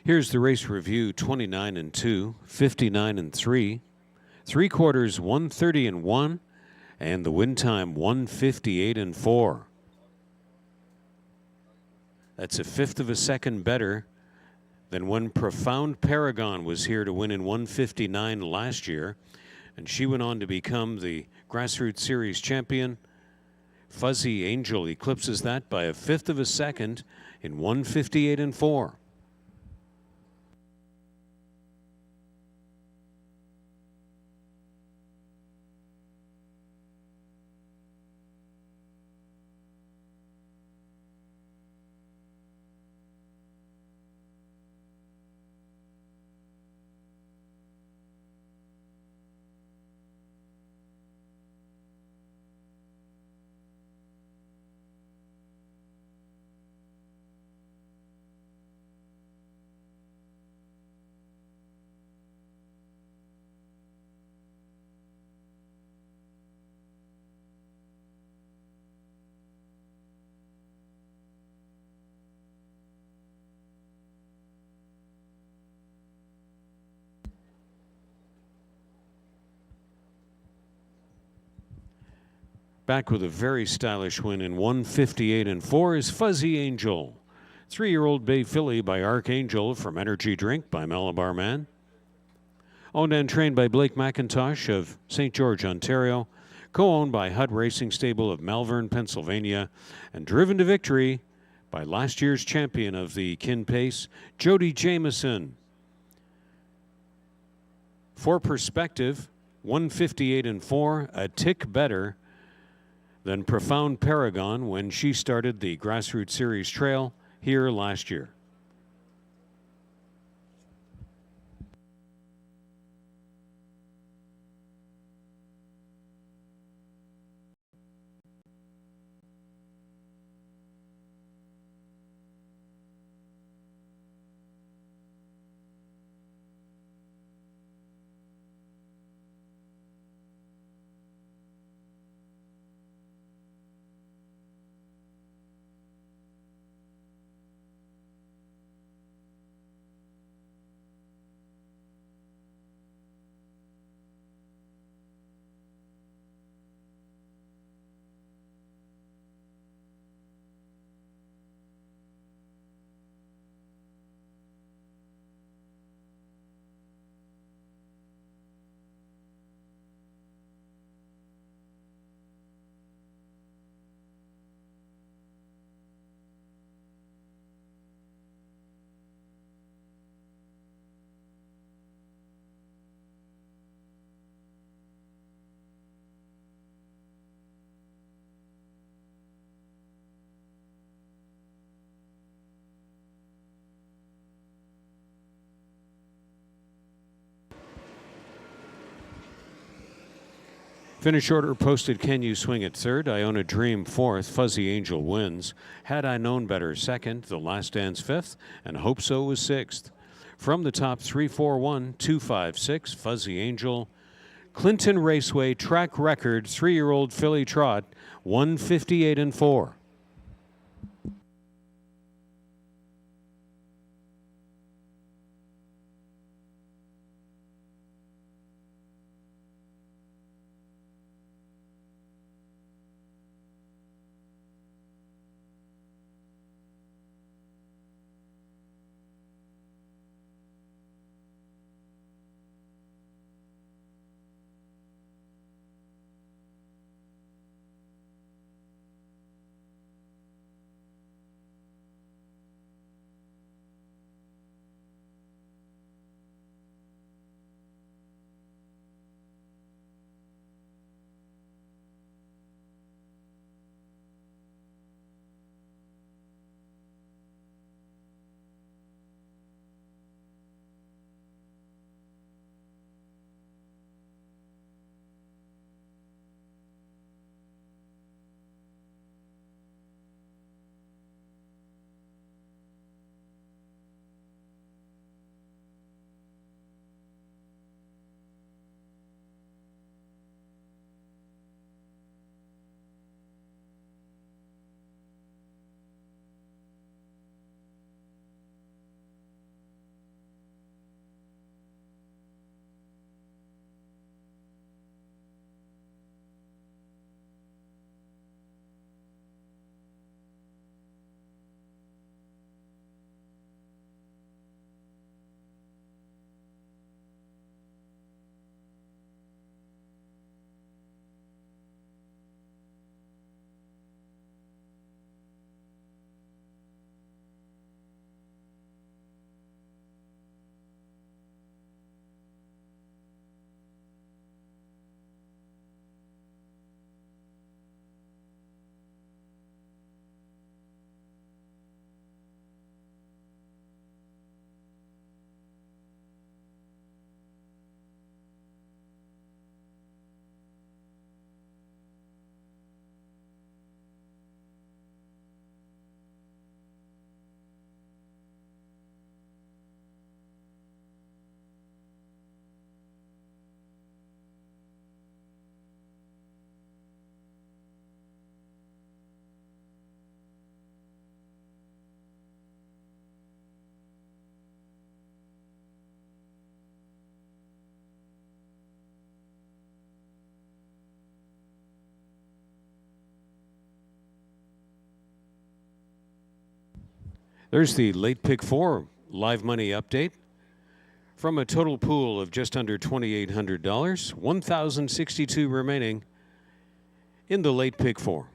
Here's the race review: 29 and 2, 59 and 3, 3/4 130 and 1, and the win time 158 and 4. That's a fifth of a second better than when Profound Paragon was here to win in 159 last year, and she went on to become the Grassroots Series champion. Fuzzy Angel eclipses that by a fifth of a second in 158 and 4. Back with a very stylish win in 158 and 4 is Fuzzy Angel. 3-year-old bay filly by Archangel from Energy Drink by Malabar Man. Owned and trained by Blake McIntosh of St. George, Ontario. Co-owned by Hutt Racing Stable of Malvern, Pennsylvania. And driven to victory by last year's champion of the Kin Pace, Jody Jameson. For perspective, 158 and 4, a tick better than Profound Paragon when she started the Grassroots Series Trail here last year. Finish order posted: Can You Swing It third, Iona Dream fourth, Fuzzy Angel wins. Had I Known Better second, The Last Dance fifth, and Hope So was sixth. From the top, 3, 4, 1, 2, 5, 6, Fuzzy Angel. Clinton Raceway track record 3-year-old filly trot, 158 and 4. There's the late pick 4 live money update. From a total pool of just under $2,800, 1,062 remaining in the late pick 4.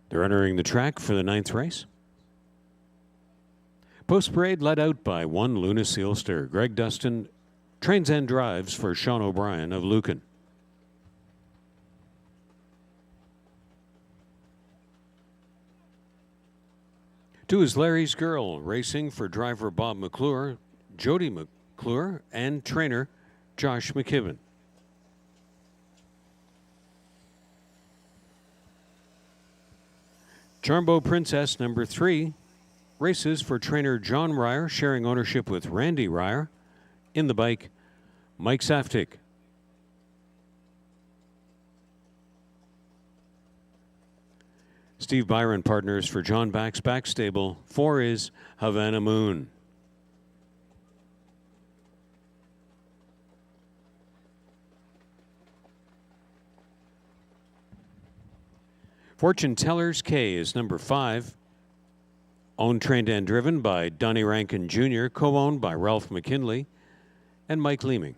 They're entering the track for the 9th race. Post parade led out by 1 Luna Sealster. Greg Dustin trains and drives for Sean O'Brien of Lucan. Two is Larry's Girl, racing for driver Bob McClure, Jody McClure, and trainer Josh McKibben. Charmbo Princess number 3 races for trainer John Ryer, sharing ownership with Randy Ryer. In the bike, Mike Saftig. Steve Byron partners for John Back's back stable. 4 is Havana Moon. Fortune Tellers K is number 5. Owned, trained, and driven by Donnie Rankin Jr., co-owned by Ralph McKinley and Mike Leeming.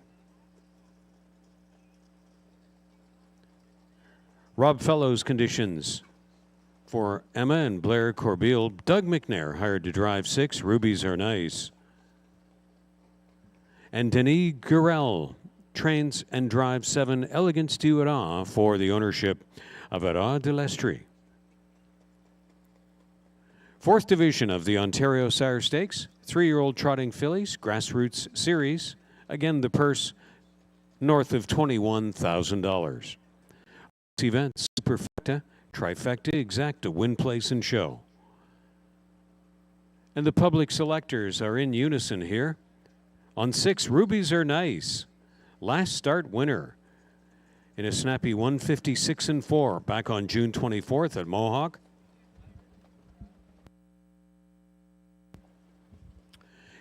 Rob Fellows conditions for Emma and Blair Corbeil. Doug McNair hired to drive 6, Rubies Are Nice. And Denis Gurel trains and drives 7, Elegance du Hara, for the ownership of Hara de l'Estrie. 4th division of the Ontario Sire Stakes, 3-year-old trotting fillies, grassroots series. Again, the purse north of $21,000. Event, Superfecta, Trifecta, Exacta, Win, Place, and Show. And the public selectors are in unison here. On 6, Rubies Are Nice. Last start winner in a snappy 156-4 back on June 24th at Mohawk.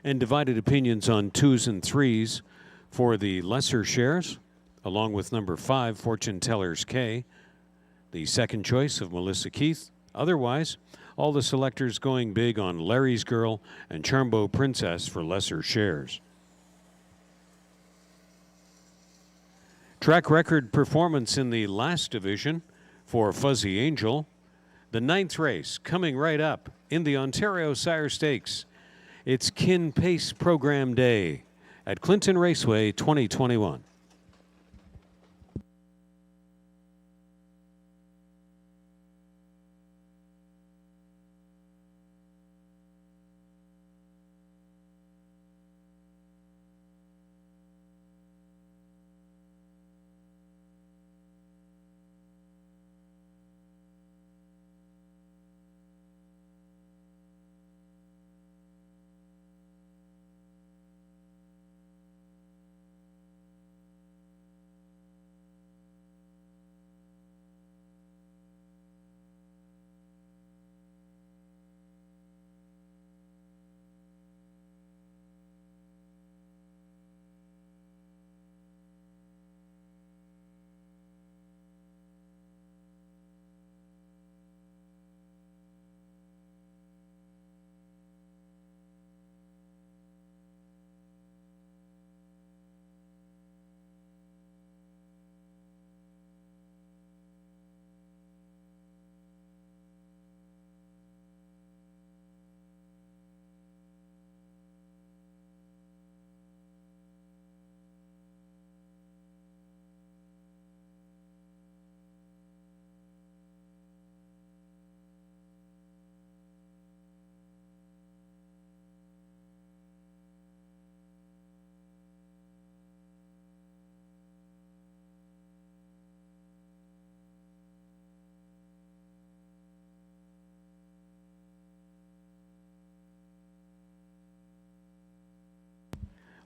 And divided opinions on 2s and 3s for the lesser shares, along with number 5, Fortune Tellers K. the second choice of Melissa Keith. Otherwise, all the selectors going big on Larry's Girl and Charmbo Princess for lesser shares. Track record performance in the last division for Fuzzy Angel. The 9th race coming right up in the Ontario Sire Stakes. It's Kin Pace Program Day at Clinton Raceway 2021.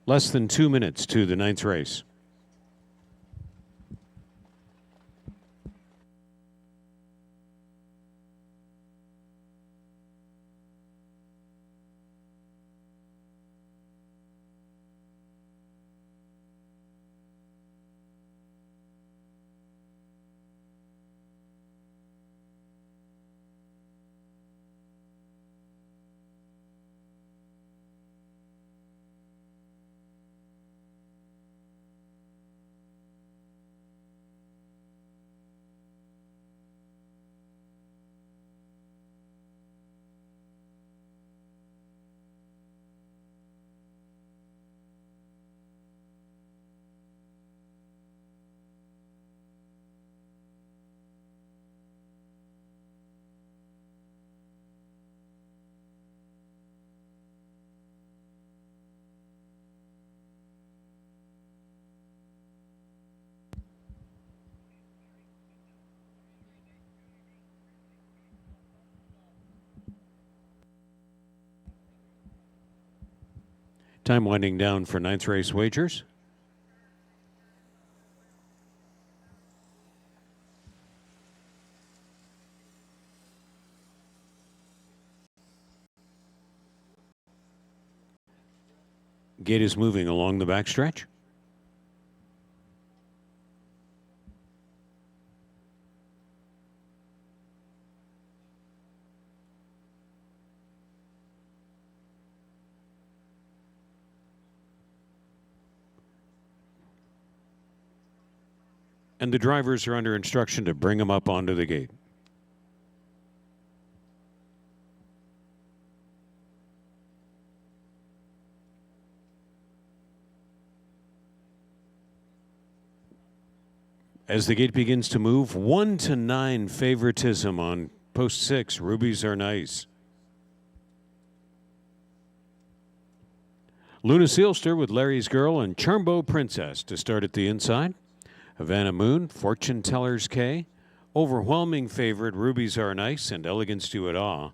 Less than 2 minutes to the 9th race. Time winding down for 9th race wagers. Gate is moving along the backstretch. And the drivers are under instruction to bring them up onto the gate. As the gate begins to move, 1 to 9 favoritism on post 6. Rubies are nice. Luna Sealster with Larry's Girl and Charmbo Princess to start at the inside. Havana Moon, Fortune Teller's K, overwhelming favorite Rubies Are Nice, and Elegance Do It All.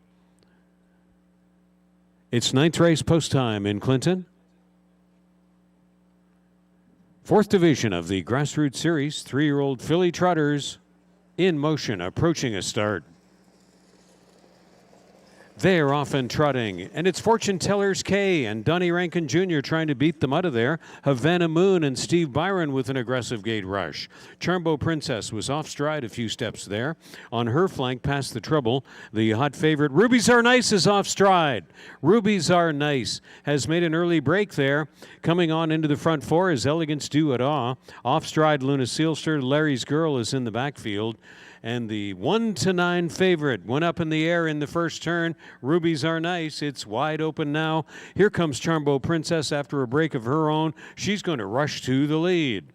It's 9th race post time in Clinton. 4th division of the Grassroots Series, 3-year-old filly trotters in motion, approaching a start. They're off and trotting, and it's Fortune Tellers K and Donnie Rankin Jr. trying to beat them out of there. Havana Moon and Steve Byron with an aggressive gate rush. Charmbo Princess was off stride a few steps there. On her flank, past the trouble, the hot favorite Rubies Are Nice is off stride. Rubies Are Nice has made an early break there. Coming on into the front four is Elegance Do It All. Off stride, Luna Sealster. Larry's Girl is in the backfield. And the 1-9 favorite went up in the air in the first turn. Rubies Are Nice. It's wide open now. Here comes Charmbo Princess after a break of her own. She's going to rush to the lead.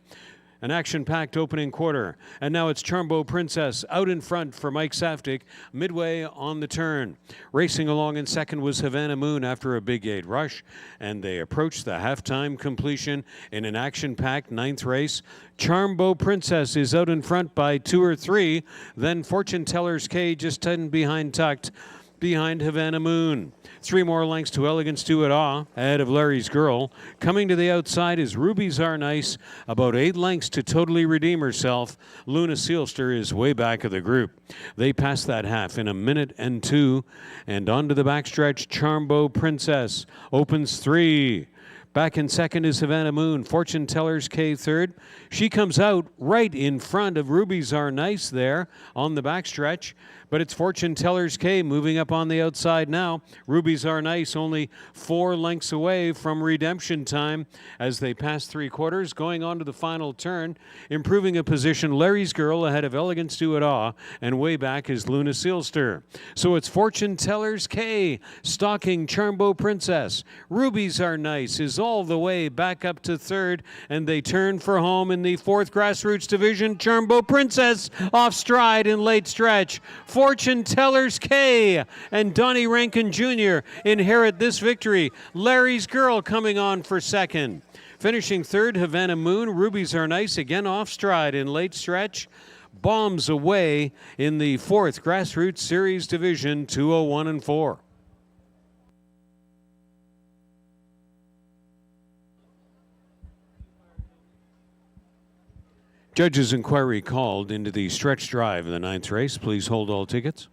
An action-packed opening quarter. And now it's Charmbo Princess out in front for Mike Saftik, midway on the turn. Racing along in second was Havana Moon after a big gate rush, and they approached the halftime completion in an action-packed ninth race. Charmbo Princess is out in front by 2 or 3. Then Fortune Tellers K just 10 behind tucked behind Havana Moon. 3 more lengths to Elegance Do It All, ahead of Larry's Girl. Coming to the outside is Rubies Are Nice, about 8 lengths to Totally Redeem Herself. Luna Sealster is way back of the group. They passed that half in 1 minute and 2, and onto the backstretch, Charmbo Princess opens 3. Back in second is Havana Moon. Fortune Tellers K third. She comes out right in front of Rubies Are Nice there on the backstretch. But it's Fortune Tellers K moving up on the outside now. Rubies Are Nice only 4 lengths away from redemption time as they pass 3/4, going on to the final turn. Improving a position, Larry's Girl ahead of Elegance Do It All, and way back is Luna Sealster. So it's Fortune Tellers K stalking Charmbo Princess. Rubies Are Nice is all the way back up to third, and they turn for home in the 4th Grassroots Division. Charmbo Princess off stride in late stretch. Fortune Tellers K and Donnie Rankin Jr. inherit this victory. Larry's Girl coming on for second. Finishing third, Havana Moon. Rubies Are Nice again off stride in late stretch. Bombs away in the 4th Grassroots Series Division, 201 and 4. Judges' inquiry called into the stretch drive of the 9th race. Please hold all tickets.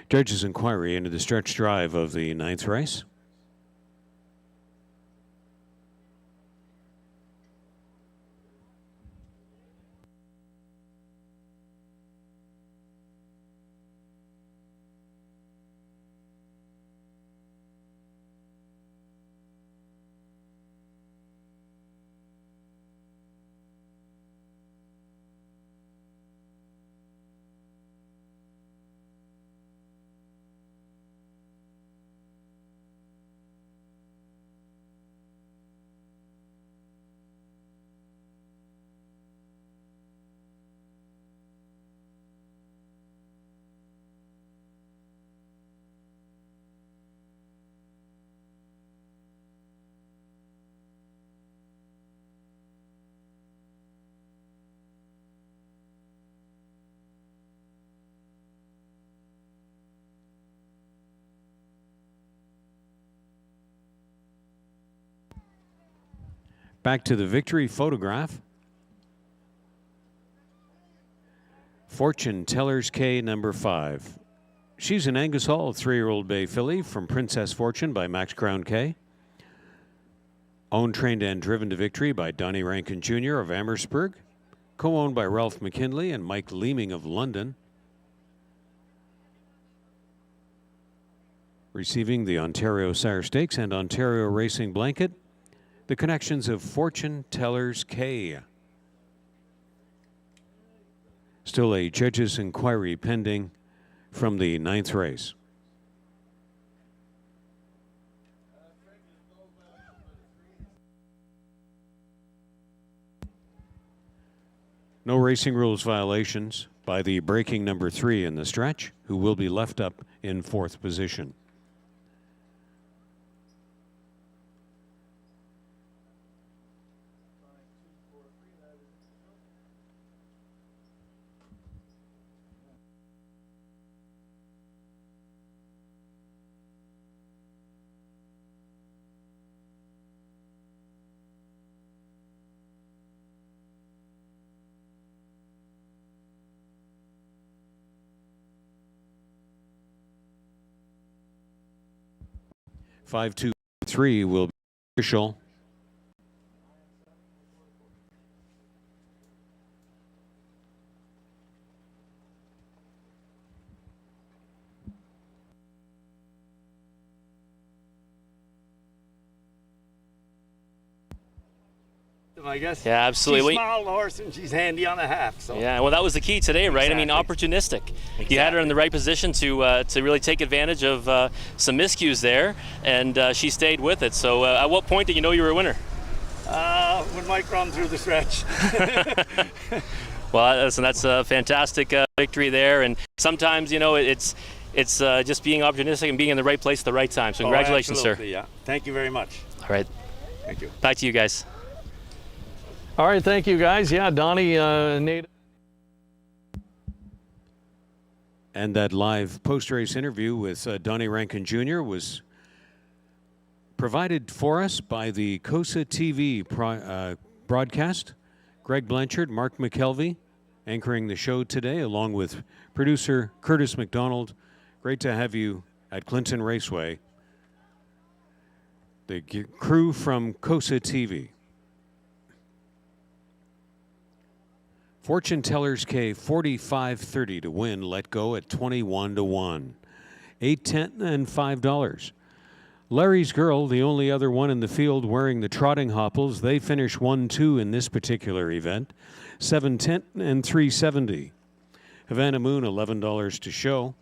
Judges' inquiry into the stretch drive of the 9th race. Back to the victory photograph. Fortune Tellers K, number 5. She's an Angus Hall 3-year-old bay filly from Princess Fortune by Max Crown K. Owned, trained, and driven to victory by Donnie Rankin Jr. of Amherstburg. Co-owned by Ralph McKinley and Mike Leeming of London. Receiving the Ontario Sire Stakes and Ontario Racing Blanket, the connections of Fortune Tellers K. Still a judge's inquiry pending from the 9th race. No racing rules violations by the braking number 3 in the stretch, who will be left up in 4th position. Five, 2, 3 will be official. I guess. Yeah, absolutely. She's small horse and she's handy on a half. So. Yeah, well, that was the key today, right? Exactly. I mean, opportunistic. Exactly. You had her in the right position to really take advantage of some miscues there, and she stayed with it. So, at what point did you know you were a winner? When Mike run through the stretch. Well, listen, that's a fantastic victory there, and sometimes, you know, it's just being opportunistic and being in the right place at the right time. So, congratulations, sir. Yeah. Thank you very much. All right. Thank you. Back to you guys. All right, thank you, guys. Yeah, Donnie, Nate. And that live post-race interview with Donnie Rankin Jr. was provided for us by the COSA TV broadcast. Greg Blanchard, Mark McKelvey anchoring the show today, along with producer Curtis McDonald. Great to have you at Clinton Raceway. The crew from COSA TV. Fortune Tellers K 45.30 to win. Let go at 21 to 1. 8, 10, and $5. Larry's Girl, the only other one in the field wearing the trotting hopples, they finish 1-2 in this particular event. 7, 10, and $3.70. Havana Moon, $11 to show.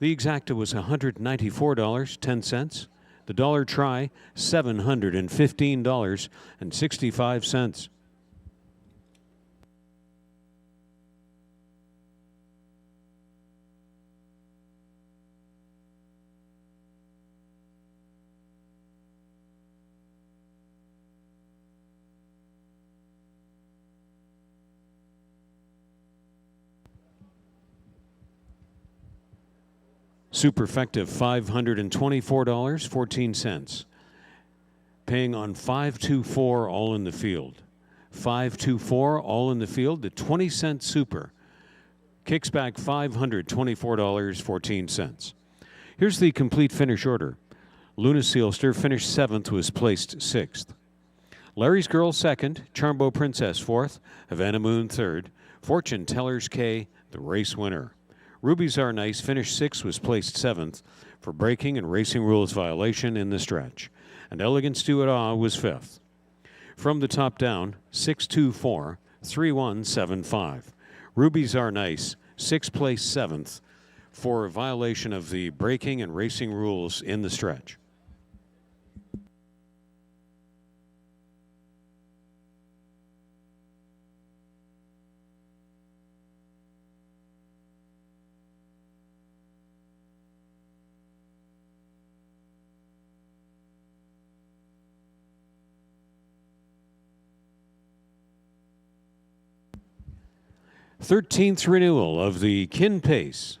The exacta was $194.10. The dollar try, $715.65. Superfecta, $524.14. Paying on 524 all in the field. 524 all in the field, the 20-cent super. Kicks back $524.14. Here's the complete finish order. Luna Sealster finished 7th, was placed 6th. Larry's Girl 2nd, Charmbo Princess 4th, Havana Moon 3rd, Fortune Tellers K, the race winner. Rubies Are Nice finished 6th, was placed 7th for braking and racing rules violation in the stretch. And Elegance Do It All was 5th. From the top down, 624, 3175. Rubies Are Nice, 6th place 7th for a violation of the braking and racing rules in the stretch. Thirteenth renewal of the Kin Pace,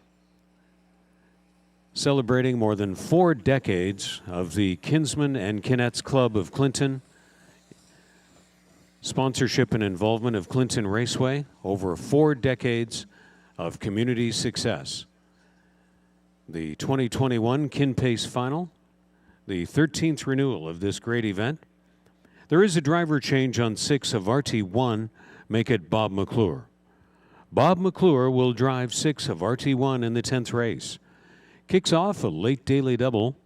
celebrating more than 4 decades of the Kinsmen and Kinettes Club of Clinton. Sponsorship and involvement of Clinton Raceway, over 4 decades of community success. The 2021 Kin Pace Final, the 13th renewal of this great event. There is a driver change on 6 of RT1, make it Bob McClure. Bob McClure will drive 6 of RT1 in the 10th race. Kicks off a late daily double.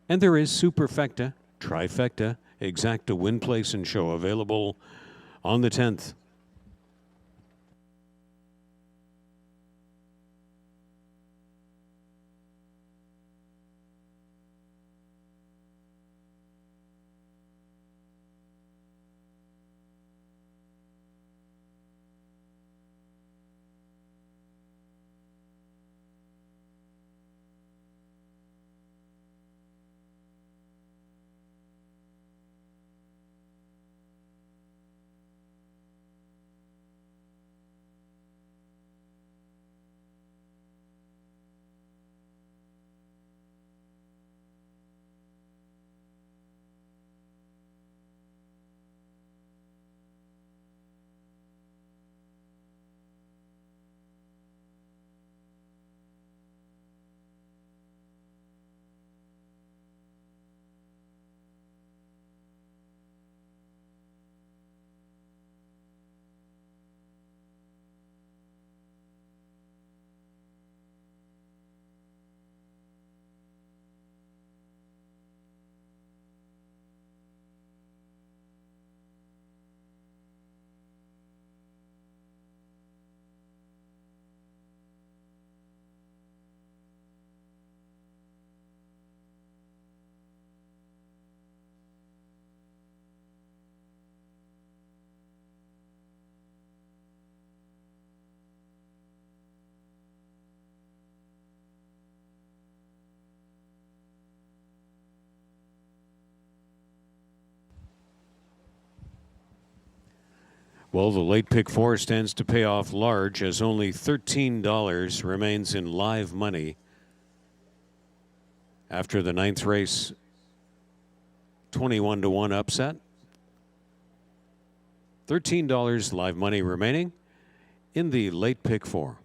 And there is Superfecta, Trifecta, Exacta win place and show available on the 10th. Well, the late pick 4 stands to pay off large as only $13 remains in live money after the 9th race 21-1 upset. $13 live money remaining in the late pick 4.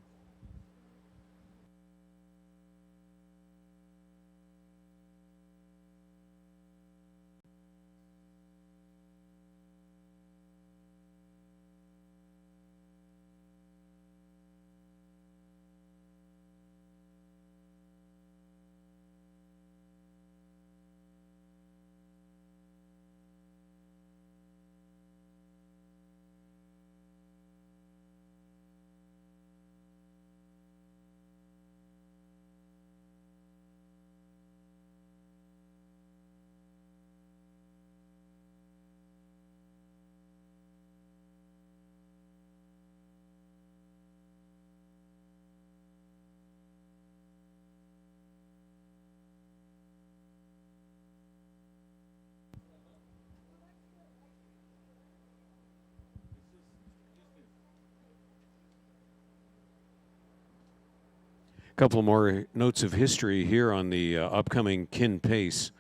Couple more notes of history here on the upcoming Kin Pace.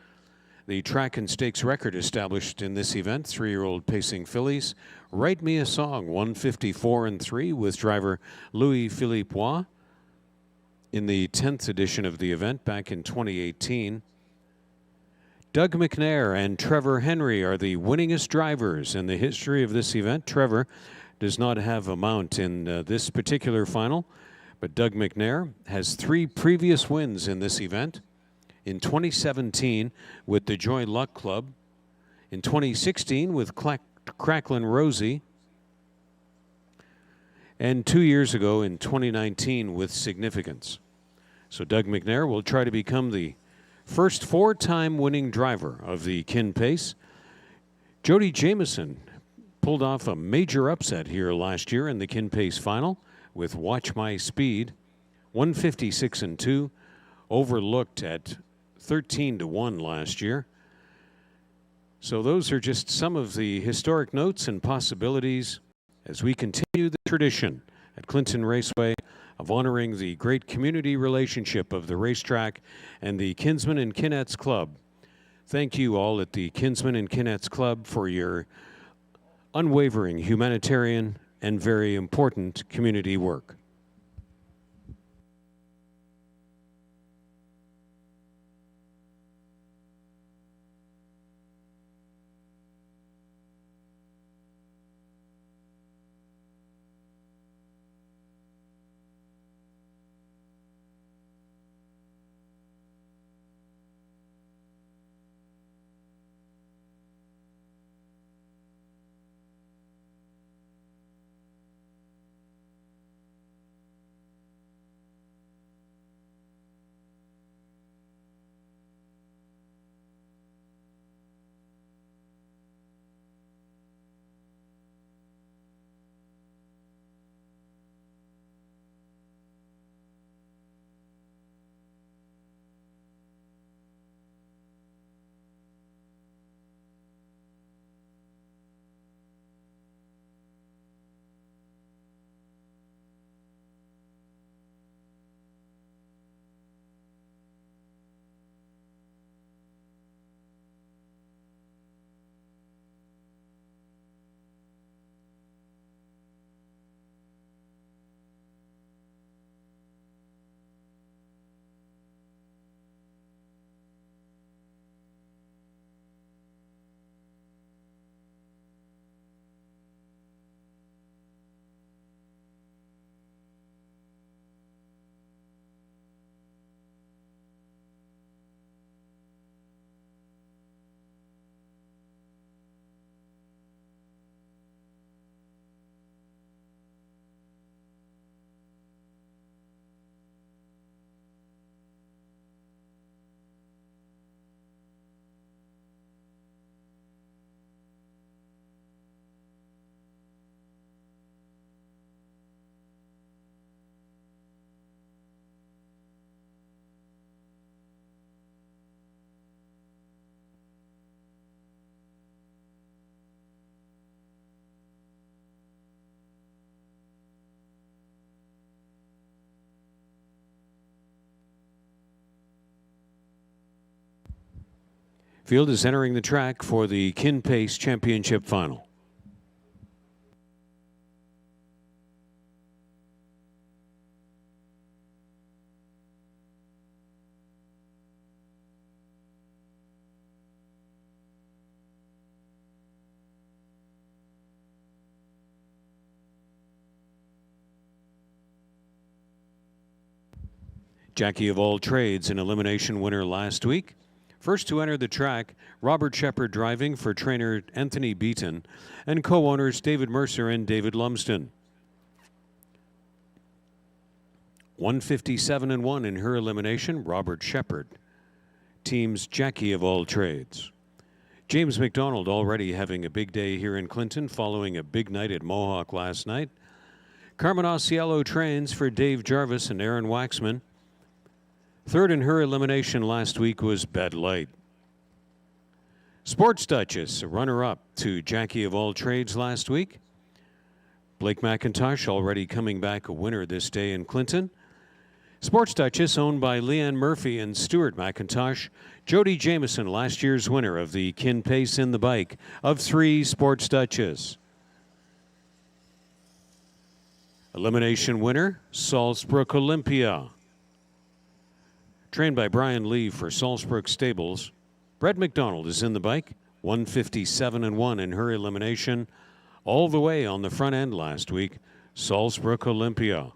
The track and stakes record established in this event, 3-year-old pacing fillies. Write Me a Song, 154-3 with driver Louis Philippe Roy in the 10th edition of the event back in 2018. Doug McNair and Trevor Henry are the winningest drivers in the history of this event. Trevor does not have a mount in this particular final, but Doug McNair has 3 previous wins in this event. In 2017 with the Joy Luck Club, in 2016 with Cracklin' Rosie, and 2 years ago in 2019 with Significance. So Doug McNair will try to become the first 4-time winning driver of the Kin Pace. Jody Jamieson pulled off a major upset here last year in the Kin Pace final with Watch My Speed, 156-2, overlooked at 13-1 last year. So those are just some of the historic notes and possibilities as we continue the tradition at Clinton Raceway of honoring the great community relationship of the racetrack and the Kinsmen and Kinettes Club. Thank you all at the Kinsmen and Kinettes Club for your unwavering humanitarian and very important community work. Field is entering the track for the Kin Pace Championship Final. Jackie of all trades, an elimination winner last week. First to enter the track, Robert Shepard driving for trainer Anthony Beaton and co-owners David Mercer and David Lumsden. 157-1 in her elimination, Robert Shepard. Team's Jackie of all trades. James McDonald already having a big day here in Clinton following a big night at Mohawk last night. Carmen Osiello trains for Dave Jarvis and Aaron Waxman. Third in her elimination last week was Bed Light. Sports Duchess, a runner-up to Jackie of all trades last week. Blake McIntosh already coming back a winner this day in Clinton. Sports Duchess, owned by Leanne Murphy and Stuart McIntosh. Jody Jameson, last year's winner of the Kin Pace in the Bike of 3 Sports Duchess. Elimination winner, Salzbrook Olympia. Trained by Brian Lee for Salzbrook Stables. Brett McDonald is in the bike, 157-1 in her elimination, all the way on the front end last week, Salzbrook Olympia.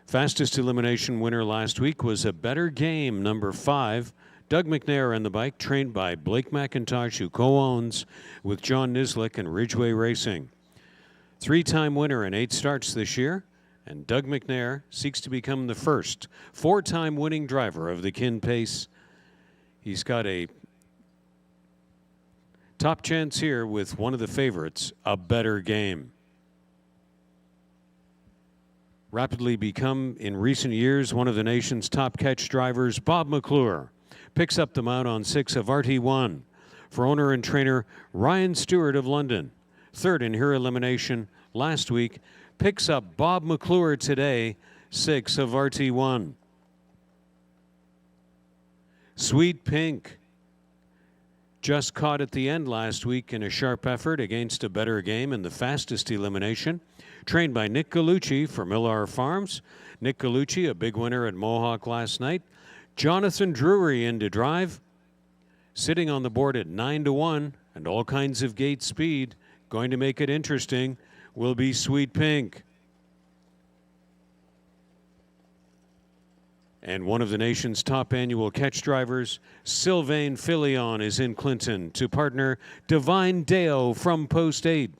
Fastest elimination winner last week was a Better Game, number 5. Doug McNair in the bike, trained by Blake McIntosh, who co-owns with John Nislik and Ridgeway Racing. 3-time winner in 8 starts this year, and Doug McNair seeks to become the first 4-time winning driver of the Kin Pace. He's got a top chance here with one of the favorites, a Better Game. Rapidly become, in recent years, one of the nation's top catch drivers, Bob McClure picks up the mount on 6 of RT1 for owner and trainer Ryan Stewart of London. Third in her elimination last week, picks up Bob McClure today, 6 of RT1. Sweet Pink just caught at the end last week in a sharp effort against a Better Game in the fastest elimination. Trained by Nick Gallucci for Millar Farms. Nick Gallucci, a big winner at Mohawk last night. Jonathan Drury in to drive. Sitting on the board at 9-1 and all kinds of gate speed. Going to make it interesting will be Sweet Pink. And one of the nation's top annual catch drivers, Sylvain Filion, is in Clinton to partner Divine Deo from Post 8.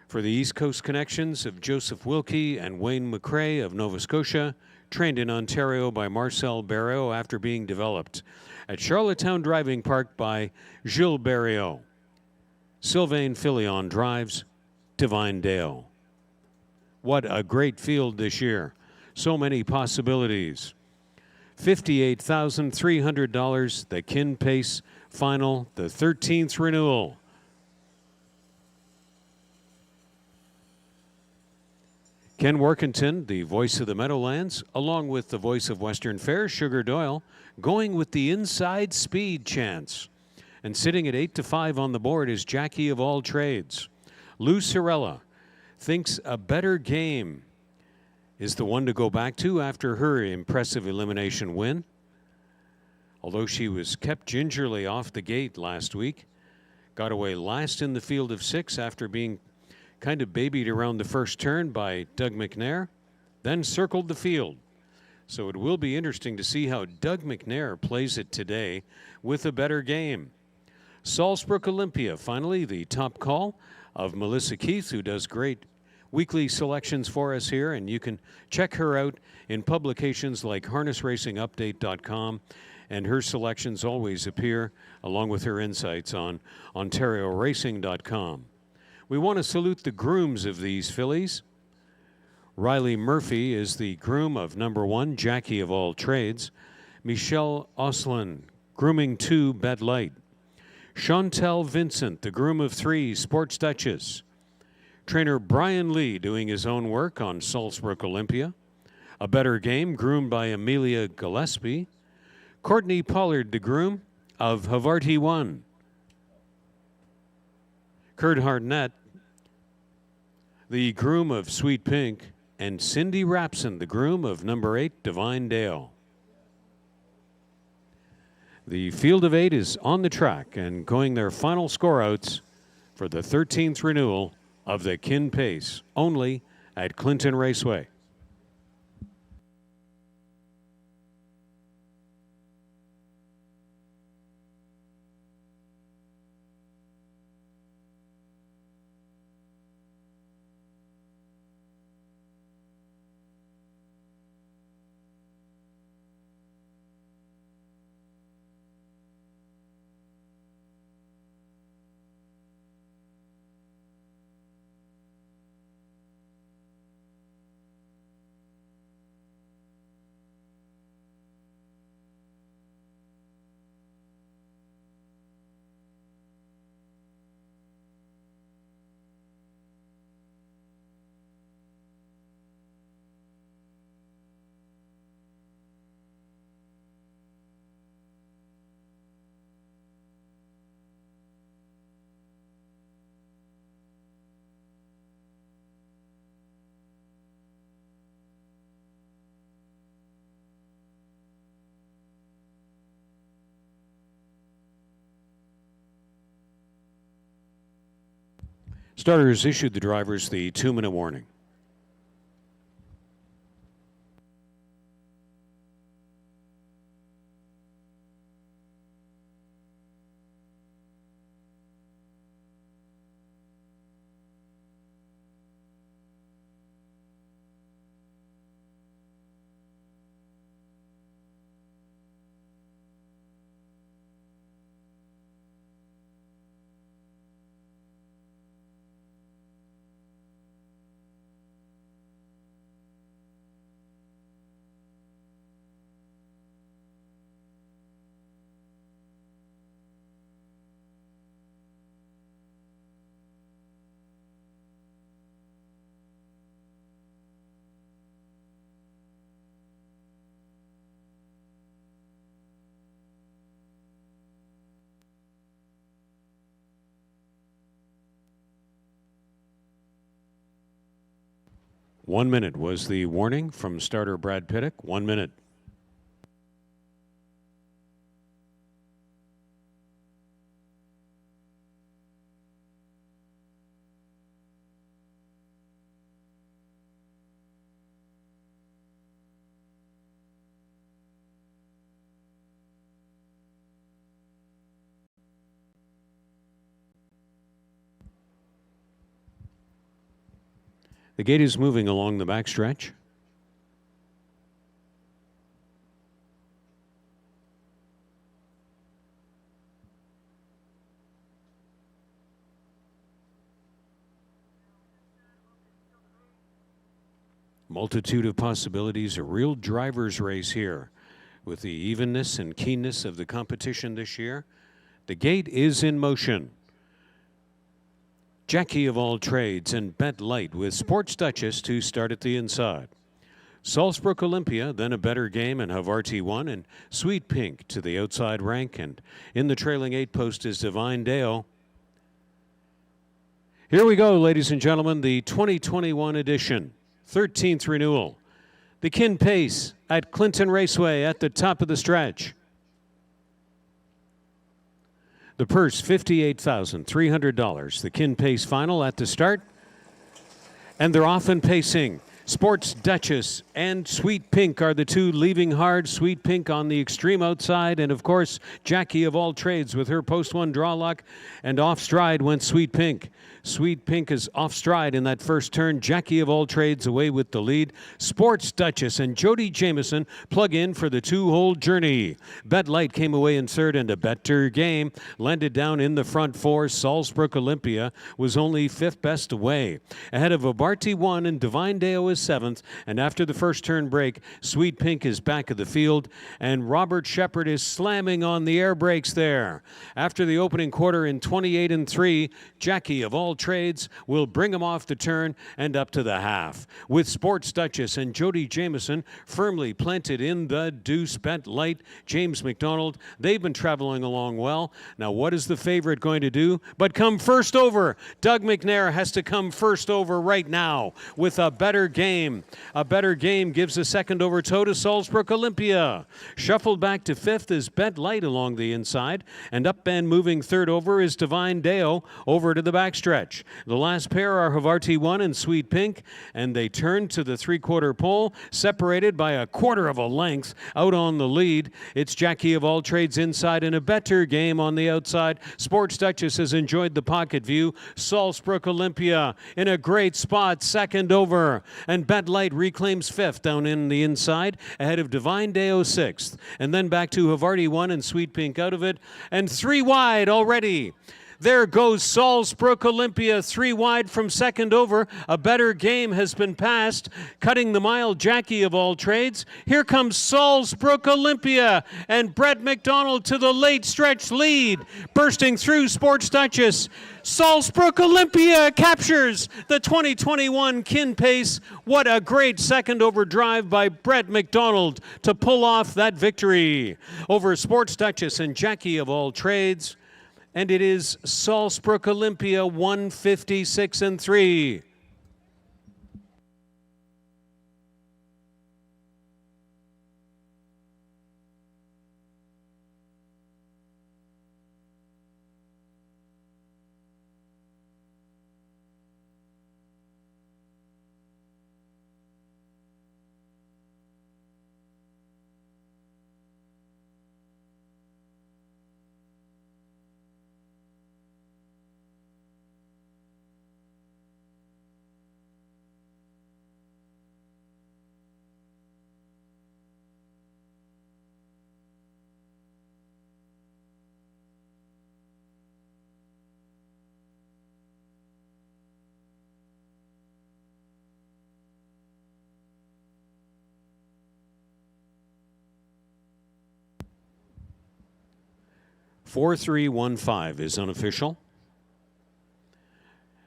For the East Coast connections of Joseph Wilkie and Wayne McCrae of Nova Scotia, trained in Ontario by Marcel Barrio after being developed at Charlottetown Driving Park by Gilles Barrio. Sylvain Filion drives Divine Dale. What a great field this year. So many possibilities. $58,300, the Kin Pace final, the 13th renewal. Ken Workington, the voice of the Meadowlands, along with the voice of Western Fair, Sugar Doyle, going with the inside speed chance. And sitting at 8-5 on the board is Jackie of all trades. Lou Cirella thinks a Better Game is the one to go back to after her impressive elimination win. Although she was kept gingerly off the gate last week, got away last in the field of 6 after being kind of babied around the first turn by Doug McNair, then circled the field. So it will be interesting to see how Doug McNair plays it today with a Better Game. Salzbrook Olympia, finally, the top call of Melissa Keith, who does great weekly selections for us here, and you can check her out in publications like harnessracingupdate.com, and her selections always appear along with her insights on ontarioRacing.com. We want to salute the grooms of these fillies. Riley Murphy is the groom of number 1, Jackie of all trades. Michelle Oslin, grooming 2, Bed Light. Chantel Vincent, the groom of 3, Sports Duchess. Trainer Brian Lee doing his own work on Salzbrook Olympia. A Better Game, groomed by Amelia Gillespie. Courtney Pollard, the groom of Havarti 1. Kurt Hartnett, the groom of Sweet Pink, and Cindy Rapson, the groom of number 8, Divine Dale. The field of 8 is on the track and going their final score-outs for the 13th renewal of the Kin Pace, only at Clinton Raceway. Starters issued the drivers the 2-minute warning. One minute was the warning from starter Brad Piddock. 1 minute. The gate is moving along the backstretch. Multitude of possibilities, a real driver's race here with the evenness and keenness of the competition this year. The gate is in motion. Jackie of All Trades and Bet Light with Sports Duchess to start at the inside. Salzburg Olympia, then A Better Game and Havarti 1, and Sweet Pink to the outside rank, and in the trailing 8 post is Divine Dale. Here we go, ladies and gentlemen, the 2021 edition, 13th renewal. The Kin Pace at Clinton Raceway at the top of the stretch. The purse, $58,300. The Kin Pace final at the start. And they're off and pacing. Sports Duchess and Sweet Pink are the two leaving hard. Sweet Pink on the extreme outside. And, of course, Jackie of All Trades with her post-1 draw luck. And off stride went Sweet Pink. Sweet Pink is off stride in that first turn. Jackie of All Trades away with the lead. Sports Duchess and Jody Jameson plug in for the 2-hole journey. Bet Light came away in third, and A Better Game landed down in the front 4. Salzburg Olympia was only 5th best away. Ahead of Havarti 1 and Divine Dale is 7th, and after the first turn break, Sweet Pink is back of the field, and Robert Shepard is slamming on the air brakes there. After the opening quarter in 28 and 3, Jackie of All Trades will bring him off the turn and up to the half, with Sports Duchess and Jody Jameson firmly planted in the deuce bet light. James McDonald, they've been traveling along well. Now what is the favorite going to do but come first over? Doug McNair has to come first over right now with a better game. A better game gives a second over toe to Salzburg Olympia. Shuffled back to 5th is Bet Light along the inside, and up and moving third over is Divine Deo over to the backstretch. The last pair are Havarti 1 and Sweet Pink, and they turn to the three-quarter pole, separated by a quarter of a length out on the lead. It's Jackie of All Trades inside and a better game on the outside. Sports Duchess has enjoyed the pocket view. Salzburg Olympia in a great spot, second over. And Bet Light reclaims 5th down in the inside, ahead of Divine Deo 6th. And then back to Havarti 1 and Sweet Pink out of it. And 3 wide already. There goes Salzburg Olympia, 3 wide from second over. A better game has been passed, cutting the mile, Jackie of All Trades. Here comes Salzburg Olympia, and Brett McDonald to the late stretch lead, bursting through Sports Duchess. Salzburg Olympia captures the 2021 Kin Pace. What a great second over drive by Brett McDonald to pull off that victory over Sports Duchess and Jackie of All Trades. And it is Salzburg Olympia 156 and 3. $4-3-1-5 is unofficial.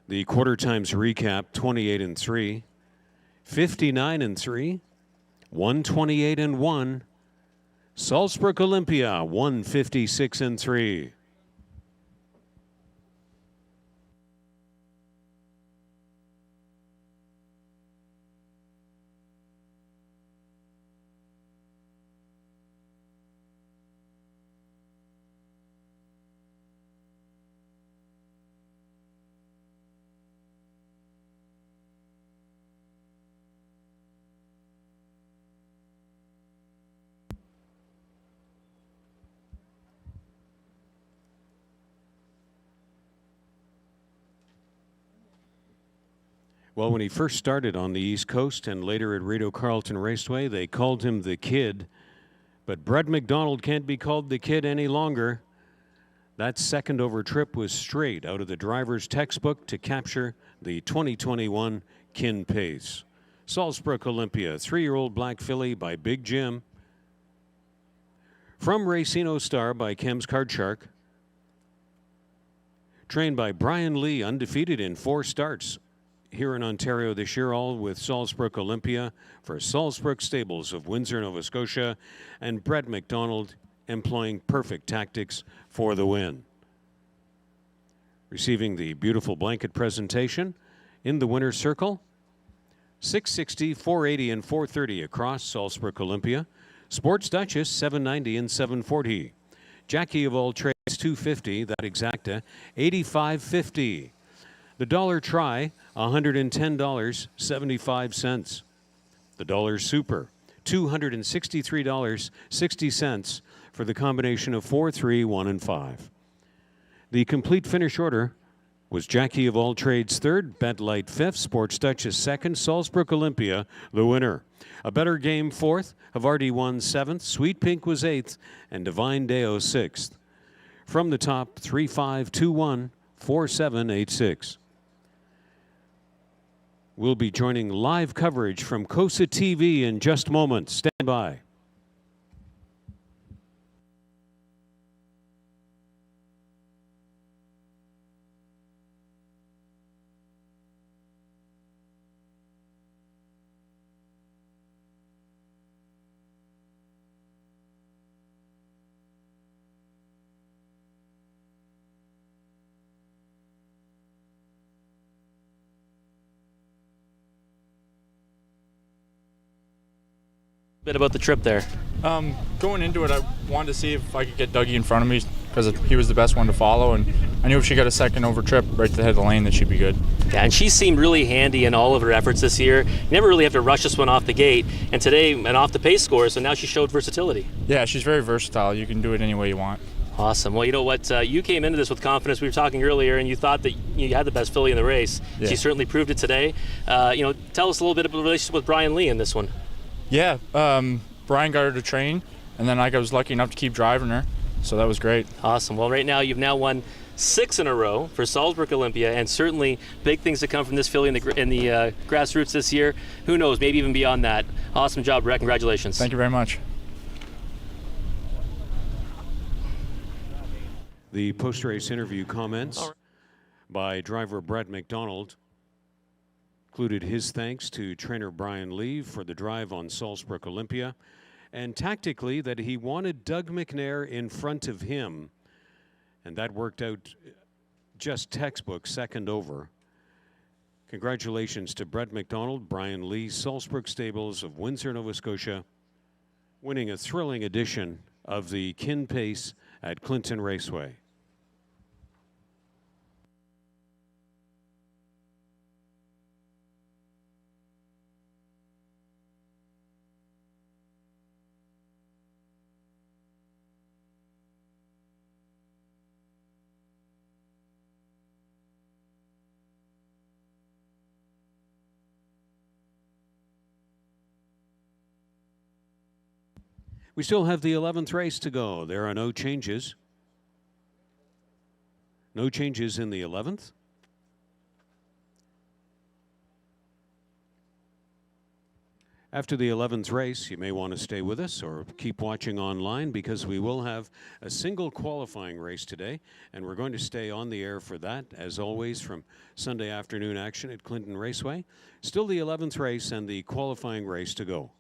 The quarter times recap 28 and 3, 59 and 3, 128 and 1. Salzburg Olympia 156 and 3. Well, when he first started on the East Coast and later at Rideau Carleton Raceway, they called him the Kid. But Brett McDonald can't be called the Kid any longer. That second over trip was straight out of the driver's textbook to capture the 2021 Kin Pace. Salzburg Olympia, 3-year-old black filly by Big Jim. From Racino Star by Kem's Card Shark. Trained by Brian Lee, undefeated in 4 starts here in Ontario this year, all with Salzburg Olympia for Salzburg Stables of Windsor, Nova Scotia, and Brett McDonald employing perfect tactics for the win. Receiving the beautiful blanket presentation in the winner's circle, 660, 480, and 430 across Salzburg Olympia. Sports Duchess, 790 and 740. Jackie of All Trades, 250, that exacta, 85.50. The dollar try, $110.75. The dollar super, $263.60 for the combination of 4, 3, 1, and 5. The complete finish order was Jackie of All Trades 3rd, Bet Light 5th, Sports Duchess 2nd, Salzburg Olympia the winner. A better game 4th, Havarti 1 7th, Sweet Pink was 8th, and Divine Deo 6th. From the top, 3, 5, 2, 1, 4, 7, 8, 6. We'll be joining live coverage from COSA TV in just moments. Stand by. Bit about the trip there. Going into it, I wanted to see if I could get Dougie in front of me because he was the best one to follow, and I knew if she got a second over trip right to the head of the lane that she'd be good. Yeah, and she seemed really handy in all of her efforts this year. You never really have to rush this one off the gate, and today an off the pace score, so now she showed versatility. Yeah, she's very versatile. You can do it any way you want. Awesome. Well, you know what? You came into this with confidence. We were talking earlier, and you thought that you had the best filly in the race. Yeah. She certainly proved it today. Tell us a little bit about the relationship with Brian Lee in this one. Yeah, Brian got her to train, and then I was lucky enough to keep driving her, so that was great. Awesome. Well, right now you've now won 6 in a row for Salzburg Olympia, and certainly big things to come from this filly in the grassroots this year. Who knows? Maybe even beyond that. Awesome job, Brett. Congratulations. Thank you very much. The post-race interview comments by driver Brett McDonald included his thanks to trainer Brian Lee for the drive on Salzburg Olympia, and tactically that he wanted Doug McNair in front of him, and that worked out just textbook second over. Congratulations to Brett McDonald, Brian Lee, Salzburg Stables of Windsor, Nova Scotia, winning a thrilling edition of the Kin Pace at Clinton Raceway. We still have the 11th race to go. There are no changes. No changes in the 11th. After the 11th race, you may want to stay with us or keep watching online because we will have a single qualifying race today, and we're going to stay on the air for that, as always, from Sunday afternoon action at Clinton Raceway. Still the 11th race and the qualifying race to go.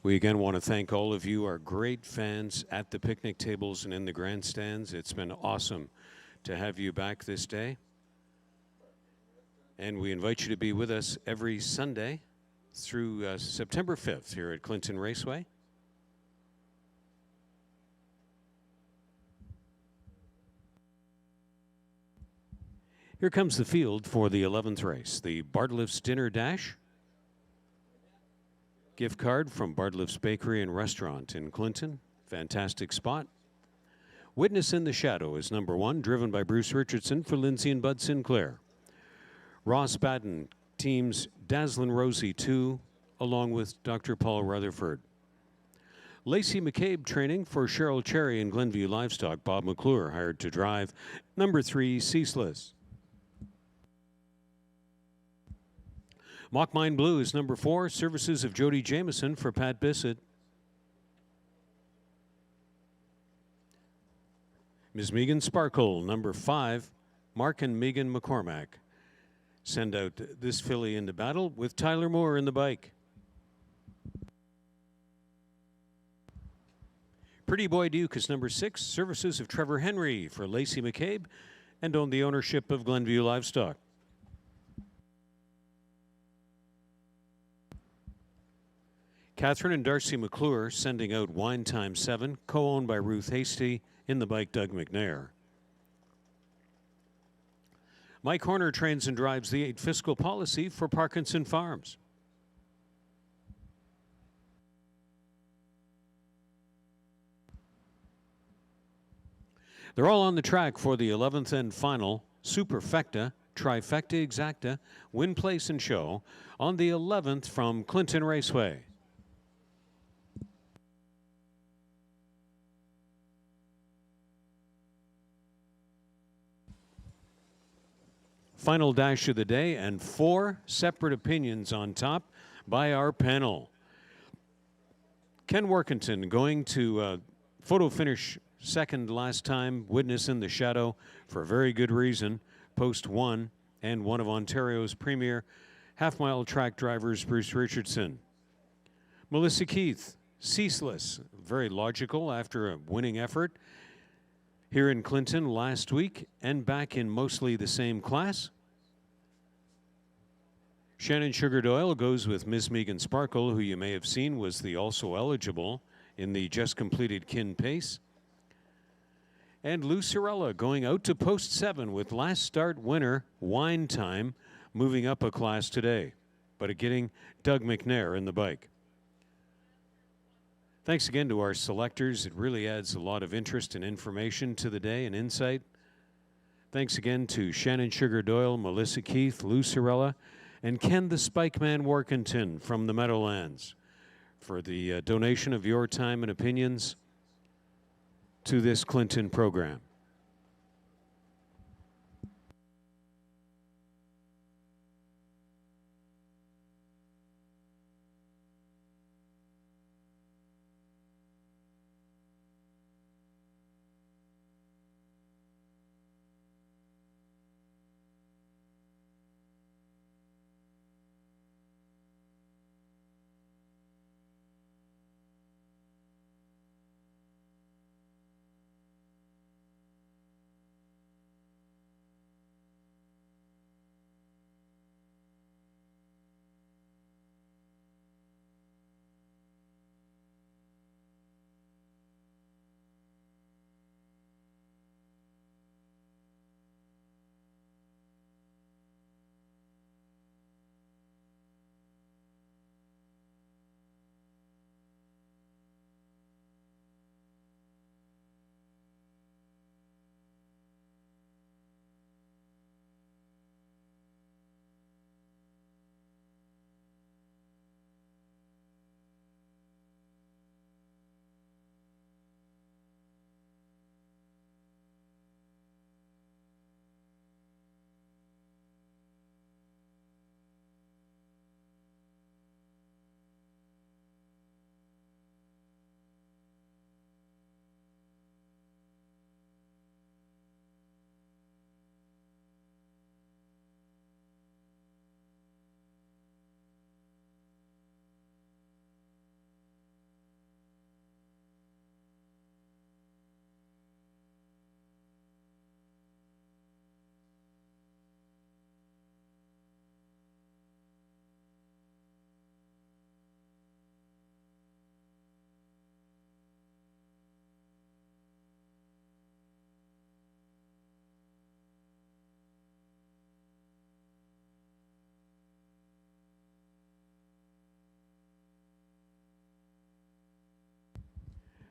We again want to thank all of you, our great fans at the picnic tables and in the grandstands. It's been awesome to have you back this day. And we invite you to be with us every Sunday through September 5th here at Clinton Raceway. Here comes the field for the 11th race, the Bartlett's Dinner Dash. Gift card from Bartlett's Bakery and Restaurant in Clinton. Fantastic spot. Witness in the Shadow is number 1, driven by Bruce Richardson for Lindsay and Bud Sinclair. Ross Batten teams Dazzlin' Rosie 2, along with Dr. Paul Rutherford. Lacey McCabe training for Cheryl Cherry and Glenview Livestock. Bob McClure hired to drive. Number 3, Ceaseless. Mock Mine Blue is number 4, services of Jody Jameson for Pat Bissett. Ms. Megan Sparkle, number 5, Mark and Megan McCormack. Send out this filly into battle with Tyler Moore in the bike. Pretty Boy Duke is number 6, services of Trevor Henry for Lacey McCabe and owned the ownership of Glenview Livestock. Catherine and Darcy McClure sending out Wine Time 7, co-owned by Ruth Hasty, in the bike Doug McNair. Mike Horner trains and drives the 8 Fiscal Policy for Parkinson Farms. They're all on the track for the 11th and final Superfecta, Trifecta Exacta, Win, Place, and Show on the 11th from Clinton Raceway. Final dash of the day, and 4 separate opinions on top by our panel. Ken Workington going to photo finish second last time, Witness in the Shadow, for a very good reason. Post 1 and one of Ontario's premier half-mile track drivers, Bruce Richardson. Melissa Keith, Ceaseless, very logical after a winning effort here in Clinton last week and back in mostly the same class. Shannon Sugar Doyle goes with Miss Megan Sparkle, who you may have seen was the also eligible in the just completed Kin Pace. And Lou Sorella going out to post 7 with last start winner Wine Time, moving up a class today, but getting Doug McNair in the bike. Thanks again to our selectors. It really adds a lot of interest and information to the day and insight. Thanks again to Shannon Sugar Doyle, Melissa Keith, Lou Sorella, and Ken the Spike Man Workington from the Meadowlands for the donation of your time and opinions to this Clinton program.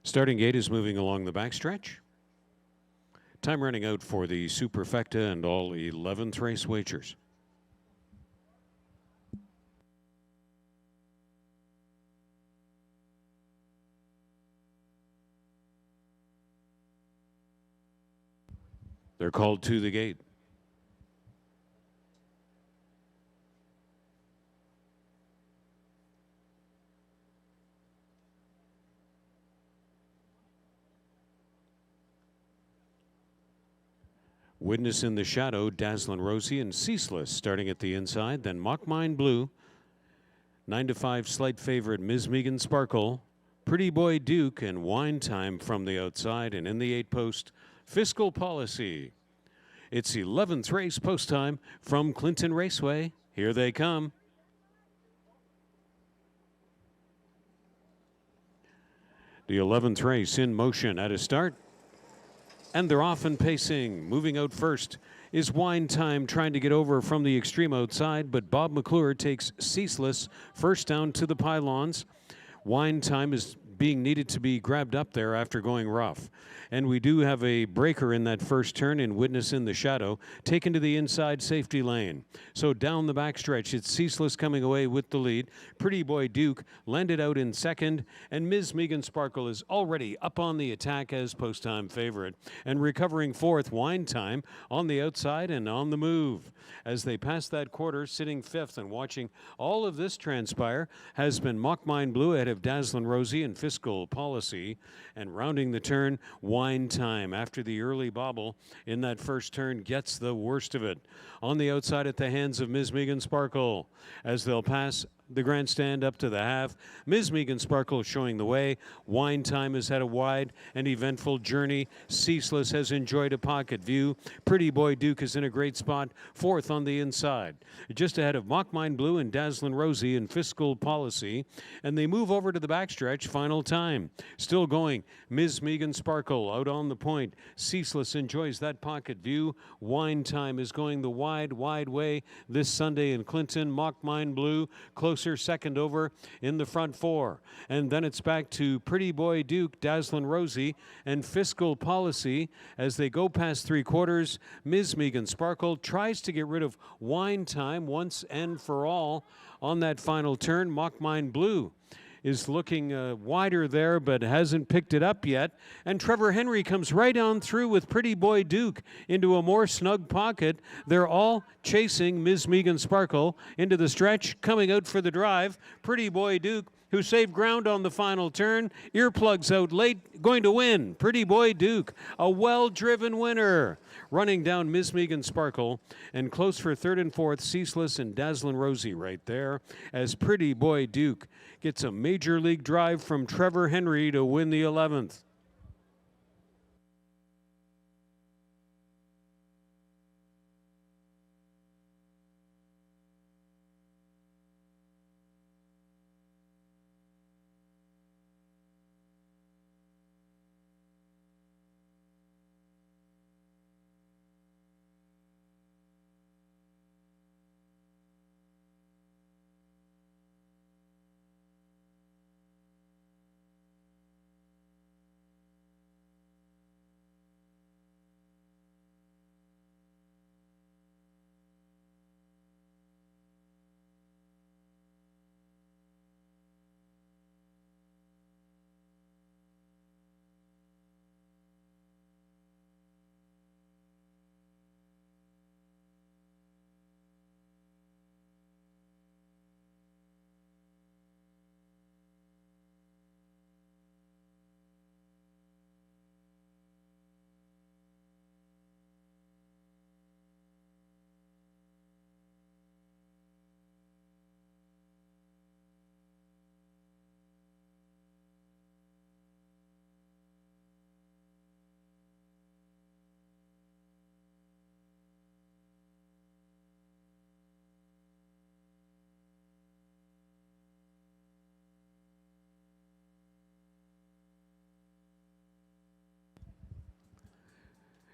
Starting gate is moving along the backstretch. Time running out for the Superfecta and all 11th race wagers. They're called to the gate. Witness in the Shadow, Dazzlin' Rosie, and Ceaseless starting at the inside. Then Mock Mine Blue, 9-5 slight favorite Ms. Megan Sparkle, Pretty Boy Duke, and Wine Time from the outside. And in the 8 post, Fiscal Policy. It's 11th race post time from Clinton Raceway. Here they come. The 11th race in motion at a start. And they're off and pacing. Moving out first is Wine Time, trying to get over from the extreme outside, but Bob McClure takes Ceaseless first down to the pylons. Wine Time is being needed to be grabbed up there after going rough. And we do have a breaker in that first turn in Witness in the Shadow, taken to the inside safety lane. So down the backstretch, it's Ceaseless coming away with the lead. Pretty Boy Duke landed out in second, and Ms. Megan Sparkle is already up on the attack as post-time favorite. And recovering fourth, Wine Time on the outside and on the move. As they pass that quarter, sitting fifth and watching all of this transpire has been Mock Mine Blue ahead of Dazzlin' Rosie and Fiscal Policy. And rounding the turn, Wine Time, after the early bobble in that first turn, gets the worst of it. On the outside at the hands of Ms. Megan Sparkle as they'll pass the grandstand up to the half. Ms. Megan Sparkle showing the way. Wine Time has had a wide and eventful journey. Ceaseless has enjoyed a pocket view. Pretty Boy Duke is in a great spot, fourth on the inside. Just ahead of Mock Mine Blue and Dazzlin' Rosie and Fiscal Policy. And they move over to the backstretch, final time. Still going, Ms. Megan Sparkle out on the point. Ceaseless enjoys that pocket view. Wine Time is going the wide way this Sunday in Clinton. Mock Mine Blue closer second over in the front four. And then it's back to Pretty Boy Duke, Dazzlin' Rosie, and Fiscal Policy as they go past three quarters. Ms. Megan Sparkle tries to get rid of Wine Time once and for all on that final turn. Mock Mine Blue is looking wider there, but hasn't picked it up yet. And Trevor Henry comes right on through with Pretty Boy Duke into a more snug pocket. They're all chasing Ms. Megan Sparkle into the stretch, coming out for the drive. Pretty Boy Duke, who saved ground on the final turn, earplugs out late, going to win. Pretty Boy Duke, a well-driven winner. Running down Ms. Megan Sparkle, and close for third and fourth, Ceaseless and Dazzlin' Rosie right there, as Pretty Boy Duke gets a major league drive from Trevor Henry to win the 11th.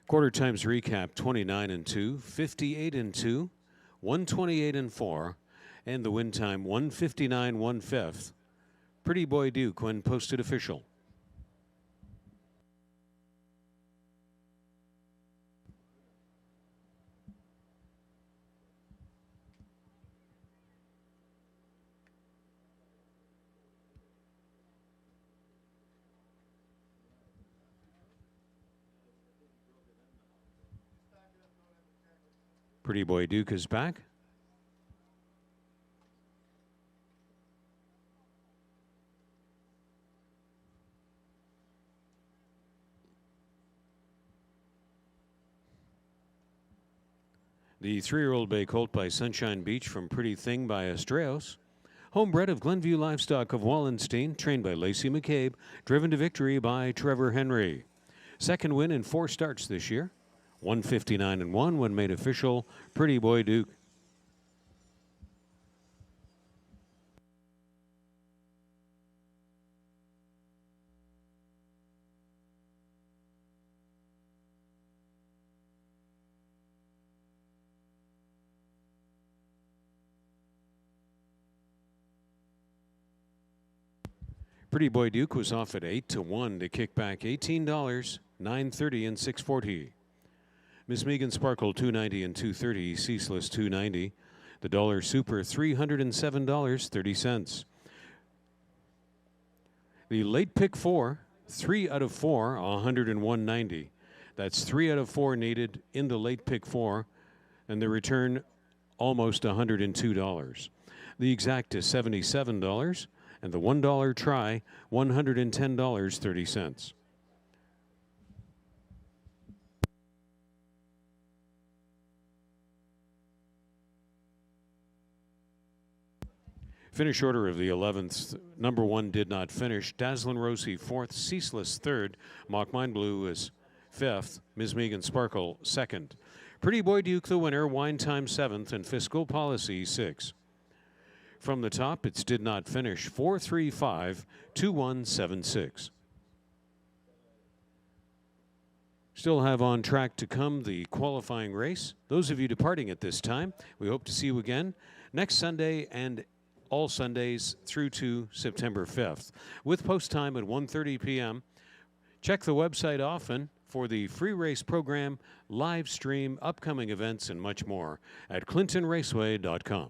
Quarter times recap: 29-2, 58-2, 128-4, and the win time 1:59 1/5. Pretty Boy Duke when posted official. Pretty Boy Duke is back. The 3-year-old bay colt by Sunshine Beach from Pretty Thing by Astreos. Homebred of Glenview Livestock of Wallenstein, trained by Lacey McCabe, driven to victory by Trevor Henry. Second win in 4 starts this year. 159-1 when made official. Pretty Boy Duke. Pretty Boy Duke was off at 8-1 to kick back $18, $9.30 and $6.40. Miss Megan Sparkle $2.90 and $2.30. Ceaseless $2.90. The Dollar Super $307.30. The late pick 4, 3 out of 4, $101.90. That's 3 out of 4 needed in the late pick 4, and the return almost $102. The exact is $77. And the $1 try, $110.30. Finish order of the 11th. Number 1 did not finish. Dazzlin' Rosie 4th, Ceaseless 3rd. Mock Mind Blue is 5th. Ms. Megan Sparkle 2nd. Pretty Boy Duke the winner, Wine Time 7th, and Fiscal Policy 6th. From the top, it's did not finish, 4-3-5-2-1-7-6. Still have on track to come the qualifying race. Those of you departing at this time, we hope to see you again next Sunday and all Sundays through to September 5th. With post time at 1:30 p.m. Check the website often for the free race program, live stream, upcoming events, and much more at clintonraceway.com.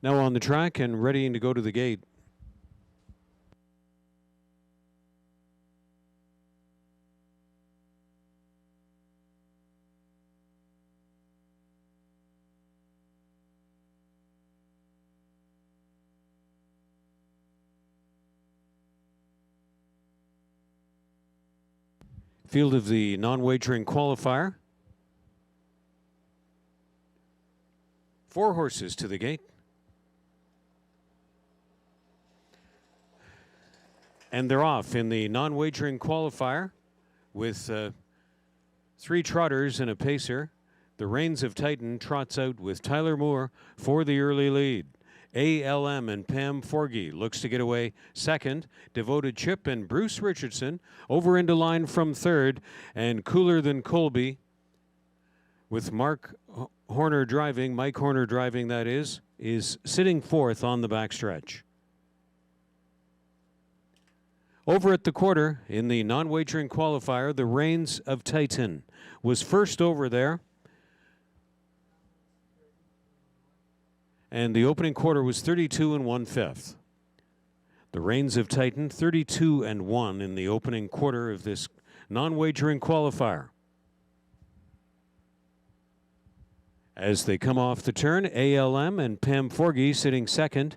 Now on the track and readying to go to the gate. Field of the non-wagering qualifier. 4 horses to the gate. And they're off in the non-wagering qualifier with 3 trotters and a pacer. The Reins of Titan trots out with Tyler Moore for the early lead. ALM and Pam Forgy looks to get away second. Devoted Chip and Bruce Richardson over into line from third. And Cooler Than Colby with Mike Horner driving, that is sitting fourth on the backstretch. Over at the quarter in the non-wagering qualifier, the Reins of Titan was first over there. And the opening quarter was 32 1/5. The Reins of Titan 32 1 in the opening quarter of this non-wagering qualifier. As they come off the turn, ALM and Pam Forgy sitting second.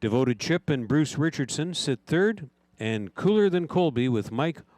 Devoted Chip and Bruce Richardson sit third. And Cooler Than Colby with Mike